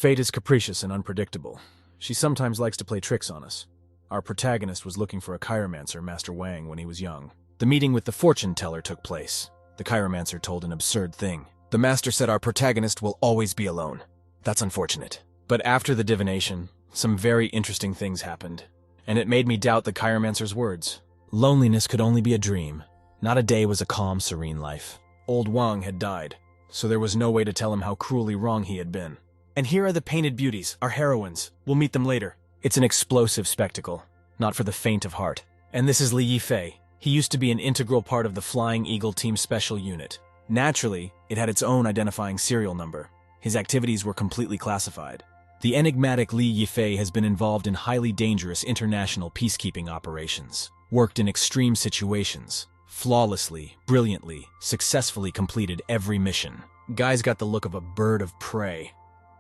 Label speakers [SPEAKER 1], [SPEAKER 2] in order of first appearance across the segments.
[SPEAKER 1] Fate is capricious and unpredictable. She sometimes likes to play tricks on us. Our protagonist was looking for a chiromancer, Master Wang, when he was young. The meeting with the fortune teller took place. The chiromancer told an absurd thing. The master said our protagonist will always be alone. That's unfortunate. But after the divination, some very interesting things happened, and it made me doubt the chiromancer's words. Loneliness could only be a dream. Not a day was a calm, serene life. Old Wang had died, so there was no way to tell him how cruelly wrong he had been. And here are the painted beauties, our heroines. We'll meet them later. It's an explosive spectacle, not for the faint of heart. And this is Li Yifei. He used to be an integral part of the Flying Eagle Team Special Unit. Naturally, it had its own identifying serial number. His activities were completely classified. The enigmatic Li Yifei has been involved in highly dangerous international peacekeeping operations, worked in extreme situations, flawlessly, brilliantly, successfully completed every mission. Guy's got the look of a bird of prey.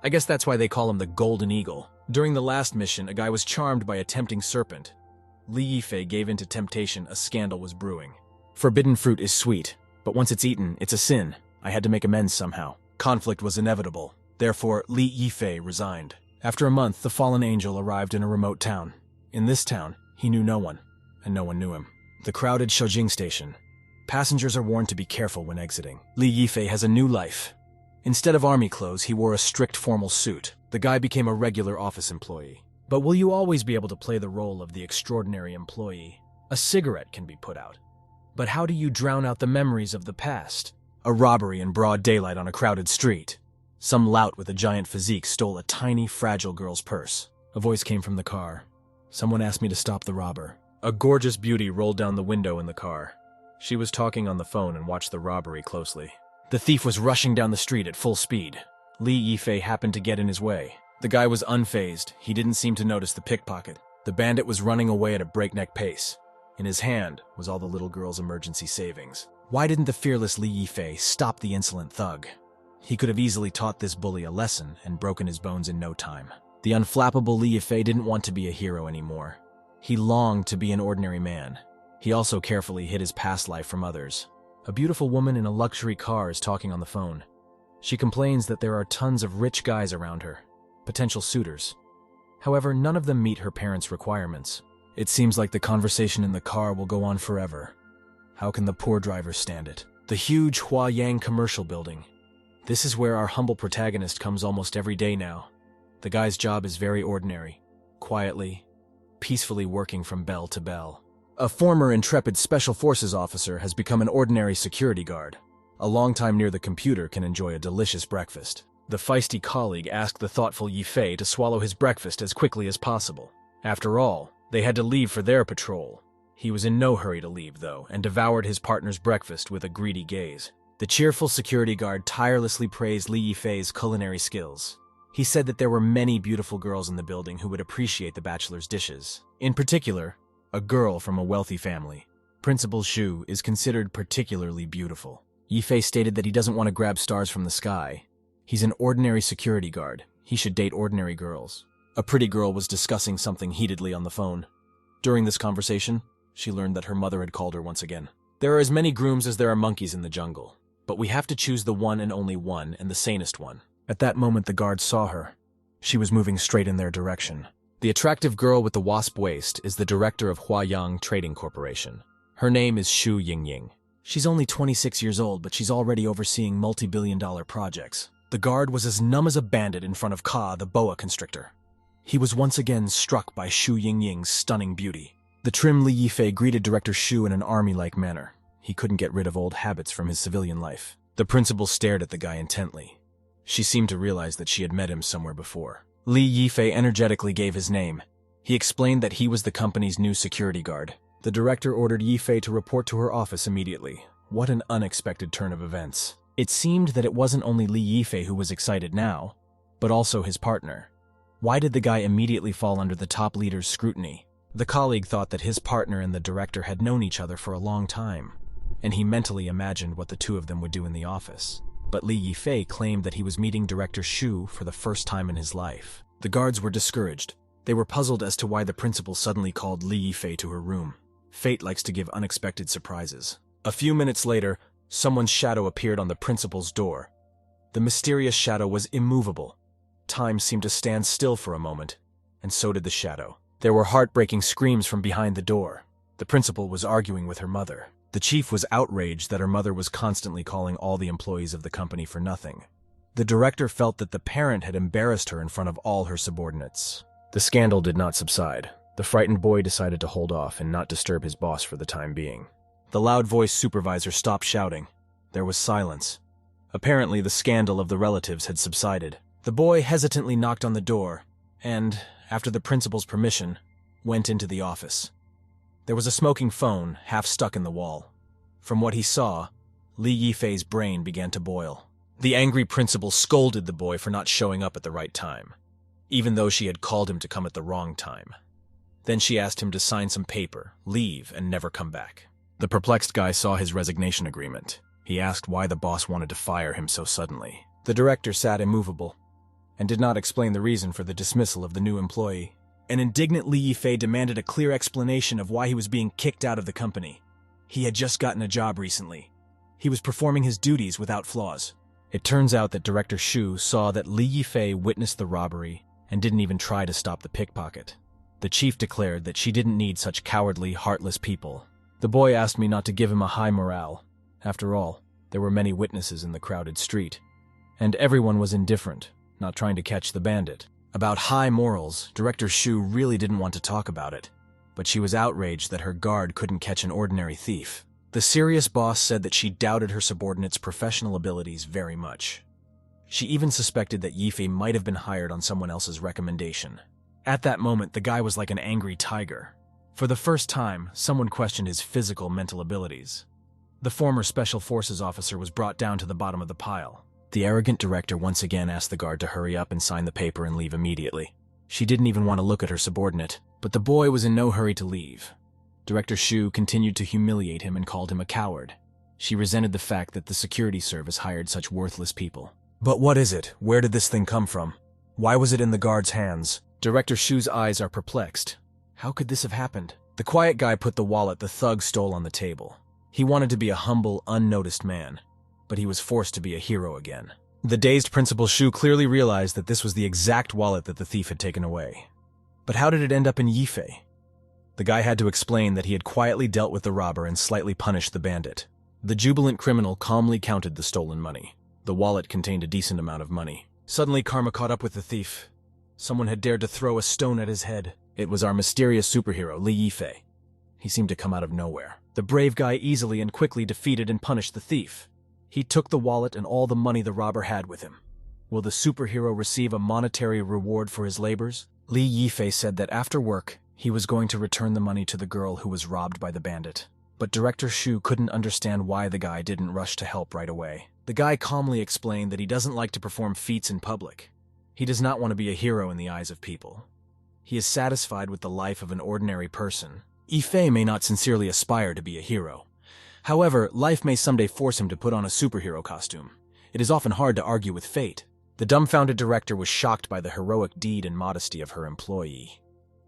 [SPEAKER 1] I guess that's why they call him the Golden Eagle. During the last mission, a guy was charmed by a tempting serpent. Li Yifei gave in to temptation. A scandal was brewing. Forbidden fruit is sweet, but once it's eaten, it's a sin. I had to make amends somehow. Conflict was inevitable. Therefore, Li Yifei resigned. After a month, the fallen angel arrived in a remote town. In this town, he knew no one, and no one knew him. The crowded Shoujing station. Passengers are warned to be careful when exiting. Li Yifei has a new life. Instead of army clothes, he wore a strict formal suit. The guy became a regular office employee. But will you always be able to play the role of the extraordinary employee? A cigarette can be put out. But how do you drown out the memories of the past? A robbery in broad daylight on a crowded street. Some lout with a giant physique stole a tiny, fragile girl's purse. A voice came from the car. Someone asked me to stop the robber. A gorgeous beauty rolled down the window in the car. She was talking on the phone and watched the robbery closely. The thief was rushing down the street at full speed. Li Yifei happened to get in his way. The guy was unfazed. He didn't seem to notice the pickpocket. The bandit was running away at a breakneck pace. In his hand was all the little girl's emergency savings. Why didn't the fearless Li Yifei stop the insolent thug? He could have easily taught this bully a lesson and broken his bones in no time. The unflappable Li Yifei didn't want to be a hero anymore. He longed to be an ordinary man. He also carefully hid his past life from others. A beautiful woman in a luxury car is talking on the phone. She complains that there are tons of rich guys around her, potential suitors. However, none of them meet her parents' requirements. It seems like the conversation in the car will go on forever. How can the poor driver stand it? The huge Huayang commercial building. This is where our humble protagonist comes almost every day now. The guy's job is very ordinary, quietly, peacefully working from bell to bell. A former intrepid special forces officer has become an ordinary security guard. A long time near the computer can enjoy a delicious breakfast. The feisty colleague asked the thoughtful Yifei to swallow his breakfast as quickly as possible. After all, they had to leave for their patrol. He was in no hurry to leave, though, and devoured his partner's breakfast with a greedy gaze. The cheerful security guard tirelessly praised Li Yifei's culinary skills. He said that there were many beautiful girls in the building who would appreciate the bachelor's dishes. In particular, a girl from a wealthy family. Principal Shu is considered particularly beautiful. Yifei stated that he doesn't want to grab stars from the sky. He's an ordinary security guard. He should date ordinary girls. A pretty girl was discussing something heatedly on the phone. During this conversation, she learned that her mother had called her once again. There are as many grooms as there are monkeys in the jungle, but we have to choose the one and only one and the sanest one. At that moment, the guard saw her. She was moving straight in their direction. The attractive girl with the wasp waist is the director of Huayang Trading Corporation. Her name is Shu Yingying. She's only 26 years old, but she's already overseeing multi-billion-dollar projects. The guard was as numb as a bandit in front of Ka, the boa constrictor. He was once again struck by Shu Yingying's stunning beauty. The trim Li Yifei greeted Director Shu in an army-like manner. He couldn't get rid of old habits from his civilian life. The principal stared at the guy intently. She seemed to realize that she had met him somewhere before. Li Yifei energetically gave his name. He explained that he was the company's new security guard. The director ordered Yifei to report to her office immediately. What an unexpected turn of events. It seemed that it wasn't only Li Yifei who was excited now, but also his partner. Why did the guy immediately fall under the top leader's scrutiny? The colleague thought that his partner and the director had known each other for a long time, and he mentally imagined what the two of them would do in the office. But Li Yifei claimed that he was meeting Director Shu for the first time in his life. The guards were discouraged. They were puzzled as to why the principal suddenly called Li Yifei to her room. Fate likes to give unexpected surprises. A few minutes later, someone's shadow appeared on the principal's door. The mysterious shadow was immovable. time seemed to stand still for a moment, and so did the shadow. There were heartbreaking screams from behind the door. The principal was arguing with her mother. The chief was outraged that her mother was constantly calling all the employees of the company for nothing. The director felt that the parent had embarrassed her in front of all her subordinates. The scandal did not subside. The frightened boy decided to hold off and not disturb his boss for the time being. The loud-voiced supervisor stopped shouting. There was silence. Apparently, the scandal of the relatives had subsided. The boy hesitantly knocked on the door and, after the principal's permission, went into the office. There was a smoking phone half stuck in the wall. From what he saw, Li Yifei's brain began to boil. The angry principal scolded the boy for not showing up at the right time, even though she had called him to come at the wrong time. Then she asked him to sign some paper, leave, and never come back. The perplexed guy saw his resignation agreement. He asked why the boss wanted to fire him so suddenly. The director sat immovable and did not explain the reason for the dismissal of the new employee. An indignant Li Yifei demanded a clear explanation of why he was being kicked out of the company. He had just gotten a job recently. He was performing his duties without flaws. It turns out that Director Shu saw that Li Yifei witnessed the robbery and didn't even try to stop the pickpocket. The chief declared that she didn't need such cowardly, heartless people. The boy asked me not to give him a high morale. After all, there were many witnesses in the crowded street, and everyone was indifferent, not trying to catch the bandit. About high morals, Director Shu really didn't want to talk about it, but she was outraged that her guard couldn't catch an ordinary thief. The serious boss said that she doubted her subordinate's professional abilities very much. She even suspected that Yifei might have been hired on someone else's recommendation. At that moment, the guy was like an angry tiger. For the first time, someone questioned his physical mental abilities. The former Special Forces officer was brought down to the bottom of the pile. The arrogant director once again asked the guard to hurry up and sign the paper and leave immediately. She didn't even want to look at her subordinate, but the boy was in no hurry to leave. Director Shu continued to humiliate him and called him a coward. She resented the fact that the security service hired such worthless people. But what is it? Where did this thing come from? Why was it in the guard's hands? Director Shu's eyes are perplexed. How could this have happened? The quiet guy put the wallet the thug stole on the table. He wanted to be a humble, unnoticed man, but he was forced to be a hero again. The dazed Principal Shu clearly realized that this was the exact wallet that the thief had taken away. But how did it end up in Yifei? The guy had to explain that he had quietly dealt with the robber and slightly punished the bandit. The jubilant criminal calmly counted the stolen money. The wallet contained a decent amount of money. Suddenly, karma caught up with the thief. Someone had dared to throw a stone at his head. It was our mysterious superhero, Li Yifei. He seemed to come out of nowhere. The brave guy easily and quickly defeated and punished the thief. He took the wallet and all the money the robber had with him. Will the superhero receive a monetary reward for his labors? Li Yifei said that after work, he was going to return the money to the girl who was robbed by the bandit. But Director Shu couldn't understand why the guy didn't rush to help right away. The guy calmly explained that he doesn't like to perform feats in public. He does not want to be a hero in the eyes of people. He is satisfied with the life of an ordinary person. Yifei may not sincerely aspire to be a hero. However, life may someday force him to put on a superhero costume. It is often hard to argue with fate. The dumbfounded director was shocked by the heroic deed and modesty of her employee.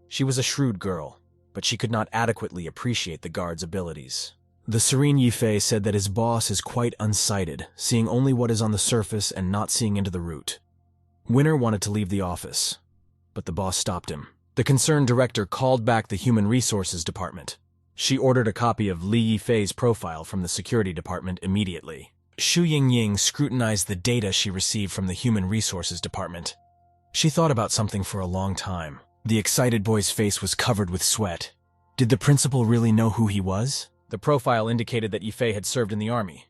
[SPEAKER 1] She was a shrewd girl, but she could not adequately appreciate the guard's abilities. The serene Yifei said that his boss is quite unsighted, seeing only what is on the surface and not seeing into the root. Winner wanted to leave the office, but the boss stopped him. The concerned director called back the Human Resources Department. She ordered a copy of Li Yifei's profile from the security department immediately. Xu Yingying scrutinized the data she received from the Human Resources Department. She thought about something for a long time. The excited boy's face was covered with sweat. Did the principal really know who he was? The profile indicated that Yifei had served in the army,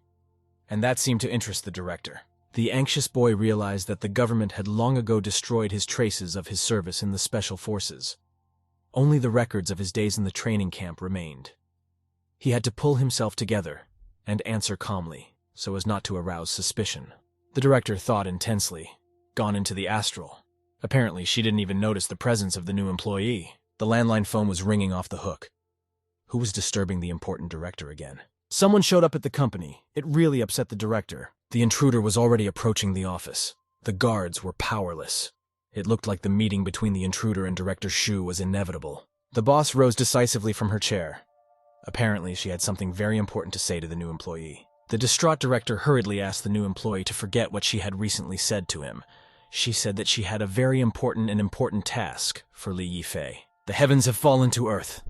[SPEAKER 1] and that seemed to interest the director. The anxious boy realized that the government had long ago destroyed his traces of his service in the special forces. Only the records of his days in the training camp remained. He had to pull himself together and answer calmly, so as not to arouse suspicion. The director thought intensely. Gone into the astral. Apparently, she didn't even notice the presence of the new employee. The landline phone was ringing off the hook. Who was disturbing the important director again? Someone showed up at the company. It really upset the director. The intruder was already approaching the office. The guards were powerless. It looked like the meeting between the intruder and Director Shu was inevitable. The boss rose decisively from her chair. Apparently, she had something very important to say to the new employee. The distraught director hurriedly asked the new employee to forget what she had recently said to him. She said that she had a very important task for Li Yifei. The heavens have fallen to earth.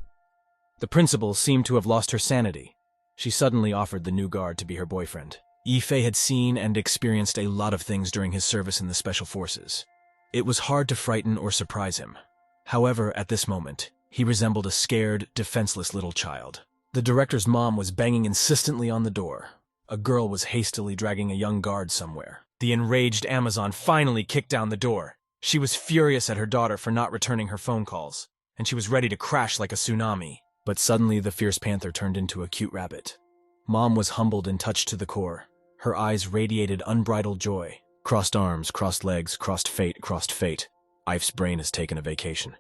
[SPEAKER 1] The principal seemed to have lost her sanity. She suddenly offered the new guard to be her boyfriend. Yifei had seen and experienced a lot of things during his service in the Special Forces. It was hard to frighten or surprise him. However, at this moment, he resembled a scared, defenseless little child. The director's mom was banging insistently on the door. A girl was hastily dragging a young guard somewhere. The enraged Amazon finally kicked down the door. She was furious at her daughter for not returning her phone calls, and she was ready to crash like a tsunami. But suddenly the fierce panther turned into a cute rabbit. Mom was humbled and touched to the core. Her eyes radiated unbridled joy. Crossed arms, crossed legs, crossed fate, crossed fate. Ife's brain has taken a vacation.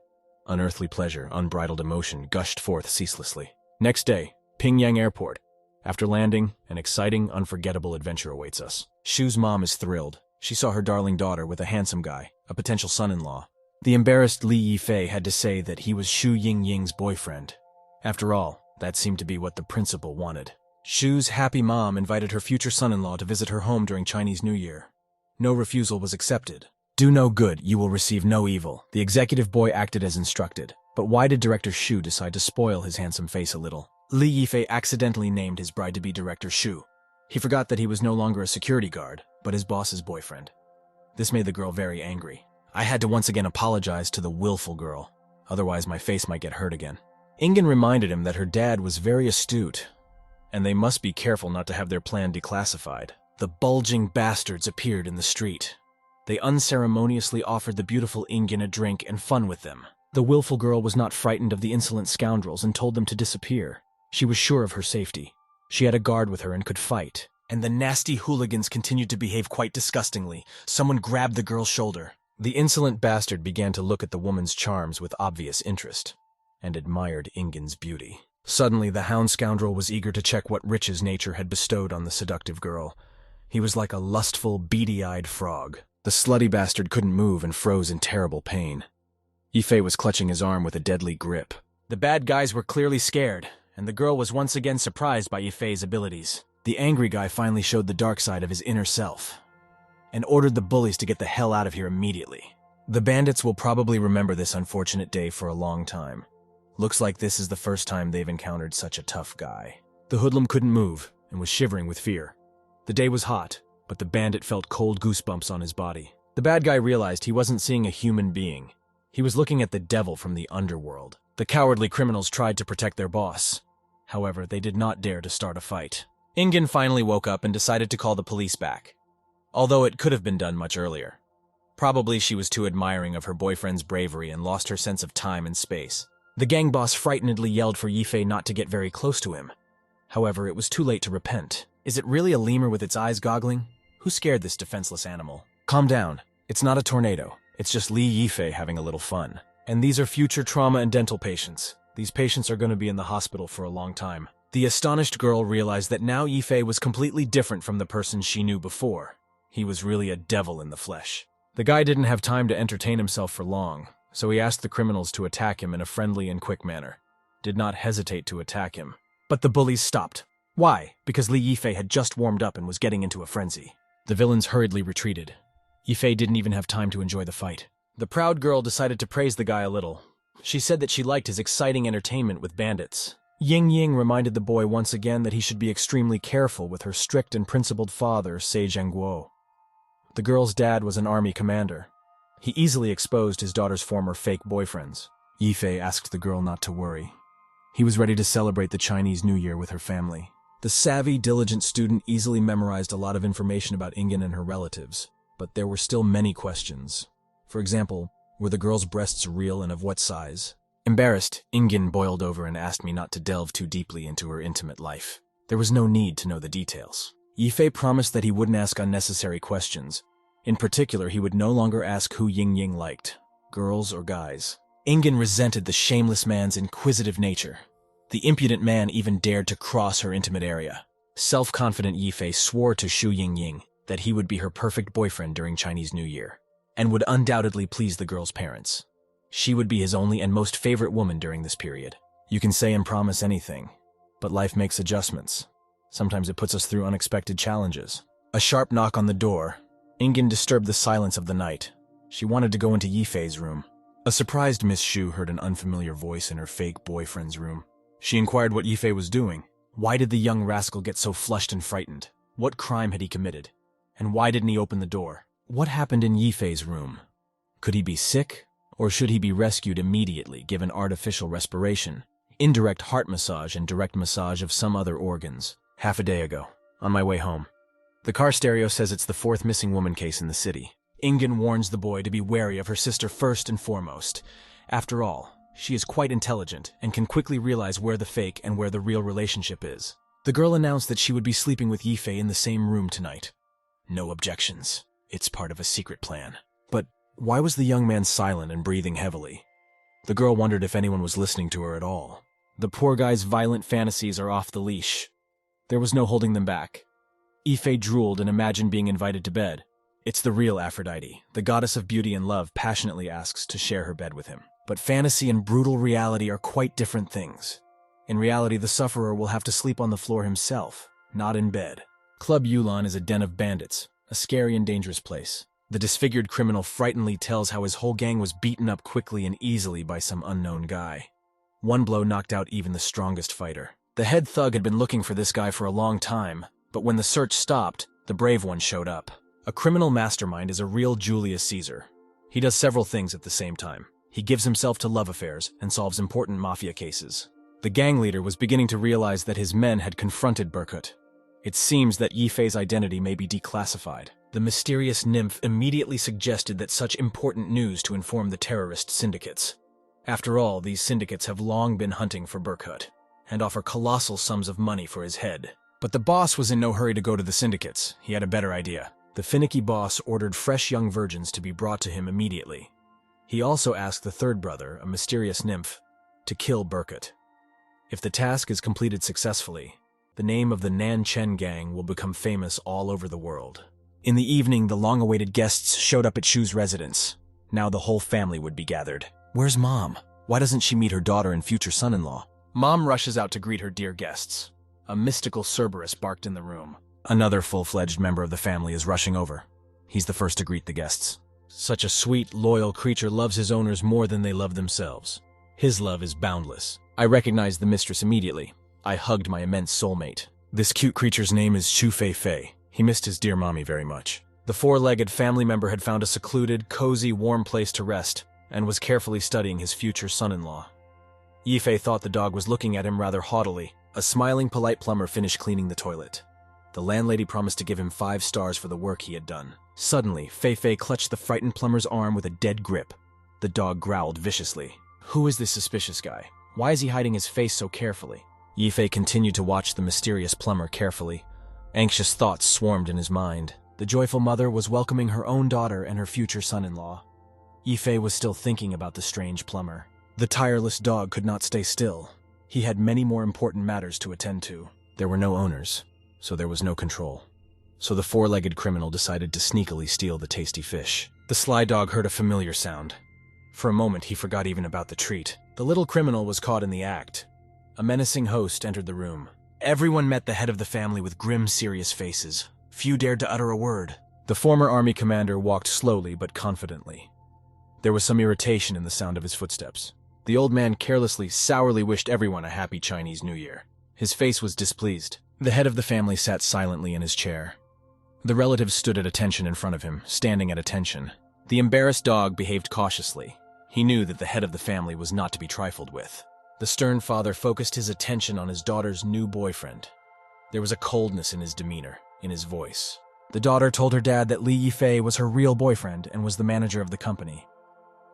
[SPEAKER 1] Unearthly pleasure, unbridled emotion gushed forth ceaselessly. Next day, Pyongyang Airport. After landing, an exciting, unforgettable adventure awaits us. Shu's mom is thrilled. She saw her darling daughter with a handsome guy, a potential son-in-law. The embarrassed Li Yifei had to say that he was Shu Yingying's boyfriend. After all, that seemed to be what the principal wanted. Shu's happy mom invited her future son-in-law to visit her home during Chinese New Year. No refusal was accepted. Do no good, you will receive no evil. The executive boy acted as instructed. But why did Director Shu decide to spoil his handsome face a little? Li Yifei accidentally named his bride-to-be Director Shu. He forgot that he was no longer a security guard, but his boss's boyfriend. This made the girl very angry. I had to once again apologize to the willful girl, otherwise my face might get hurt again. Ingen reminded him that her dad was very astute, and they must be careful not to have their plan declassified. The bulging bastards appeared in the street. They unceremoniously offered the beautiful Ingen a drink and fun with them. The willful girl was not frightened of the insolent scoundrels and told them to disappear. She was sure of her safety. She had a guard with her and could fight. And the nasty hooligans continued to behave quite disgustingly. Someone grabbed the girl's shoulder. The insolent bastard began to look at the woman's charms with obvious interest, and admired Ingen's beauty. Suddenly, the hound scoundrel was eager to check what riches nature had bestowed on the seductive girl. He was like a lustful, beady-eyed frog. The slutty bastard couldn't move and froze in terrible pain. Yifei was clutching his arm with a deadly grip. The bad guys were clearly scared, and the girl was once again surprised by Yifei's abilities. The angry guy finally showed the dark side of his inner self, and ordered the bullies to get the hell out of here immediately. The bandits will probably remember this unfortunate day for a long time. Looks like this is the first time they've encountered such a tough guy. The hoodlum couldn't move, and was shivering with fear. The day was hot, but the bandit felt cold goosebumps on his body. The bad guy realized he wasn't seeing a human being. He was looking at the devil from the underworld. The cowardly criminals tried to protect their boss. However, they did not dare to start a fight. Ingen finally woke up and decided to call the police back, although it could have been done much earlier. Probably she was too admiring of her boyfriend's bravery and lost her sense of time and space. The gang boss frightenedly yelled for Yifei not to get very close to him. However, it was too late to repent. Is it really a lemur with its eyes goggling? Who scared this defenseless animal? Calm down. It's not a tornado. It's just Li Yifei having a little fun. And these are future trauma and dental patients. These patients are going to be in the hospital for a long time. The astonished girl realized that now Yifei was completely different from the person she knew before. He was really a devil in the flesh. The guy didn't have time to entertain himself for long, so he asked the criminals to attack him in a friendly and quick manner. Did not hesitate to attack him. But the bullies stopped. Why? Because Li Yifei had just warmed up and was getting into a frenzy. The villains hurriedly retreated. Yifei didn't even have time to enjoy the fight. The proud girl decided to praise the guy a little. She said that she liked his exciting entertainment with bandits. Ying Ying reminded the boy once again that he should be extremely careful with her strict and principled father, Se Zhengguo. The girl's dad was an army commander. He easily exposed his daughter's former fake boyfriends. Yifei asked the girl not to worry. He was ready to celebrate the Chinese New Year with her family. The savvy, diligent student easily memorized a lot of information about Ingen and her relatives, but there were still many questions. For example, were the girl's breasts real and of what size? Embarrassed, Ingen boiled over and asked me not to delve too deeply into her intimate life. There was no need to know the details. Yifei promised that he wouldn't ask unnecessary questions. In particular, he would no longer ask who Ying Ying liked, girls or guys. Ingen resented the shameless man's inquisitive nature. The impudent man even dared to cross her intimate area. Self-confident Yifei swore to Shu Yingying that he would be her perfect boyfriend during Chinese New Year, and would undoubtedly please the girl's parents. She would be his only and most favorite woman during this period. You can say and promise anything, but life makes adjustments. Sometimes it puts us through unexpected challenges. A sharp knock on the door, Ingen disturbed the silence of the night. She wanted to go into Yifei's room. A surprised Miss Shu heard an unfamiliar voice in her fake boyfriend's room. She inquired what Yifei was doing. Why did the young rascal get so flushed and frightened? What crime had he committed? And why didn't he open the door? What happened in Yifei's room? Could he be sick? Or should he be rescued immediately, given artificial respiration, indirect heart massage, and direct massage of some other organs? Half a day ago, on my way home. The car stereo says it's the 4th missing woman case in the city. Ingen warns the boy to be wary of her sister first and foremost. After all, she is quite intelligent and can quickly realize where the fake and where the real relationship is. The girl announced that she would be sleeping with Yifei in the same room tonight. No objections. It's part of a secret plan. But why was the young man silent and breathing heavily? The girl wondered if anyone was listening to her at all. The poor guy's violent fantasies are off the leash. There was no holding them back. Yifei drooled and imagined being invited to bed. It's the real Aphrodite, the goddess of beauty and love, passionately asks to share her bed with him. But fantasy and brutal reality are quite different things. In reality, the sufferer will have to sleep on the floor himself, not in bed. Club Yulan is a den of bandits, a scary and dangerous place. The disfigured criminal frighteningly tells how his whole gang was beaten up quickly and easily by some unknown guy. One blow knocked out even the strongest fighter. The head thug had been looking for this guy for a long time, but when the search stopped, the brave one showed up. A criminal mastermind is a real Julius Caesar. He does several things at the same time. He gives himself to love affairs and solves important mafia cases. The gang leader was beginning to realize that his men had confronted Berkut. It seems that Yifei's identity may be declassified. The mysterious nymph immediately suggested that such important news to inform the terrorist syndicates. After all, these syndicates have long been hunting for Berkut and offer colossal sums of money for his head. But the boss was in no hurry to go to the syndicates. He had a better idea. The finicky boss ordered fresh young virgins to be brought to him immediately. He also asked the third brother, a mysterious nymph, to kill Berkut. If the task is completed successfully, the name of the Nan Chen gang will become famous all over the world. In the evening, the long-awaited guests showed up at Shu's residence. Now the whole family would be gathered. Where's Mom? Why doesn't she meet her daughter and future son-in-law? Mom rushes out to greet her dear guests. A mystical Cerberus barked in the room. Another full-fledged member of the family is rushing over. He's the first to greet the guests. Such a sweet, loyal creature loves his owners more than they love themselves. His love is boundless. I recognized the mistress immediately. I hugged my immense soulmate. This cute creature's name is Chu Fei Fei. He missed his dear mommy very much. The four-legged family member had found a secluded, cozy, warm place to rest and was carefully studying his future son-in-law. Yifei thought the dog was looking at him rather haughtily. A smiling, polite plumber finished cleaning the toilet. The landlady promised to give him 5 stars for the work he had done. Suddenly, Fei Fei clutched the frightened plumber's arm with a dead grip. The dog growled viciously. Who is this suspicious guy? Why is he hiding his face so carefully? Yifei continued to watch the mysterious plumber carefully. Anxious thoughts swarmed in his mind. The joyful mother was welcoming her own daughter and her future son-in-law. Yifei was still thinking about the strange plumber. The tireless dog could not stay still. He had many more important matters to attend to. There were no owners, so there was no control. So the four-legged criminal decided to sneakily steal the tasty fish. The sly dog heard a familiar sound. For a moment, he forgot even about the treat. The little criminal was caught in the act. A menacing host entered the room. Everyone met the head of the family with grim, serious faces. Few dared to utter a word. The former army commander walked slowly but confidently. There was some irritation in the sound of his footsteps. The old man carelessly, sourly wished everyone a happy Chinese New Year. His face was displeased. The head of the family sat silently in his chair. The relatives stood at attention in front of him, standing at attention. The embarrassed dog behaved cautiously. He knew that the head of the family was not to be trifled with. The stern father focused his attention on his daughter's new boyfriend. There was a coldness in his demeanor, in his voice. The daughter told her dad that Li Yifei was her real boyfriend and was the manager of the company.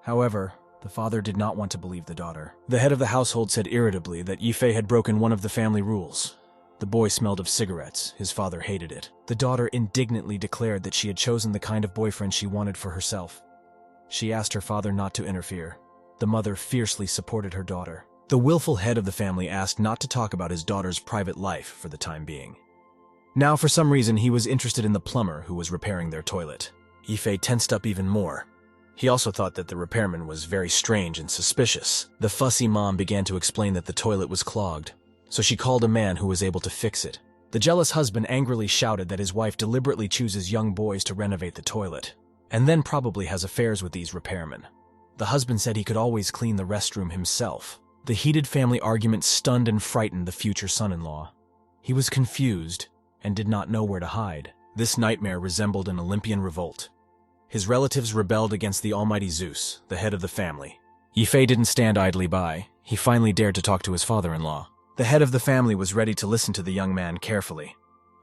[SPEAKER 1] However, the father did not want to believe the daughter. The head of the household said irritably that Yifei had broken one of the family rules. The boy smelled of cigarettes. His father hated it. The daughter indignantly declared that she had chosen the kind of boyfriend she wanted for herself. She asked her father not to interfere. The mother fiercely supported her daughter. The willful head of the family asked not to talk about his daughter's private life for the time being. Now, for some reason, he was interested in the plumber who was repairing their toilet. Yifei tensed up even more. He also thought that the repairman was very strange and suspicious. The fussy mom began to explain that the toilet was clogged, so she called a man who was able to fix it. The jealous husband angrily shouted that his wife deliberately chooses young boys to renovate the toilet, and then probably has affairs with these repairmen. The husband said he could always clean the restroom himself. The heated family argument stunned and frightened the future son-in-law. He was confused and did not know where to hide. This nightmare resembled an Olympian revolt. His relatives rebelled against the almighty Zeus, the head of the family. Yifei didn't stand idly by. He finally dared to talk to his father-in-law. The head of the family was ready to listen to the young man carefully,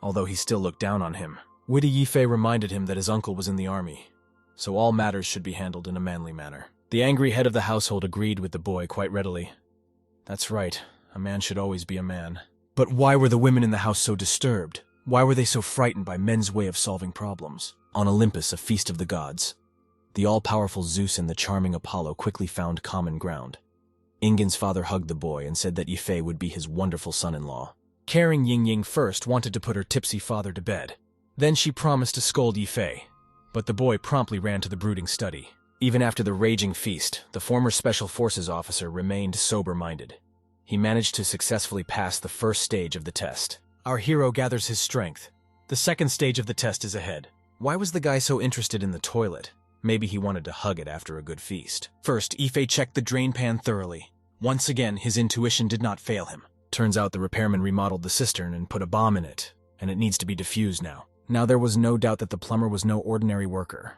[SPEAKER 1] although he still looked down on him. Witty Yifei reminded him that his uncle was in the army, so all matters should be handled in a manly manner. The angry head of the household agreed with the boy quite readily. That's right, a man should always be a man. But why were the women in the house so disturbed? Why were they so frightened by men's way of solving problems? On Olympus, a feast of the gods, the all-powerful Zeus and the charming Apollo quickly found common ground. Ingen's father hugged the boy and said that Yifei would be his wonderful son-in-law. Caring Ying first wanted to put her tipsy father to bed. Then she promised to scold Yifei, but the boy promptly ran to the brooding study. Even after the raging feast, the former Special Forces officer remained sober-minded. He managed to successfully pass the first stage of the test. Our hero gathers his strength. The second stage of the test is ahead. Why was the guy so interested in the toilet? Maybe he wanted to hug it after a good feast. First, Yifei checked the drain pan thoroughly. Once again, his intuition did not fail him. Turns out the repairman remodeled the cistern and put a bomb in it, and it needs to be defused now. Now there was no doubt that the plumber was no ordinary worker,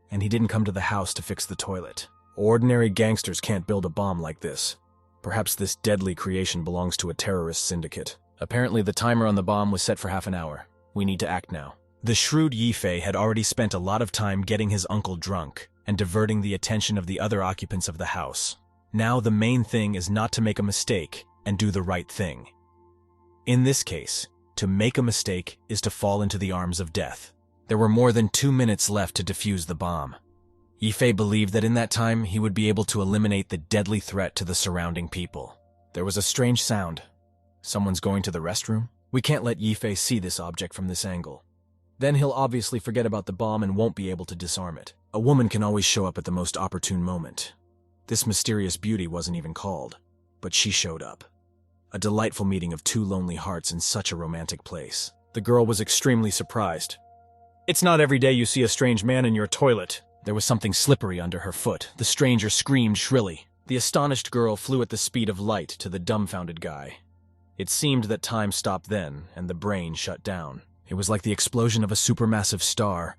[SPEAKER 1] and he didn't come to the house to fix the toilet. Ordinary gangsters can't build a bomb like this. Perhaps this deadly creation belongs to a terrorist syndicate. Apparently the timer on the bomb was set for half an hour. We need to act now. The shrewd Yifei had already spent a lot of time getting his uncle drunk and diverting the attention of the other occupants of the house. Now the main thing is not to make a mistake and do the right thing. In this case, to make a mistake is to fall into the arms of death. There were more than 2 minutes left to defuse the bomb. Yifei believed that in that time he would be able to eliminate the deadly threat to the surrounding people. There was a strange sound. Someone's going to the restroom? We can't let Yifei see this object from this angle. Then he'll obviously forget about the bomb and won't be able to disarm it. A woman can always show up at the most opportune moment. This mysterious beauty wasn't even called, but she showed up. A delightful meeting of two lonely hearts in such a romantic place. The girl was extremely surprised. It's not every day you see a strange man in your toilet. There was something slippery under her foot. The stranger screamed shrilly. The astonished girl flew at the speed of light to the dumbfounded guy. It seemed that time stopped then, and the brain shut down. It was like the explosion of a supermassive star.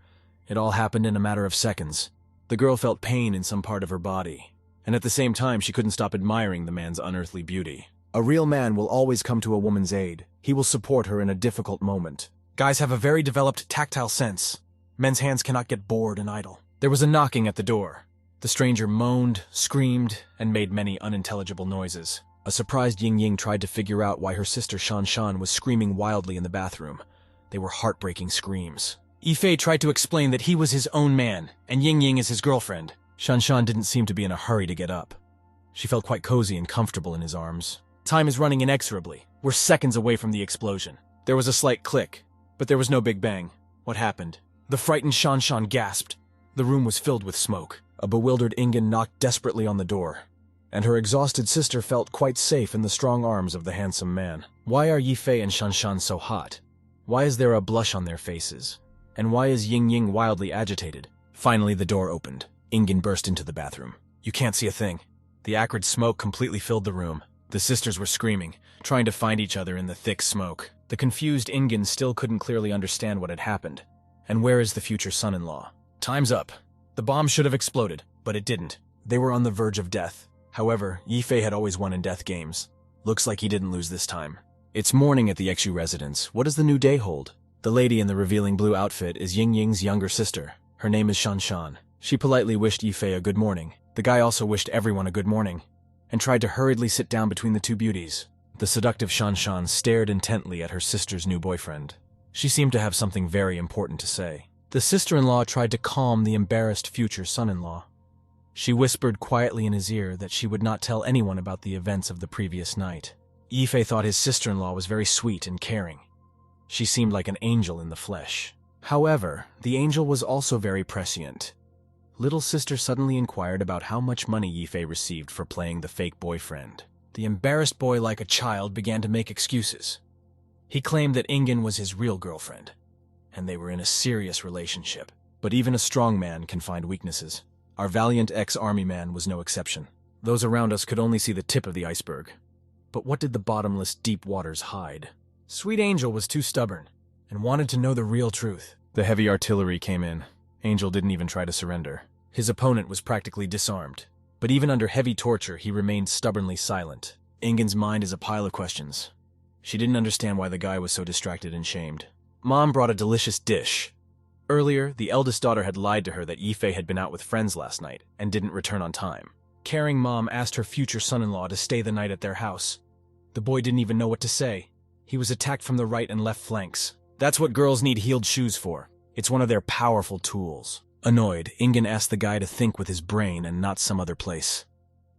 [SPEAKER 1] It all happened in a matter of seconds. The girl felt pain in some part of her body, and at the same time she couldn't stop admiring the man's unearthly beauty. A real man will always come to a woman's aid. He will support her in a difficult moment. Guys have a very developed tactile sense. Men's hands cannot get bored and idle. There was a knocking at the door. The stranger moaned, screamed, and made many unintelligible noises. A surprised Ying tried to figure out why her sister Shan was screaming wildly in the bathroom. They were heartbreaking screams. Yifei tried to explain that he was his own man, and Ying is his girlfriend. Shan didn't seem to be in a hurry to get up. She felt quite cozy and comfortable in his arms. Time is running inexorably. We're seconds away from the explosion. There was a slight click, but there was no big bang. What happened? The frightened Shan gasped. The room was filled with smoke. A bewildered Ingen knocked desperately on the door, and her exhausted sister felt quite safe in the strong arms of the handsome man. Why are Yifei and Shan so hot? Why is there a blush on their faces? And why is Ying wildly agitated? Finally, the door opened. Ingen burst into the bathroom. You can't see a thing. The acrid smoke completely filled the room. The sisters were screaming, trying to find each other in the thick smoke. The confused Ingen still couldn't clearly understand what had happened. And where is the future son-in-law? Time's up. The bomb should have exploded, but it didn't. They were on the verge of death. However, Yifei had always won in death games. Looks like he didn't lose this time. It's morning at the Exu residence. What does the new day hold? The lady in the revealing blue outfit is Ying's younger sister. Her name is Shan. She politely wished Yifei a good morning. The guy also wished everyone a good morning, and tried to hurriedly sit down between the two beauties. The seductive Shan stared intently at her sister's new boyfriend. She seemed to have something very important to say. The sister-in-law tried to calm the embarrassed future son-in-law. She whispered quietly in his ear that she would not tell anyone about the events of the previous night. Yifei thought his sister-in-law was very sweet and caring. She seemed like an angel in the flesh. However, the angel was also very prescient. Little sister suddenly inquired about how much money Yifei received for playing the fake boyfriend. The embarrassed boy, like a child, began to make excuses. He claimed that Ingen was his real girlfriend, and they were in a serious relationship. But even a strong man can find weaknesses. Our valiant ex-army man was no exception. Those around us could only see the tip of the iceberg. But what did the bottomless deep waters hide? Sweet Angel was too stubborn and wanted to know the real truth. The heavy artillery came in. Angel didn't even try to surrender. His opponent was practically disarmed. But even under heavy torture, he remained stubbornly silent. Ingen's mind is a pile of questions. She didn't understand why the guy was so distracted and shamed. Mom brought a delicious dish. Earlier, the eldest daughter had lied to her that Yifei had been out with friends last night and didn't return on time. Caring mom asked her future son-in-law to stay the night at their house. The boy didn't even know what to say. He was attacked from the right and left flanks. That's what girls need healed shoes for. It's one of their powerful tools. Annoyed, Ingen asked the guy to think with his brain and not some other place.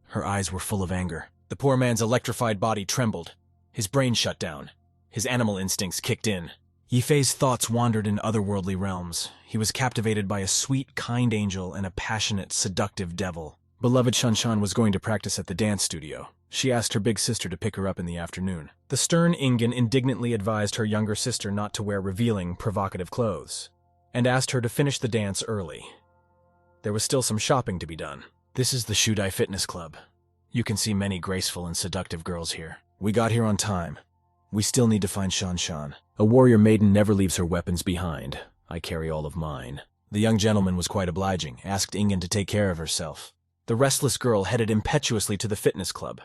[SPEAKER 1] Her eyes were full of anger. The poor man's electrified body trembled. His brain shut down. His animal instincts kicked in. Yifei's thoughts wandered in otherworldly realms. He was captivated by a sweet, kind angel and a passionate, seductive devil. Beloved Shanshan was going to practice at the dance studio. She asked her big sister to pick her up in the afternoon. The stern Ingen indignantly advised her younger sister not to wear revealing, provocative clothes, and asked her to finish the dance early. There was still some shopping to be done. This is the Shudai Fitness Club. You can see many graceful and seductive girls here. We got here on time. We still need to find Shanshan. A warrior maiden never leaves her weapons behind. I carry all of mine. The young gentleman was quite obliging, asked Ingen to take care of herself. The restless girl headed impetuously to the fitness club.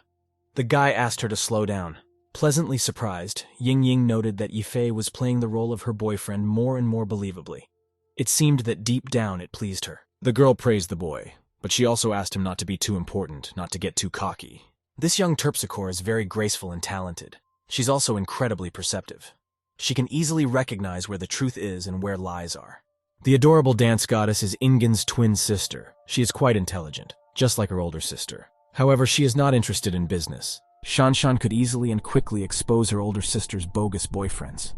[SPEAKER 1] The guy asked her to slow down. Pleasantly surprised, Ying noted that Yifei was playing the role of her boyfriend more and more believably. It seemed that deep down it pleased her. The girl praised the boy, but she also asked him not to be too important, not to get too cocky. This young terpsichore is very graceful and talented. She's also incredibly perceptive. She can easily recognize where the truth is and where lies are. The adorable dance goddess is Ingen's twin sister. She is quite intelligent, just like her older sister. However, she is not interested in business. Shanshan could easily and quickly expose her older sister's bogus boyfriends.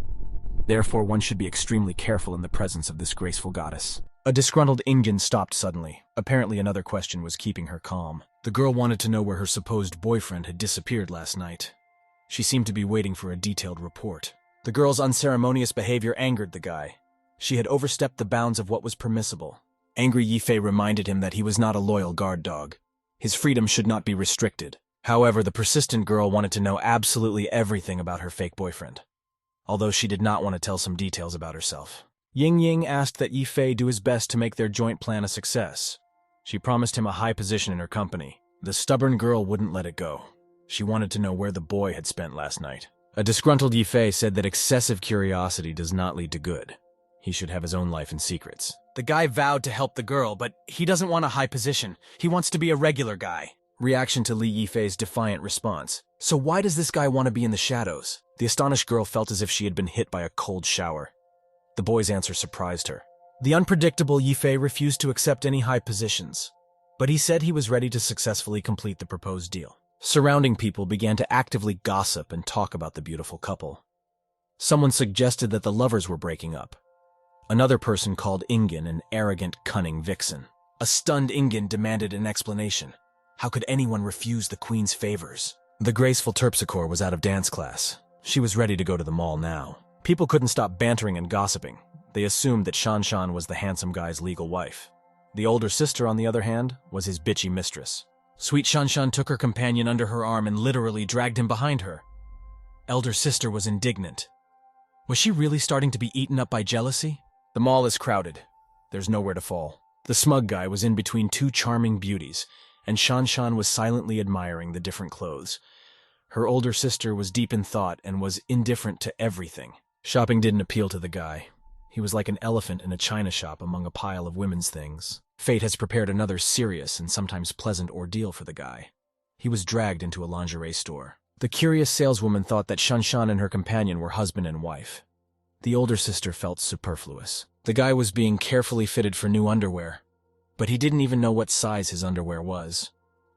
[SPEAKER 1] Therefore, one should be extremely careful in the presence of this graceful goddess. A disgruntled Ingen stopped suddenly. Apparently another question was keeping her calm. The girl wanted to know where her supposed boyfriend had disappeared last night. She seemed to be waiting for a detailed report. The girl's unceremonious behavior angered the guy. She had overstepped the bounds of what was permissible. Angry Yifei reminded him that he was not a loyal guard dog. His freedom should not be restricted. However, the persistent girl wanted to know absolutely everything about her fake boyfriend, although she did not want to tell some details about herself. Ying asked that Yifei do his best to make their joint plan a success. She promised him a high position in her company. The stubborn girl wouldn't let it go. She wanted to know where the boy had spent last night. A disgruntled Yifei said that excessive curiosity does not lead to good. He should have his own life and secrets. The guy vowed to help the girl, but he doesn't want a high position. He wants to be a regular guy. Reaction to Li Yifei's defiant response. So why does this guy want to be in the shadows? The astonished girl felt as if she had been hit by a cold shower. The boy's answer surprised her. The unpredictable Yifei refused to accept any high positions, but he said he was ready to successfully complete the proposed deal. Surrounding people began to actively gossip and talk about the beautiful couple. Someone suggested that the lovers were breaking up. Another person called Ingen an arrogant, cunning vixen. A stunned Ingen demanded an explanation. How could anyone refuse the queen's favors? The graceful terpsichore was out of dance class. She was ready to go to the mall now. People couldn't stop bantering and gossiping. They assumed that Shanshan was the handsome guy's legal wife. The older sister, on the other hand, was his bitchy mistress. Sweet Shanshan took her companion under her arm and literally dragged him behind her. Elder sister was indignant. Was she really starting to be eaten up by jealousy? The mall is crowded. There's nowhere to fall. The smug guy was in between two charming beauties, and Shanshan was silently admiring the different clothes. Her older sister was deep in thought and was indifferent to everything. Shopping didn't appeal to the guy. He was like an elephant in a china shop among a pile of women's things. Fate has prepared another serious and sometimes pleasant ordeal for the guy. He was dragged into a lingerie store. The curious saleswoman thought that Shanshan and her companion were husband and wife. The older sister felt superfluous. The guy was being carefully fitted for new underwear, but he didn't even know what size his underwear was.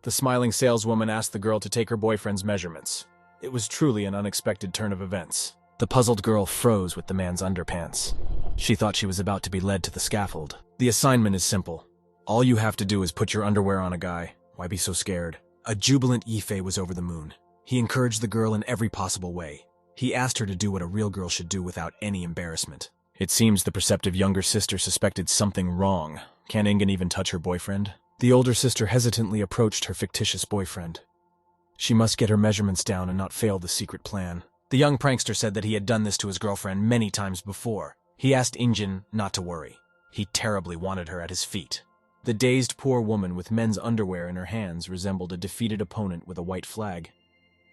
[SPEAKER 1] The smiling saleswoman asked the girl to take her boyfriend's measurements. It was truly an unexpected turn of events. The puzzled girl froze with the man's underpants. She thought she was about to be led to the scaffold. The assignment is simple. All you have to do is put your underwear on a guy. Why be so scared? A jubilant Yifei was over the moon. He encouraged the girl in every possible way. He asked her to do what a real girl should do without any embarrassment. It seems the perceptive younger sister suspected something wrong. Can't Ingen even touch her boyfriend? The older sister hesitantly approached her fictitious boyfriend. She must get her measurements down and not fail the secret plan. The young prankster said that he had done this to his girlfriend many times before. He asked Ingen not to worry. He terribly wanted her at his feet. The dazed poor woman with men's underwear in her hands resembled a defeated opponent with a white flag.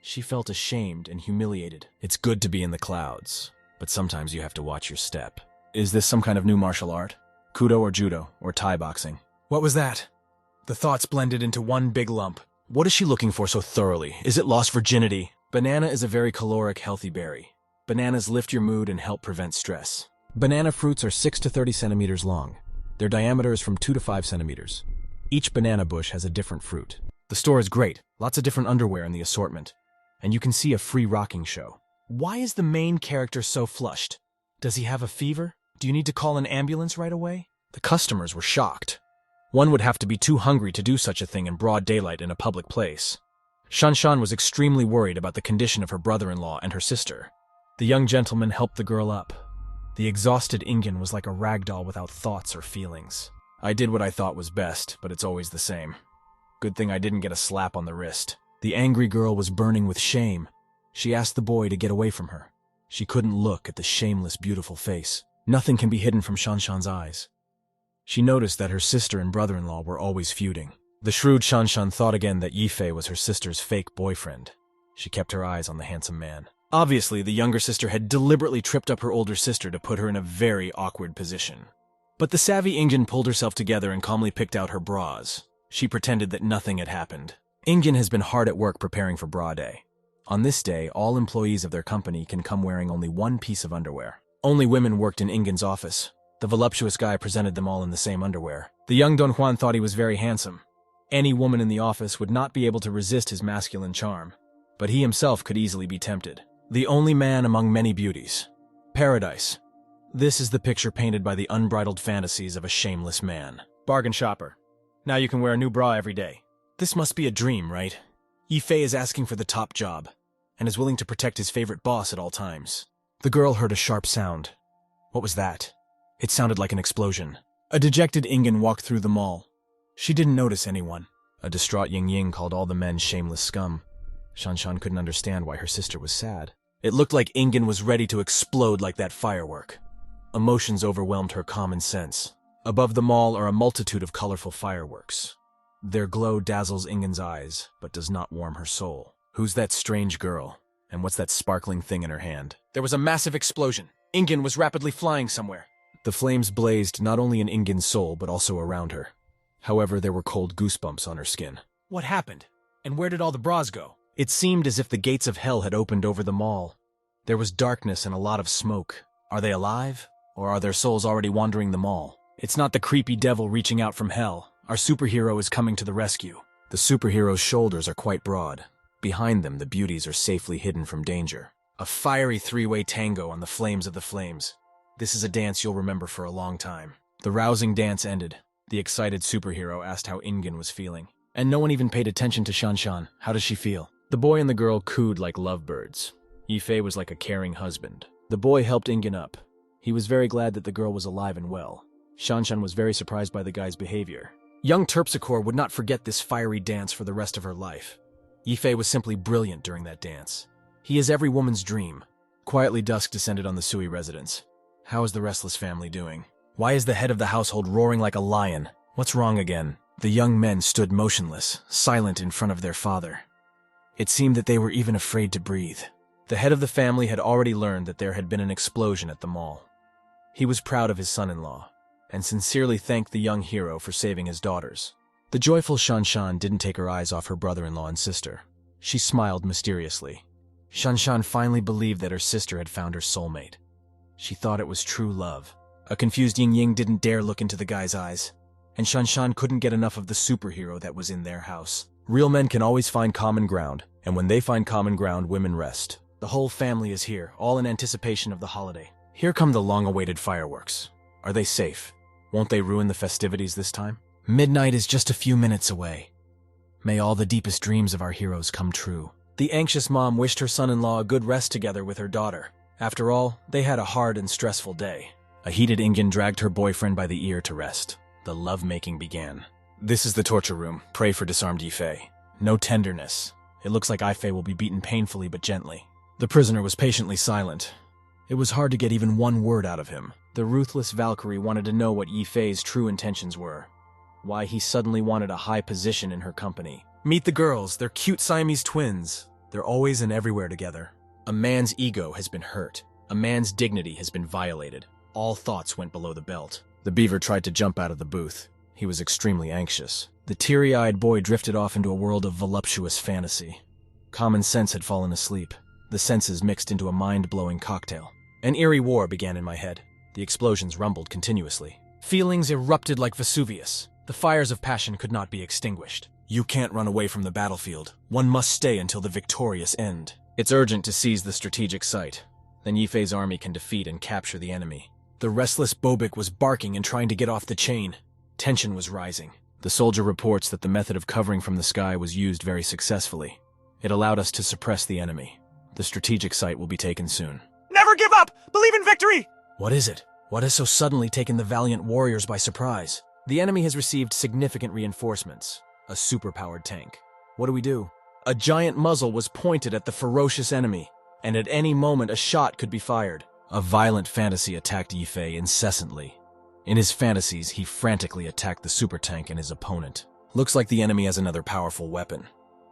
[SPEAKER 1] She felt ashamed and humiliated. It's good to be in the clouds, but sometimes you have to watch your step. Is this some kind of new martial art? Kudo or judo or Thai boxing? What was that? The thoughts blended into one big lump. What is she looking for so thoroughly? Is it lost virginity? Banana is a very caloric, healthy berry. Bananas lift your mood and help prevent stress. Banana fruits are 6 to 30 centimeters long. Their diameter is from 2 to 5 centimeters. Each banana bush has a different fruit. The store is great. Lots of different underwear in the assortment. And you can see a free rocking show. Why is the main character so flushed? Does he have a fever? Do you need to call an ambulance right away? The customers were shocked. One would have to be too hungry to do such a thing in broad daylight in a public place. Shanshan was extremely worried about the condition of her brother-in-law and her sister. The young gentleman helped the girl up. The exhausted Ingen was like a rag doll without thoughts or feelings. I did what I thought was best, but it's always the same. Good thing I didn't get a slap on the wrist. The angry girl was burning with shame. She asked the boy to get away from her. She couldn't look at the shameless, beautiful face. Nothing can be hidden from Shanshan's eyes. She noticed that her sister and brother-in-law were always feuding. The shrewd Shanshan thought again that Yifei was her sister's fake boyfriend. She kept her eyes on the handsome man. Obviously, the younger sister had deliberately tripped up her older sister to put her in a very awkward position. But the savvy Ingen pulled herself together and calmly picked out her bras. She pretended that nothing had happened. Ingen has been hard at work preparing for bra day. On this day, all employees of their company can come wearing only one piece of underwear. Only women worked in Ingen's office. The voluptuous guy presented them all in the same underwear. The young Don Juan thought he was very handsome. Any woman in the office would not be able to resist his masculine charm, but he himself could easily be tempted. The only man among many beauties. Paradise. This is the picture painted by the unbridled fantasies of a shameless man. Bargain shopper. Now you can wear a new bra every day. This must be a dream, right? Yifei is asking for the top job, and is willing to protect his favorite boss at all times. The girl heard a sharp sound. What was that? It sounded like an explosion. A dejected Ingen walked through the mall. She didn't notice anyone. A distraught Ying Ying called all the men shameless scum. Shanshan couldn't understand why her sister was sad. It looked like Ingen was ready to explode like that firework. Emotions overwhelmed her common sense. Above the mall are a multitude of colorful fireworks. Their glow dazzles Ingen's eyes, but does not warm her soul. Who's that strange girl? And what's that sparkling thing in her hand? There was a massive explosion. Ingen was rapidly flying somewhere. The flames blazed not only in Ingen's soul, but also around her. However, there were cold goosebumps on her skin. What happened? And where did all the bras go? It seemed as if the gates of hell had opened over the mall. There was darkness and a lot of smoke. Are they alive? Or are their souls already wandering the mall? It's not the creepy devil reaching out from hell. Our superhero is coming to the rescue. The superhero's shoulders are quite broad. Behind them, the beauties are safely hidden from danger. A fiery three-way tango on the flames of the flames. This is a dance you'll remember for a long time. The rousing dance ended. The excited superhero asked how Ingen was feeling. And no one even paid attention to Shanshan. How does she feel? The boy and the girl cooed like lovebirds. Yifei was like a caring husband. The boy helped Ingen up. He was very glad that the girl was alive and well. Shanshan was very surprised by the guy's behavior. Young Terpsichore would not forget this fiery dance for the rest of her life. Yifei was simply brilliant during that dance. He is every woman's dream. Quietly dusk descended on the Sui residence. How is the restless family doing? Why is the head of the household roaring like a lion? What's wrong again? The young men stood motionless, silent in front of their father. It seemed that they were even afraid to breathe. The head of the family had already learned that there had been an explosion at the mall. He was proud of his son-in-law, and sincerely thanked the young hero for saving his daughters. The joyful Shanshan didn't take her eyes off her brother-in-law and sister. She smiled mysteriously. Shanshan finally believed that her sister had found her soulmate. She thought it was true love. A confused Ying Ying didn't dare look into the guy's eyes, and Shanshan couldn't get enough of the superhero that was in their house. Real men can always find common ground, and when they find common ground, women rest. The whole family is here, all in anticipation of the holiday. Here come the long-awaited fireworks. Are they safe? Won't they ruin the festivities this time? Midnight is just a few minutes away. May all the deepest dreams of our heroes come true. The anxious mom wished her son-in-law a good rest together with her daughter. After all, they had a hard and stressful day. A heated Ingen dragged her boyfriend by the ear to rest. The lovemaking began. This is the torture room. Pray for disarmed Yifei. No tenderness. It looks like Yifei will be beaten painfully but gently. The prisoner was patiently silent. It was hard to get even one word out of him. The ruthless Valkyrie wanted to know what Yifei's true intentions were. Why he suddenly wanted a high position in her company. Meet the girls. They're cute Siamese twins. They're always and everywhere together. A man's ego has been hurt. A man's dignity has been violated. All thoughts went below the belt. The beaver tried to jump out of the booth. He was extremely anxious. The teary-eyed boy drifted off into a world of voluptuous fantasy. Common sense had fallen asleep. The senses mixed into a mind-blowing cocktail. An eerie war began in my head. The explosions rumbled continuously. Feelings erupted like Vesuvius. The fires of passion could not be extinguished. You can't run away from the battlefield. One must stay until the victorious end. It's urgent to seize the strategic site. Then Yifei's army can defeat and capture the enemy. The restless Bobik was barking and trying to get off the chain. Tension was rising. The soldier reports that the method of covering from the sky was used very successfully. It allowed us to suppress the enemy. The strategic site will be taken soon.
[SPEAKER 2] Never give up! Believe in victory!
[SPEAKER 1] What is it? What has so suddenly taken the valiant warriors by surprise? The enemy has received significant reinforcements. A superpowered tank. What do we do? A giant muzzle was pointed at the ferocious enemy, and at any moment a shot could be fired. A violent fantasy attacked Yifei incessantly. In his fantasies, he frantically attacked the super tank and his opponent. Looks like the enemy has another powerful weapon.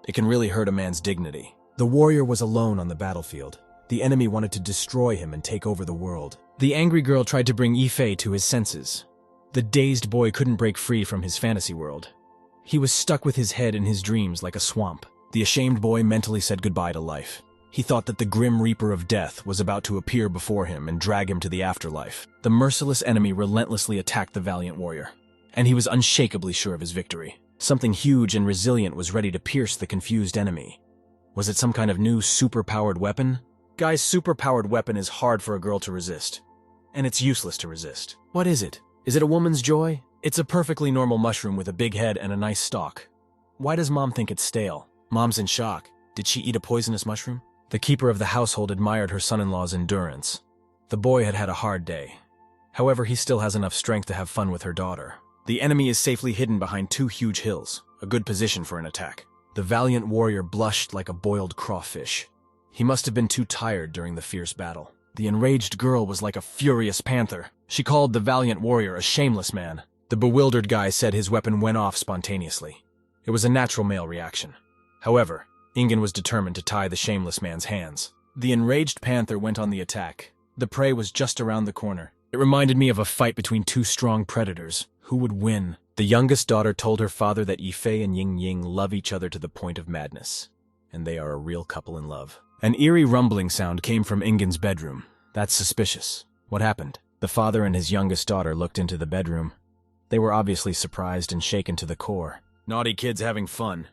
[SPEAKER 1] It can really hurt a man's dignity. The warrior was alone on the battlefield. The enemy wanted to destroy him and take over the world. The angry girl tried to bring Yifei to his senses. The dazed boy couldn't break free from his fantasy world. He was stuck with his head in his dreams like a swamp. The ashamed boy mentally said goodbye to life. He thought that the grim reaper of death was about to appear before him and drag him to the afterlife. The merciless enemy relentlessly attacked the valiant warrior, and he was unshakably sure of his victory. Something huge and resilient was ready to pierce the confused enemy. Was it some kind of new super-powered weapon? Guy's super-powered weapon is hard for a girl to resist, and it's useless to resist. What is it? Is it a woman's joy? It's a perfectly normal mushroom with a big head and a nice stalk. Why does Mom think it's stale? Mom's in shock. Did she eat a poisonous mushroom? The keeper of the household admired her son-in-law's endurance. The boy had had a hard day. However, he still has enough strength to have fun with her daughter. The enemy is safely hidden behind two huge hills, a good position for an attack. The valiant warrior blushed like a boiled crawfish. He must have been too tired during the fierce battle. The enraged girl was like a furious panther. She called the valiant warrior a shameless man. The bewildered guy said his weapon went off spontaneously. It was a natural male reaction. However, Ingen was determined to tie the shameless man's hands. The enraged panther went on the attack. The prey was just around the corner. It reminded me of a fight between two strong predators. Who would win? The youngest daughter told her father that Yifei and Ying Ying love each other to the point of madness, and they are a real couple in love. An eerie rumbling sound came from Ingen's bedroom. That's suspicious. What happened? The father and his youngest daughter looked into the bedroom. They were obviously surprised and shaken to the core. Naughty kids having fun.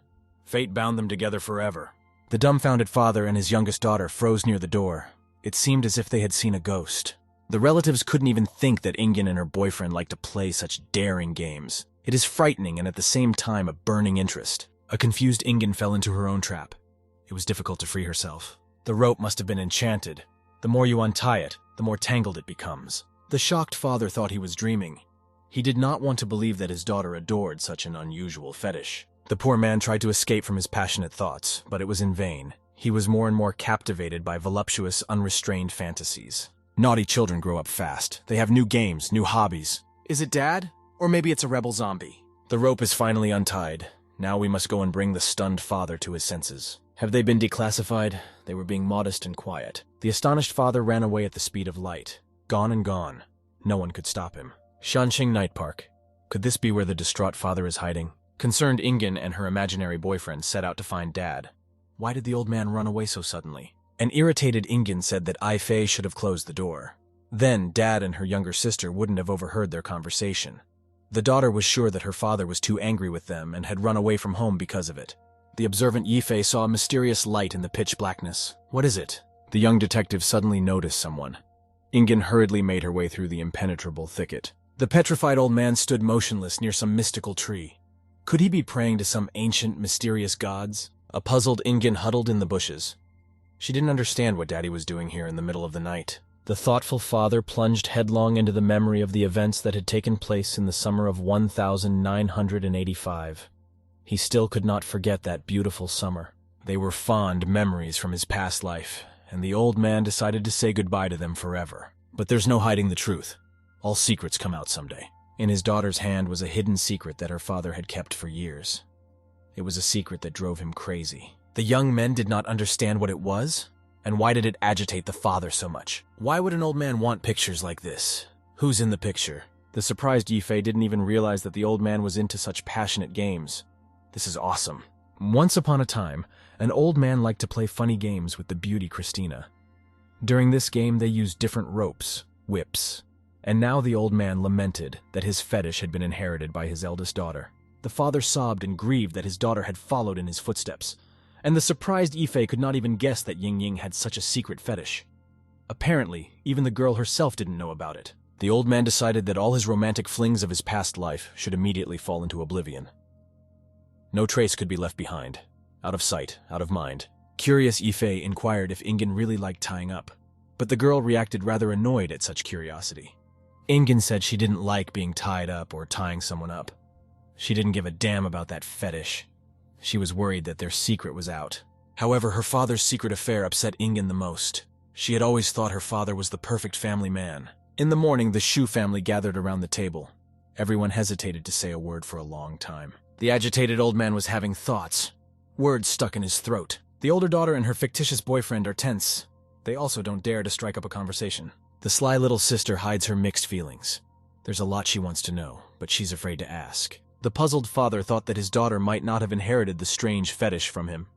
[SPEAKER 1] Fate bound them together forever. The dumbfounded father and his youngest daughter froze near the door. It seemed as if they had seen a ghost. The relatives couldn't even think that Ingen and her boyfriend liked to play such daring games. It is frightening and at the same time a burning interest. A confused Ingen fell into her own trap. It was difficult to free herself. The rope must have been enchanted. The more you untie it, the more tangled it becomes. The shocked father thought he was dreaming. He did not want to believe that his daughter adored such an unusual fetish. The poor man tried to escape from his passionate thoughts, but it was in vain. He was more and more captivated by voluptuous, unrestrained fantasies. Naughty children grow up fast. They have new games, new hobbies. Is it Dad? Or maybe it's a rebel zombie. The rope is finally untied. Now we must go and bring the stunned father to his senses. Have they been declassified? They were being modest and quiet. The astonished father ran away at the speed of light. Gone and gone. No one could stop him. Shanxing Night Park. Could this be where the distraught father is hiding? Concerned Ingen and her imaginary boyfriend set out to find Dad. Why did the old man run away so suddenly? An irritated Ingen said that Yifei should have closed the door. Then Dad and her younger sister wouldn't have overheard their conversation. The daughter was sure that her father was too angry with them and had run away from home because of it. The observant Yifei saw a mysterious light in the pitch blackness. What is it? The young detective suddenly noticed someone. Ingen hurriedly made her way through the impenetrable thicket. The petrified old man stood motionless near some mystical tree. Could he be praying to some ancient, mysterious gods? A puzzled Ingen huddled in the bushes. She didn't understand what Daddy was doing here in the middle of the night. The thoughtful father plunged headlong into the memory of the events that had taken place in the summer of 1985. He still could not forget that beautiful summer. They were fond memories from his past life, and the old man decided to say goodbye to them forever. But there's no hiding the truth. All secrets come out someday. In his daughter's hand was a hidden secret that her father had kept for years. It was a secret that drove him crazy. The young men did not understand what it was, and why did it agitate the father so much? Why would an old man want pictures like this? Who's in the picture? The surprised Yifei didn't even realize that the old man was into such passionate games. This is awesome. Once upon a time, an old man liked to play funny games with the beauty Christina. During this game, they used different ropes, whips, and now the old man lamented that his fetish had been inherited by his eldest daughter. The father sobbed and grieved that his daughter had followed in his footsteps, and the surprised Yifei could not even guess that Ying Ying had such a secret fetish. Apparently, even the girl herself didn't know about it. The old man decided that all his romantic flings of his past life should immediately fall into oblivion. No trace could be left behind. Out of sight, out of mind. Curious Yifei inquired if Ingen really liked tying up, but the girl reacted rather annoyed at such curiosity. Ingen said she didn't like being tied up or tying someone up. She didn't give a damn about that fetish. She was worried that their secret was out. However, her father's secret affair upset Ingen the most. She had always thought her father was the perfect family man. In the morning, the Shu family gathered around the table. Everyone hesitated to say a word for a long time. The agitated old man was having thoughts. Words stuck in his throat. The older daughter and her fictitious boyfriend are tense. They also don't dare to strike up a conversation. The sly little sister hides her mixed feelings. There's a lot she wants to know, but she's afraid to ask. The puzzled father thought that his daughter might not have inherited the strange fetish from him.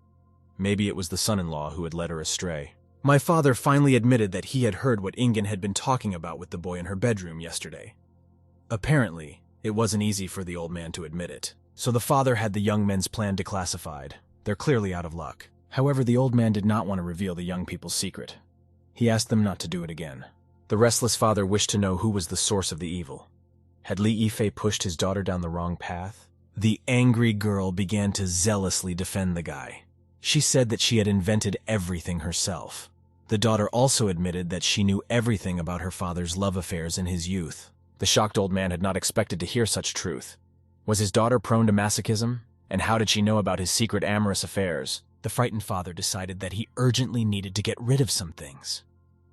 [SPEAKER 1] Maybe it was the son-in-law who had led her astray. My father finally admitted that he had heard what Ingen had been talking about with the boy in her bedroom yesterday. Apparently, it wasn't easy for the old man to admit it, so the father had the young men's plan declassified. They're clearly out of luck. However, the old man did not want to reveal the young people's secret. He asked them not to do it again. The restless father wished to know who was the source of the evil. Had Li Yifei pushed his daughter down the wrong path? The angry girl began to zealously defend the guy. She said that she had invented everything herself. The daughter also admitted that she knew everything about her father's love affairs in his youth. The shocked old man had not expected to hear such truth. Was his daughter prone to masochism? And how did she know about his secret amorous affairs? The frightened father decided that he urgently needed to get rid of some things.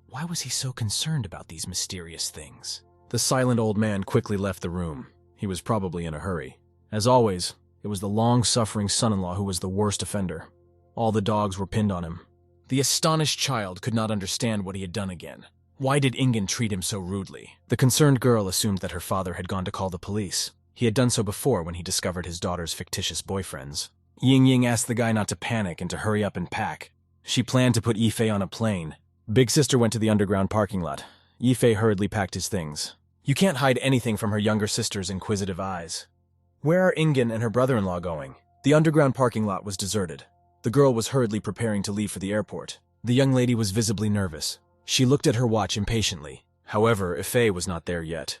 [SPEAKER 1] Why was he so concerned about these mysterious things? The silent old man quickly left the room. He was probably in a hurry. As always, it was the long-suffering son-in-law who was the worst offender. All the dogs were pinned on him. The astonished child could not understand what he had done again. Why did Ingen treat him so rudely? The concerned girl assumed that her father had gone to call the police. He had done so before when he discovered his daughter's fictitious boyfriends. Ying Ying asked the guy not to panic and to hurry up and pack. She planned to put Yifei on a plane. Big sister went to the underground parking lot. Yifei hurriedly packed his things. You can't hide anything from her younger sister's inquisitive eyes. Where are Ingen and her brother-in-law going? The underground parking lot was deserted. The girl was hurriedly preparing to leave for the airport. The young lady was visibly nervous. She looked at her watch impatiently. However, Yifei was not there yet.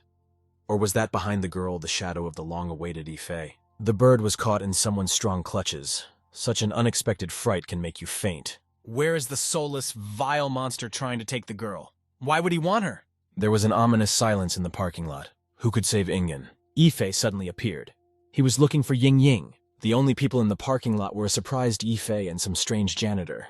[SPEAKER 1] Or was that behind the girl the shadow of the long-awaited Yifei? The bird was caught in someone's strong clutches. Such an unexpected fright can make you faint. Where is the soulless, vile monster trying to take the girl? Why would he want her? There was an ominous silence in the parking lot. Who could save Ingen? Yifei suddenly appeared. He was looking for Ying Ying. The only people in the parking lot were a surprised Yifei and some strange janitor.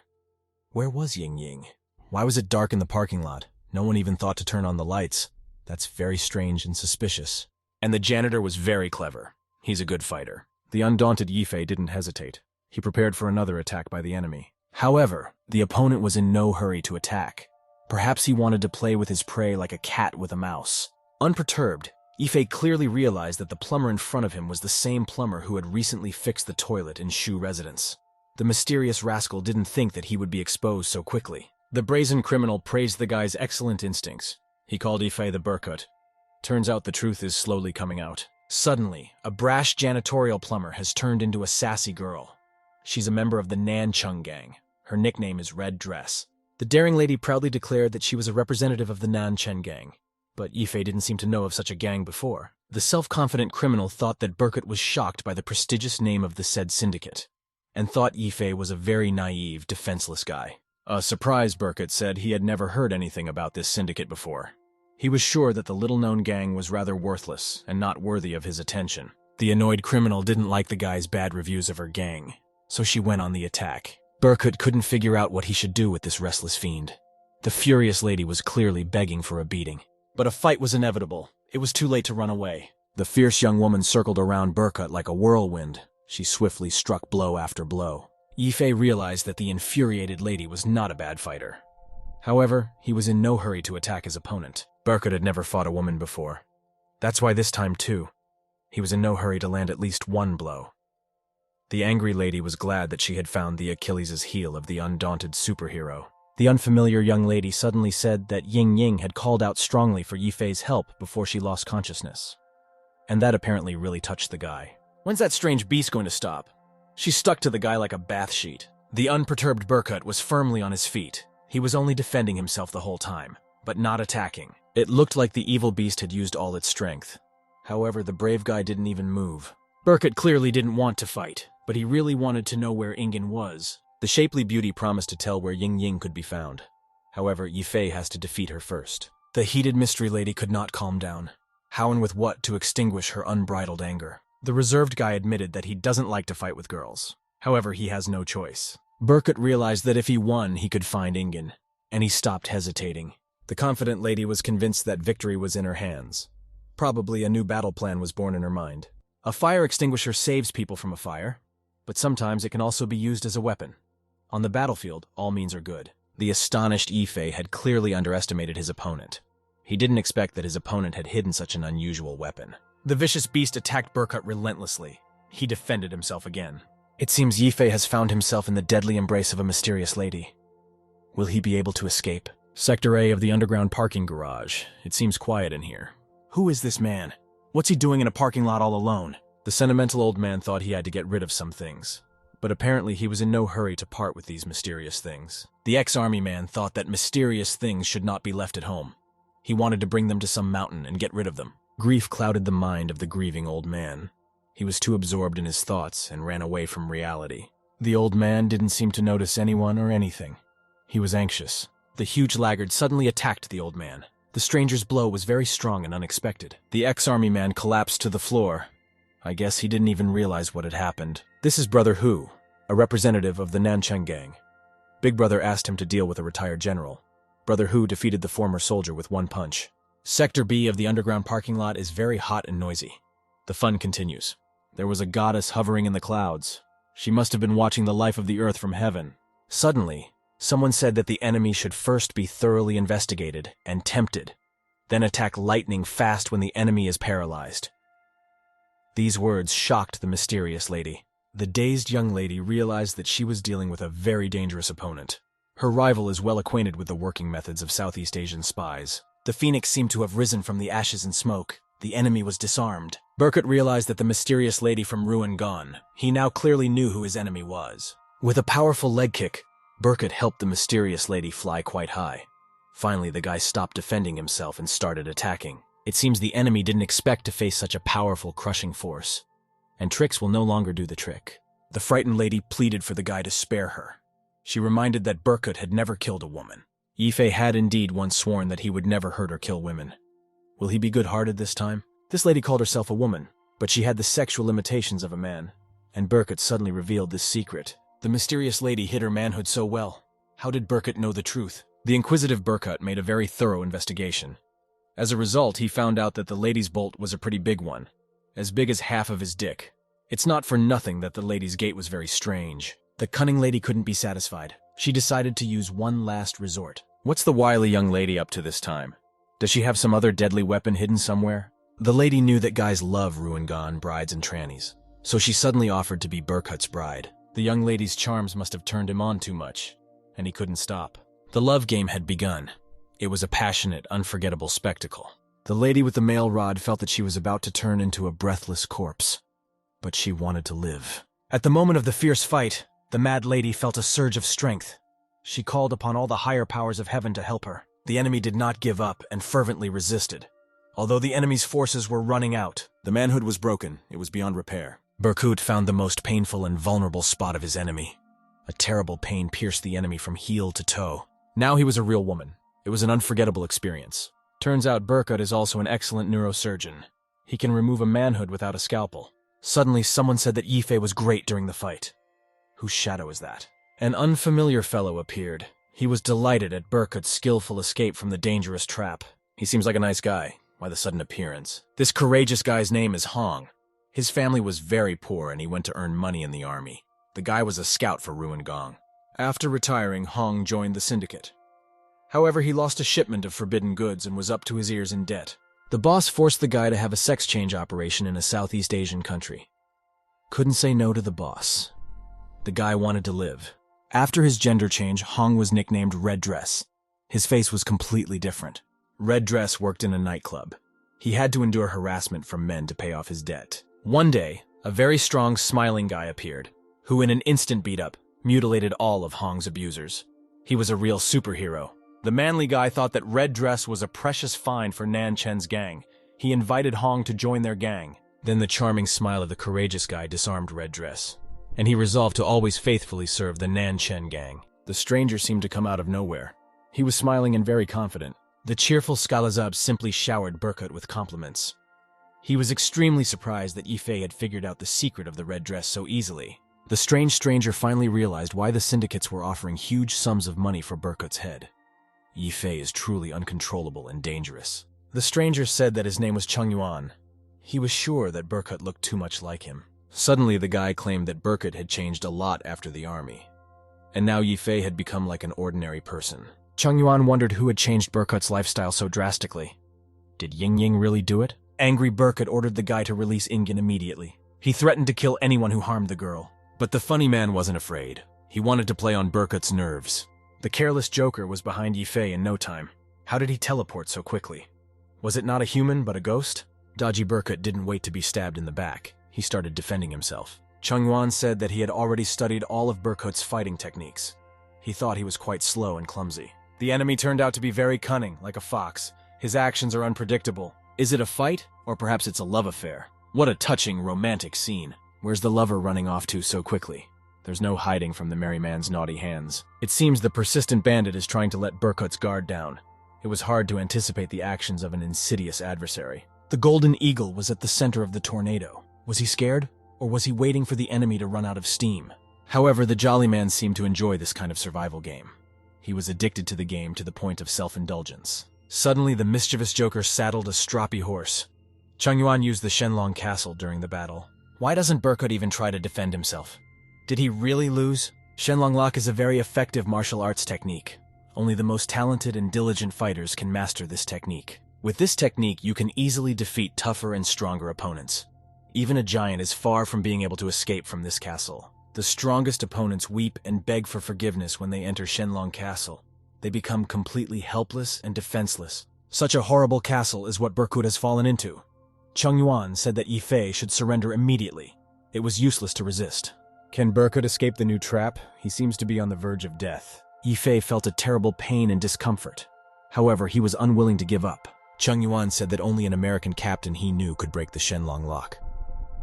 [SPEAKER 1] Where was Ying Ying? Why was it dark in the parking lot? No one even thought to turn on the lights. That's very strange and suspicious. And the janitor was very clever. He's a good fighter. The undaunted Yifei didn't hesitate. He prepared for another attack by the enemy. However, the opponent was in no hurry to attack. Perhaps he wanted to play with his prey like a cat with a mouse. Unperturbed, Yifei clearly realized that the plumber in front of him was the same plumber who had recently fixed the toilet in Shu residence. The mysterious rascal didn't think that he would be exposed so quickly. The brazen criminal praised the guy's excellent instincts. He called Yifei the Burkut. Turns out the truth is slowly coming out. Suddenly, a brash janitorial plumber has turned into a sassy girl. She's a member of the Nanchung gang. Her nickname is Red Dress. The daring lady proudly declared that she was a representative of the Nanchen gang. But Yifei didn't seem to know of such a gang before. The self-confident criminal thought that Burkut was shocked by the prestigious name of the said syndicate. and thought Yifei was a very naive, defenseless guy. A surprised Burkett said he had never heard anything about this syndicate before. He was sure that the little-known gang was rather worthless and not worthy of his attention. The annoyed criminal didn't like the guy's bad reviews of her gang, so she went on the attack. Burkett couldn't figure out what he should do with this restless fiend. The furious lady was clearly begging for a beating. But a fight was inevitable. It was too late to run away. The fierce young woman circled around Burkett like a whirlwind. She swiftly struck blow after blow. Yifei realized that the infuriated lady was not a bad fighter. However, he was in no hurry to attack his opponent. Burkett had never fought a woman before. That's why this time, too, he was in no hurry to land at least one blow. The angry lady was glad that she had found the Achilles' heel of the undaunted superhero. The unfamiliar young lady suddenly said that Ying Ying had called out strongly for Yifei's help before she lost consciousness. And that apparently really touched the guy. When's that strange beast going to stop? She stuck to the guy like a bath sheet. The unperturbed Burkett was firmly on his feet. He was only defending himself the whole time, but not attacking. It looked like the evil beast had used all its strength. However, the brave guy didn't even move. Burkett clearly didn't want to fight, but he really wanted to know where Ingen was. The shapely beauty promised to tell where Ying Ying could be found. However, Yifei has to defeat her first. The heated mystery lady could not calm down. How and with what to extinguish her unbridled anger? The reserved guy admitted that he doesn't like to fight with girls. However, he has no choice. Burkett realized that if he won, he could find Ingen, and he stopped hesitating. The confident lady was convinced that victory was in her hands. Probably a new battle plan was born in her mind. A fire extinguisher saves people from a fire, but sometimes it can also be used as a weapon. On the battlefield, all means are good. The astonished Yifei had clearly underestimated his opponent. He didn't expect that his opponent had hidden such an unusual weapon. The vicious beast attacked Burkett relentlessly. He defended himself again. It seems Yifei has found himself in the deadly embrace of a mysterious lady. Will he be able to escape? Sector A of the underground parking garage. It seems quiet in here. Who is this man? What's he doing in a parking lot all alone? The sentimental old man thought he had to get rid of some things, but apparently he was in no hurry to part with these mysterious things. The ex-army man thought that mysterious things should not be left at home. He wanted to bring them to some mountain and get rid of them. Grief clouded the mind of the grieving old man. He was too absorbed in his thoughts and ran away from reality. The old man didn't seem to notice anyone or anything. He was anxious. The huge laggard suddenly attacked the old man. The stranger's blow was very strong and unexpected. The ex-army man collapsed to the floor. I guess he didn't even realize what had happened. This is Brother Hu, a representative of the Nancheng gang. Big Brother asked him to deal with a retired general. Brother Hu defeated the former soldier with one punch. Sector B of the underground parking lot is very hot and noisy. The fun continues. There was a goddess hovering in the clouds. She must have been watching the life of the earth from heaven. Suddenly, someone said that the enemy should first be thoroughly investigated and tempted, then attack lightning fast when the enemy is paralyzed. These words shocked the mysterious lady. The dazed young lady realized that she was dealing with a very dangerous opponent. Her rival is well acquainted with the working methods of Southeast Asian spies. The phoenix seemed to have risen from the ashes and smoke. The enemy was disarmed. Burkett realized that the mysterious lady from Ruin gone. He now clearly knew who his enemy was. With a powerful leg kick, Burkett helped the mysterious lady fly quite high. Finally, the guy stopped defending himself and started attacking. It seems the enemy didn't expect to face such a powerful, crushing force. And tricks will no longer do the trick. The frightened lady pleaded for the guy to spare her. She reminded that Burkett had never killed a woman. Yifei had indeed once sworn that he would never hurt or kill women. Will he be good-hearted this time? This lady called herself a woman, but she had the sexual limitations of a man. And Burkett suddenly revealed this secret. The mysterious lady hid her manhood so well. How did Burkett know the truth? The inquisitive Burkett made a very thorough investigation. As a result, he found out that the lady's bolt was a pretty big one, as big as half of his dick. It's not for nothing that the lady's gait was very strange. The cunning lady couldn't be satisfied. She decided to use one last resort. What's the wily young lady up to this time? Does she have some other deadly weapon hidden somewhere? The lady knew that guys love ruin-gone brides and trannies, so she suddenly offered to be Burkett's bride. The young lady's charms must have turned him on too much, and he couldn't stop. The love game had begun. It was a passionate, unforgettable spectacle. The lady with the mail rod felt that she was about to turn into a breathless corpse, but she wanted to live. At the moment of the fierce fight, the mad lady felt a surge of strength. She called upon all the higher powers of heaven to help her. The enemy did not give up and fervently resisted. Although the enemy's forces were running out, the manhood was broken. It was beyond repair. Berkut found the most painful and vulnerable spot of his enemy. A terrible pain pierced the enemy from heel to toe. Now he was a real woman. It was an unforgettable experience. Turns out Berkut is also an excellent neurosurgeon. He can remove a manhood without a scalpel. Suddenly, someone said that Yifei was great during the fight. Whose shadow is that? An unfamiliar fellow appeared. He was delighted at Berkut's skillful escape from the dangerous trap. He seems like a nice guy. Why the sudden appearance? This courageous guy's name is Hong. His family was very poor and he went to earn money in the army. The guy was a scout for Ruin Gong. After retiring, Hong joined the syndicate. However, he lost a shipment of forbidden goods and was up to his ears in debt. The boss forced the guy to have a sex change operation in a Southeast Asian country. Couldn't say no to the boss. The guy wanted to live. After his gender change, Hong was nicknamed Red Dress. His face was completely different. Red Dress worked in a nightclub. He had to endure harassment from men to pay off his debt. One day, a very strong, smiling guy appeared, who in an instant beat-up, mutilated all of Hong's abusers. He was a real superhero. The manly guy thought that Red Dress was a precious find for Nan Chen's gang. He invited Hong to join their gang. Then the charming smile of the courageous guy disarmed Red Dress, and he resolved to always faithfully serve the Nan Chen gang. The stranger seemed to come out of nowhere. He was smiling and very confident. The cheerful Skalazab simply showered Berkut with compliments. He was extremely surprised that Yifei had figured out the secret of the red dress so easily. The strange stranger finally realized why the syndicates were offering huge sums of money for Berkut's head. Yifei is truly uncontrollable and dangerous. The stranger said that his name was Chung Yuan. He was sure that Berkut looked too much like him. Suddenly, the guy claimed that Berkut had changed a lot after the army, and now Yifei had become like an ordinary person. Chung Yuan wondered who had changed Berkut's lifestyle so drastically. Did Ying Ying really do it? Angry Berkut ordered the guy to release Ingen immediately. He threatened to kill anyone who harmed the girl. But the funny man wasn't afraid. He wanted to play on Berkut's nerves. The careless joker was behind Yifei in no time. How did he teleport so quickly? Was it not a human, but a ghost? Dodgy Berkut didn't wait to be stabbed in the back. He started defending himself. Chung Yuan said that he had already studied all of Berkut's fighting techniques. He thought he was quite slow and clumsy. The enemy turned out to be very cunning, like a fox. His actions are unpredictable. Is it a fight? Or perhaps it's a love affair? What a touching, romantic scene. Where's the lover running off to so quickly? There's no hiding from the merry man's naughty hands. It seems the persistent bandit is trying to let Berkut's guard down. It was hard to anticipate the actions of an insidious adversary. The golden eagle was at the center of the tornado. Was he scared? Or was he waiting for the enemy to run out of steam? However, the jolly man seemed to enjoy this kind of survival game. He was addicted to the game to the point of self-indulgence. Suddenly, the mischievous joker saddled a stroppy horse. Chung Yuan used the Shenlong castle during the battle. Why doesn't Berkut even try to defend himself? Did he really lose? Shenlong lock is a very effective martial arts technique. Only the most talented and diligent fighters can master this technique. With this technique, you can easily defeat tougher and stronger opponents. Even a giant is far from being able to escape from this castle. The strongest opponents weep and beg for forgiveness when they enter Shenlong Castle. They become completely helpless and defenseless. Such a horrible castle is what Berkut has fallen into. Chung Yuan said that Yifei should surrender immediately. It was useless to resist. Can Berkut escape the new trap? He seems to be on the verge of death. Yifei felt a terrible pain and discomfort. However, he was unwilling to give up. Chung Yuan said that only an American captain he knew could break the Shenlong lock.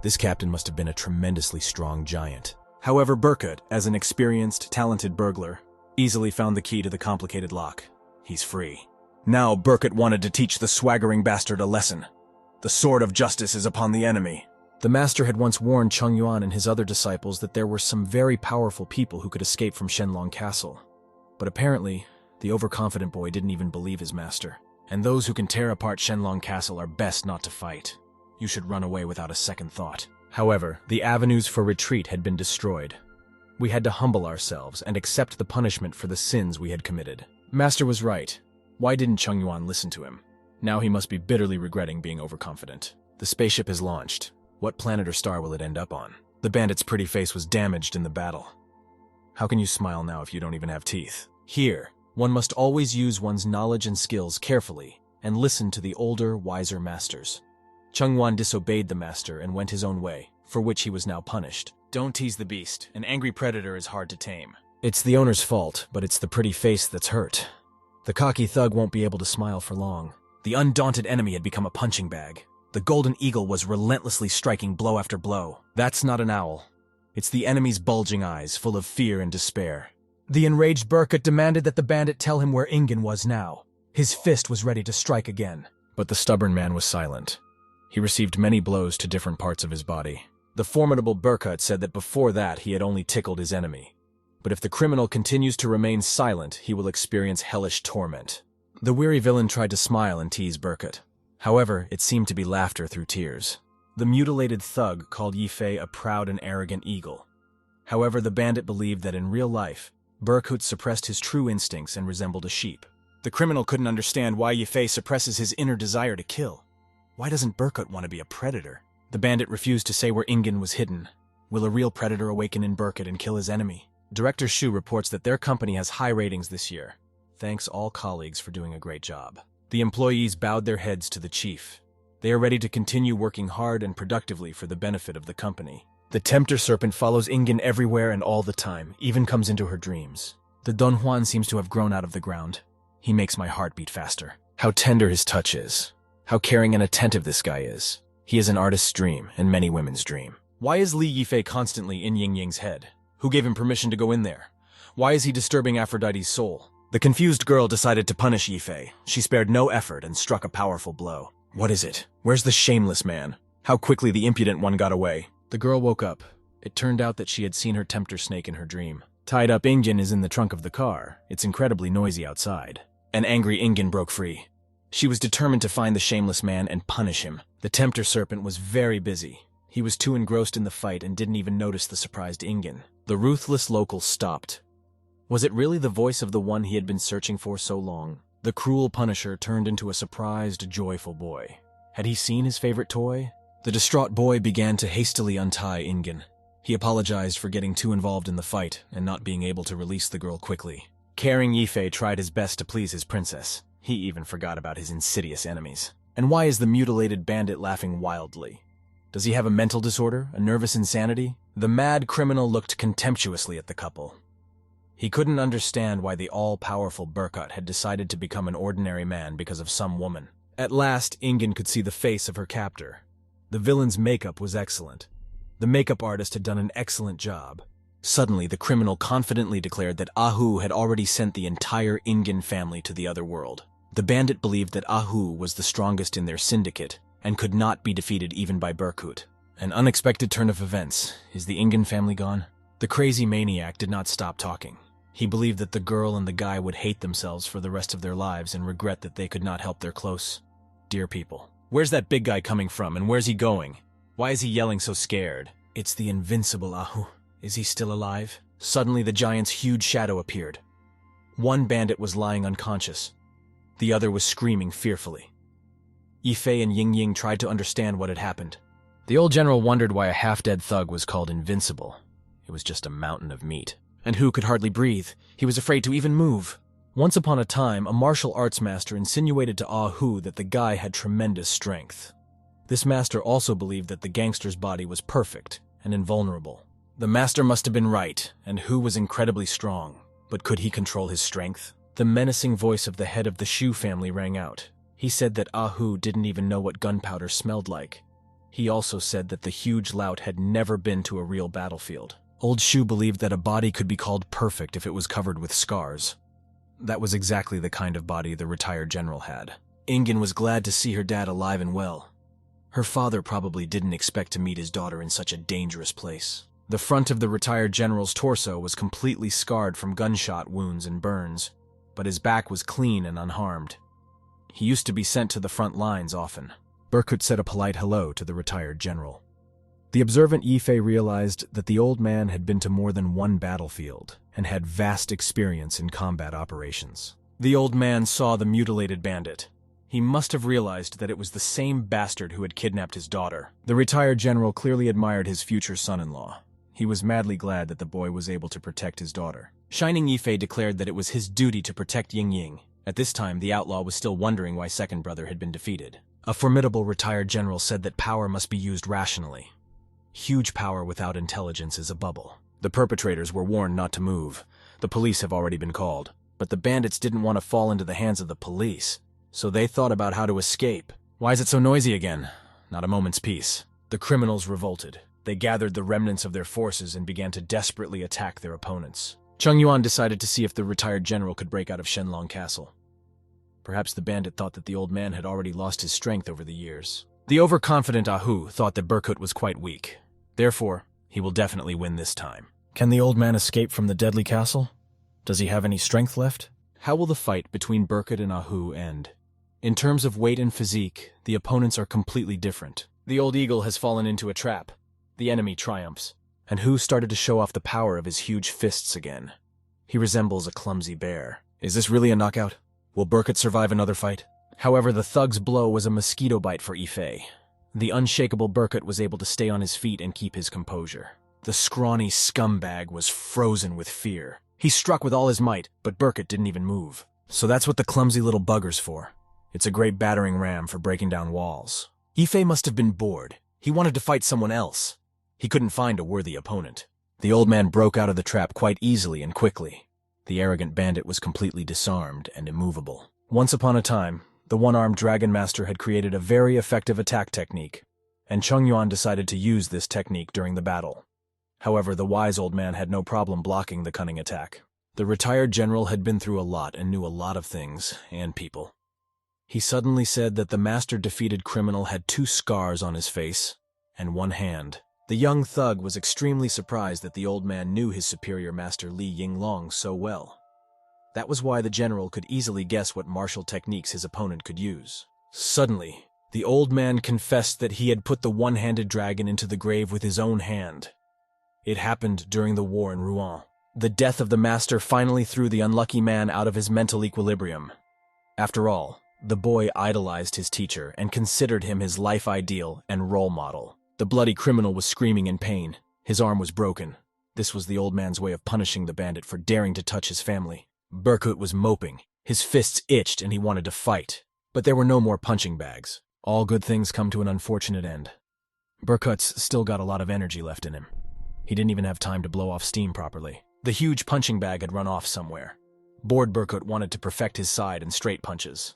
[SPEAKER 1] This captain must have been a tremendously strong giant. However, Berkut, as an experienced, talented burglar, easily found the key to the complicated lock. He's free. Now Berkut wanted to teach the swaggering bastard a lesson. The sword of justice is upon the enemy. The master had once warned Chung Yuan and his other disciples that there were some very powerful people who could escape from Shenlong Castle. But apparently, the overconfident boy didn't even believe his master. And those who can tear apart Shenlong Castle are best not to fight. You should run away without a second thought. However, the avenues for retreat had been destroyed. We had to humble ourselves and accept the punishment for the sins we had committed. Master was right. Why didn't Chung Yuan listen to him? Now he must be bitterly regretting being overconfident. The spaceship is launched. What planet or star will it end up on? The bandit's pretty face was damaged in the battle. How can you smile now if you don't even have teeth? Here, one must always use one's knowledge and skills carefully and listen to the older, wiser masters. Chung Yuan disobeyed the master and went his own way, for which he was now punished. Don't tease the beast. An angry predator is hard to tame. It's the owner's fault, but it's the pretty face that's hurt. The cocky thug won't be able to smile for long. The undaunted enemy had become a punching bag. The golden eagle was relentlessly striking blow after blow. That's not an owl. It's the enemy's bulging eyes, full of fear and despair. The enraged Burkut demanded that the bandit tell him where Ingen was now. His fist was ready to strike again. But the stubborn man was silent. He received many blows to different parts of his body. The formidable Burkut said that before that he had only tickled his enemy. But if the criminal continues to remain silent, he will experience hellish torment. The weary villain tried to smile and tease Burkut. However, it seemed to be laughter through tears. The mutilated thug called Yifei a proud and arrogant eagle. However, the bandit believed that in real life, Burkut suppressed his true instincts and resembled a sheep. The criminal couldn't understand why Yifei suppresses his inner desire to kill. Why doesn't Burkut want to be a predator? The bandit refused to say where Ingen was hidden. Will a real predator awaken in Burkut and kill his enemy? Director Shu reports that their company has high ratings this year. Thanks all colleagues for doing a great job. The employees bowed their heads to the chief. They are ready to continue working hard and productively for the benefit of the company. The tempter serpent follows Ingen everywhere and all the time, even comes into her dreams. The Don Juan seems to have grown out of the ground. He makes my heart beat faster. How tender his touch is. How caring and attentive this guy is. He is an artist's dream and many women's dream. Why is Li Yifei constantly in Ying Ying's head? Who gave him permission to go in there? Why is he disturbing Aphrodite's soul? The confused girl decided to punish Yifei. She spared no effort and struck a powerful blow. What is it? Where's the shameless man? How quickly the impudent one got away. The girl woke up. It turned out that she had seen her tempter snake in her dream. Tied up Ingen is in the trunk of the car. It's incredibly noisy outside. An angry Ingen broke free. She was determined to find the shameless man and punish him. The tempter serpent was very busy. He was too engrossed in the fight and didn't even notice the surprised Ingen. The ruthless local stopped. Was it really the voice of the one he had been searching for so long? The cruel punisher turned into a surprised, joyful boy. Had he seen his favorite toy? The distraught boy began to hastily untie Ingen. He apologized for getting too involved in the fight and not being able to release the girl quickly. Caring Yifei tried his best to please his princess. He even forgot about his insidious enemies. And why is the mutilated bandit laughing wildly? Does he have a mental disorder, a nervous insanity? The mad criminal looked contemptuously at the couple. He couldn't understand why the all-powerful Burkut had decided to become an ordinary man because of some woman. At last, Ingen could see the face of her captor. The villain's makeup was excellent. The makeup artist had done an excellent job. Suddenly, the criminal confidently declared that Ahu had already sent the entire Ingen family to the other world. The bandit believed that Ahu was the strongest in their syndicate and could not be defeated even by Burkut. An unexpected turn of events. Is the Ingen family gone? The crazy maniac did not stop talking. He believed that the girl and the guy would hate themselves for the rest of their lives and regret that they could not help their close, dear people. Where's that big guy coming from and where's he going? Why is he yelling so scared? It's the invincible Ahu. Is he still alive? Suddenly the giant's huge shadow appeared. One bandit was lying unconscious. The other was screaming fearfully. Yifei and Ying Ying tried to understand what had happened. The old general wondered why a half-dead thug was called invincible. It was just a mountain of meat. And Hu could hardly breathe. He was afraid to even move. Once upon a time, a martial arts master insinuated to Ahu that the guy had tremendous strength. This master also believed that the gangster's body was perfect and invulnerable. The master must have been right, and Hu was incredibly strong. But could he control his strength? The menacing voice of the head of the Shu family rang out. He said that Ahu didn't even know what gunpowder smelled like. He also said that the huge lout had never been to a real battlefield. Old Shu believed that a body could be called perfect if it was covered with scars. That was exactly the kind of body the retired general had. Ingen was glad to see her dad alive and well. Her father probably didn't expect to meet his daughter in such a dangerous place. The front of the retired general's torso was completely scarred from gunshot wounds and burns, but his back was clean and unharmed. He used to be sent to the front lines often. Burkut said a polite hello to the retired general. The observant Yifei realized that the old man had been to more than one battlefield and had vast experience in combat operations. The old man saw the mutilated bandit. He must have realized that it was the same bastard who had kidnapped his daughter. The retired general clearly admired his future son-in-law. He was madly glad that the boy was able to protect his daughter. Shining Yifei declared that it was his duty to protect Ying Ying. At this time, the outlaw was still wondering why second brother had been defeated. A formidable retired general said that power must be used rationally. Huge power without intelligence is a bubble. The perpetrators were warned not to move. The police have already been called. But the bandits didn't want to fall into the hands of the police, so they thought about how to escape. Why is it so noisy again? Not a moment's peace. The criminals revolted. They gathered the remnants of their forces and began to desperately attack their opponents. Chung Yuan decided to see if the retired general could break out of Shenlong Castle. Perhaps the bandit thought that the old man had already lost his strength over the years. The overconfident Ahu thought that Berkut was quite weak. Therefore, he will definitely win this time. Can the old man escape from the deadly castle? Does he have any strength left? How will the fight between Berkut and Ahu end? In terms of weight and physique, the opponents are completely different. The old eagle has fallen into a trap. The enemy triumphs. And Hu started to show off the power of his huge fists again. He resembles a clumsy bear. Is this really a knockout? Will Berkut survive another fight? However, the thug's blow was a mosquito bite for Yifei. The unshakable Berkut was able to stay on his feet and keep his composure. The scrawny scumbag was frozen with fear. He struck with all his might, but Berkut didn't even move. So that's what the clumsy little bugger's for. It's a great battering ram for breaking down walls. Yifei must have been bored. He wanted to fight someone else. He couldn't find a worthy opponent. The old man broke out of the trap quite easily and quickly. The arrogant bandit was completely disarmed and immovable. Once upon a time, the one-armed Dragon Master had created a very effective attack technique, and Chung Yuan decided to use this technique during the battle. However, the wise old man had no problem blocking the cunning attack. The retired general had been through a lot and knew a lot of things and people. He suddenly said that the master-defeated criminal had 2 scars on his face and 1 hand. The young thug was extremely surprised that the old man knew his superior master Li Yinglong so well. That was why the general could easily guess what martial techniques his opponent could use. Suddenly, the old man confessed that he had put the one-handed dragon into the grave with his own hand. It happened during the war in Rouen. The death of the master finally threw the unlucky man out of his mental equilibrium. After all, the boy idolized his teacher and considered him his life ideal and role model. The bloody criminal was screaming in pain. His arm was broken. This was the old man's way of punishing the bandit for daring to touch his family. Berkut was moping. His fists itched and he wanted to fight. But there were no more punching bags. All good things come to an unfortunate end. Berkut's still got a lot of energy left in him. He didn't even have time to blow off steam properly. The huge punching bag had run off somewhere. Bored Berkut wanted to perfect his side and straight punches.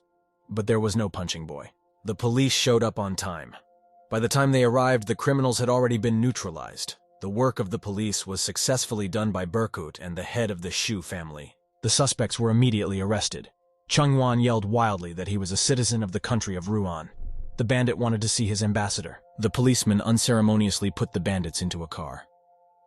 [SPEAKER 1] But there was no punching boy. The police showed up on time. By the time they arrived, the criminals had already been neutralized. The work of the police was successfully done by Berkut and the head of the Shu family. The suspects were immediately arrested. Chung Yuan yelled wildly that he was a citizen of the country of Rouen. The bandit wanted to see his ambassador. The policeman unceremoniously put the bandits into a car.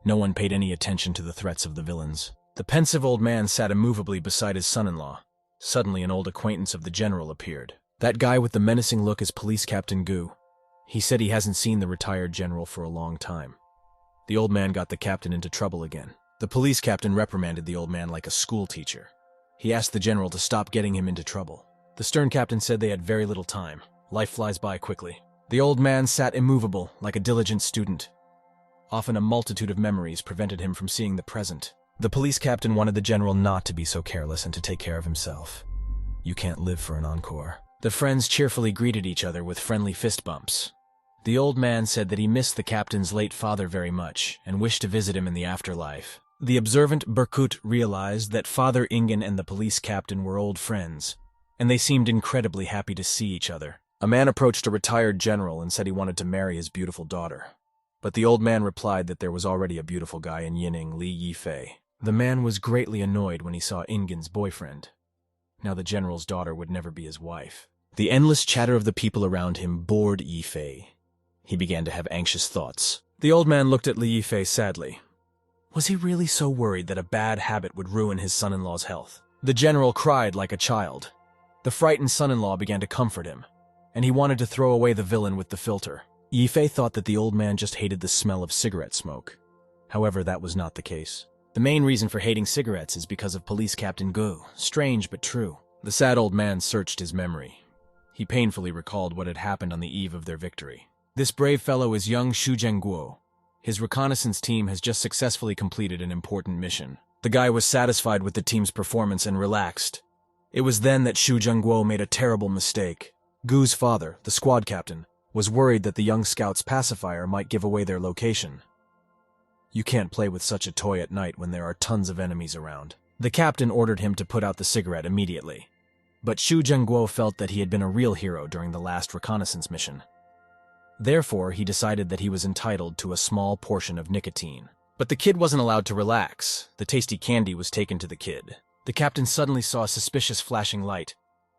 [SPEAKER 1] No one paid any attention to the threats of the villains. The pensive old man sat immovably beside his son-in-law. Suddenly, an old acquaintance of the general appeared. That guy with the menacing look is Police Captain Gu. He said he hasn't seen the retired general for a long time. The old man got the captain into trouble again. The police captain reprimanded the old man like a school teacher. He asked the general to stop getting him into trouble. The stern captain said they had very little time. Life flies by quickly. The old man sat immovable, like a diligent student. Often a multitude of memories prevented him from seeing the present. The police captain wanted the general not to be so careless and to take care of himself. You can't live for an encore. The friends cheerfully greeted each other with friendly fist bumps. The old man said that he missed the captain's late father very much and wished to visit him in the afterlife. The observant Berkut realized that Father Ingen and the police captain were old friends, and they seemed incredibly happy to see each other. A man approached a retired general and said he wanted to marry his beautiful daughter. But the old man replied that there was already a beautiful guy in Yining, Li Yifei. The man was greatly annoyed when he saw Ingen's boyfriend. Now the general's daughter would never be his wife. The endless chatter of the people around him bored Yifei. He began to have anxious thoughts. The old man looked at Li Yifei sadly. Was he really so worried that a bad habit would ruin his son-in-law's health? The general cried like a child. The frightened son-in-law began to comfort him, and he wanted to throw away the villain with the filter. Yifei thought that the old man just hated the smell of cigarette smoke. However, that was not the case. The main reason for hating cigarettes is because of Police Captain Gu. Strange but true. The sad old man searched his memory. He painfully recalled what had happened on the eve of their victory. This brave fellow is young Shu Zhengguo. His reconnaissance team has just successfully completed an important mission. The guy was satisfied with the team's performance and relaxed. It was then that Shu Zhengguo made a terrible mistake. Gu's father, the squad captain, was worried that the young scout's pacifier might give away their location. You can't play with such a toy at night when there are tons of enemies around. The captain ordered him to put out the cigarette immediately. But Shu Zhengguo felt that he had been a real hero during the last reconnaissance mission. Therefore, he decided that he was entitled to a small portion of nicotine. But the kid wasn't allowed to relax. The tasty candy was taken to the kid. The captain suddenly saw a suspicious flashing light.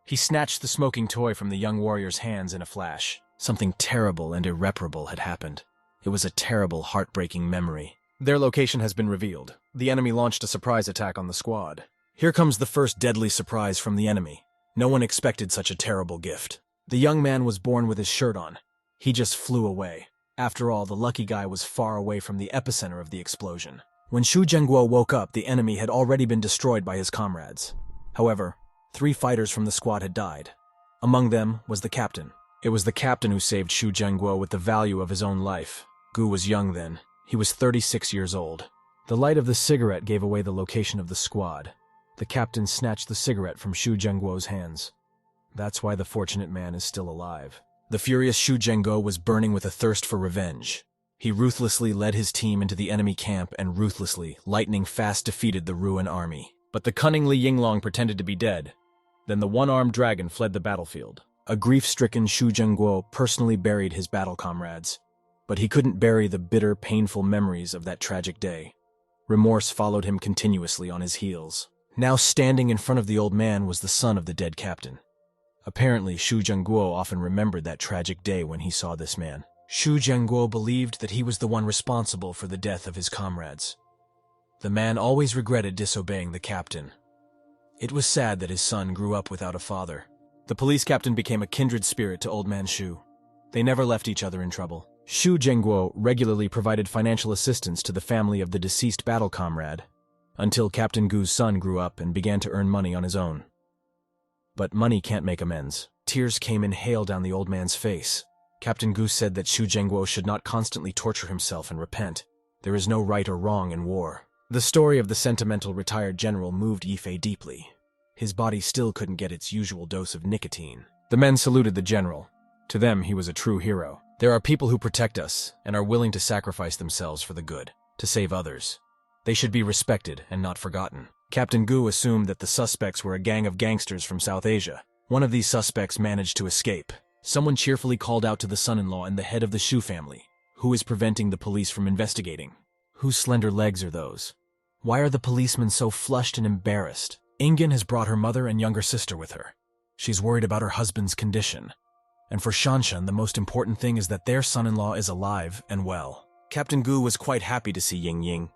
[SPEAKER 1] He snatched the smoking toy from the young warrior's hands in a flash. Something terrible and irreparable had happened. It was a terrible, heartbreaking memory. Their location has been revealed. The enemy launched a surprise attack on the squad. Here comes the first deadly surprise from the enemy. No one expected such a terrible gift. The young man was born with his shirt on. He just flew away. After all, the lucky guy was far away from the epicenter of the explosion. When Xu Zhengguo woke up, the enemy had already been destroyed by his comrades. However, 3 fighters from the squad had died. Among them was the captain. It was the captain who saved Xu Zhengguo with the value of his own life. Gu was young then. He was 36 years old. The light of the cigarette gave away the location of the squad. The captain snatched the cigarette from Xu Zhengguo's hands. That's why the fortunate man is still alive. The furious Xu Zhengguo was burning with a thirst for revenge. He ruthlessly led his team into the enemy camp and ruthlessly, lightning-fast defeated the Ruin army. But the cunning Li Yinglong pretended to be dead. Then the one-armed dragon fled the battlefield. A grief-stricken Xu Zhengguo personally buried his battle comrades. But he couldn't bury the bitter, painful memories of that tragic day. Remorse followed him continuously on his heels. Now standing in front of the old man was the son of the dead captain. Apparently, Xu Zhengguo often remembered that tragic day when he saw this man. Xu Zhengguo believed that he was the one responsible for the death of his comrades. The man always regretted disobeying the captain. It was sad that his son grew up without a father. The police captain became a kindred spirit to old man Xu. They never left each other in trouble. Xu Zhengguo regularly provided financial assistance to the family of the deceased battle comrade, until Captain Gu's son grew up and began to earn money on his own. But money can't make amends. Tears came in hail down the old man's face. Captain Gu said that Xu Zhengguo should not constantly torture himself and repent. There is no right or wrong in war. The story of the sentimental retired general moved Yifei deeply. His body still couldn't get its usual dose of nicotine. The men saluted the general. To them, he was a true hero. There are people who protect us and are willing to sacrifice themselves for the good, to save others. They should be respected and not forgotten. Captain Gu assumed that the suspects were a gang of gangsters from South Asia. One of these suspects managed to escape. Someone cheerfully called out to the son-in-law and the head of the Xu family. Who is preventing the police from investigating? Whose slender legs are those? Why are the policemen so flushed and embarrassed? Ingen has brought her mother and younger sister with her. She's worried about her husband's condition. And for Shanshan, the most important thing is that their son-in-law is alive and well. Captain Gu was quite happy to see Ying Ying.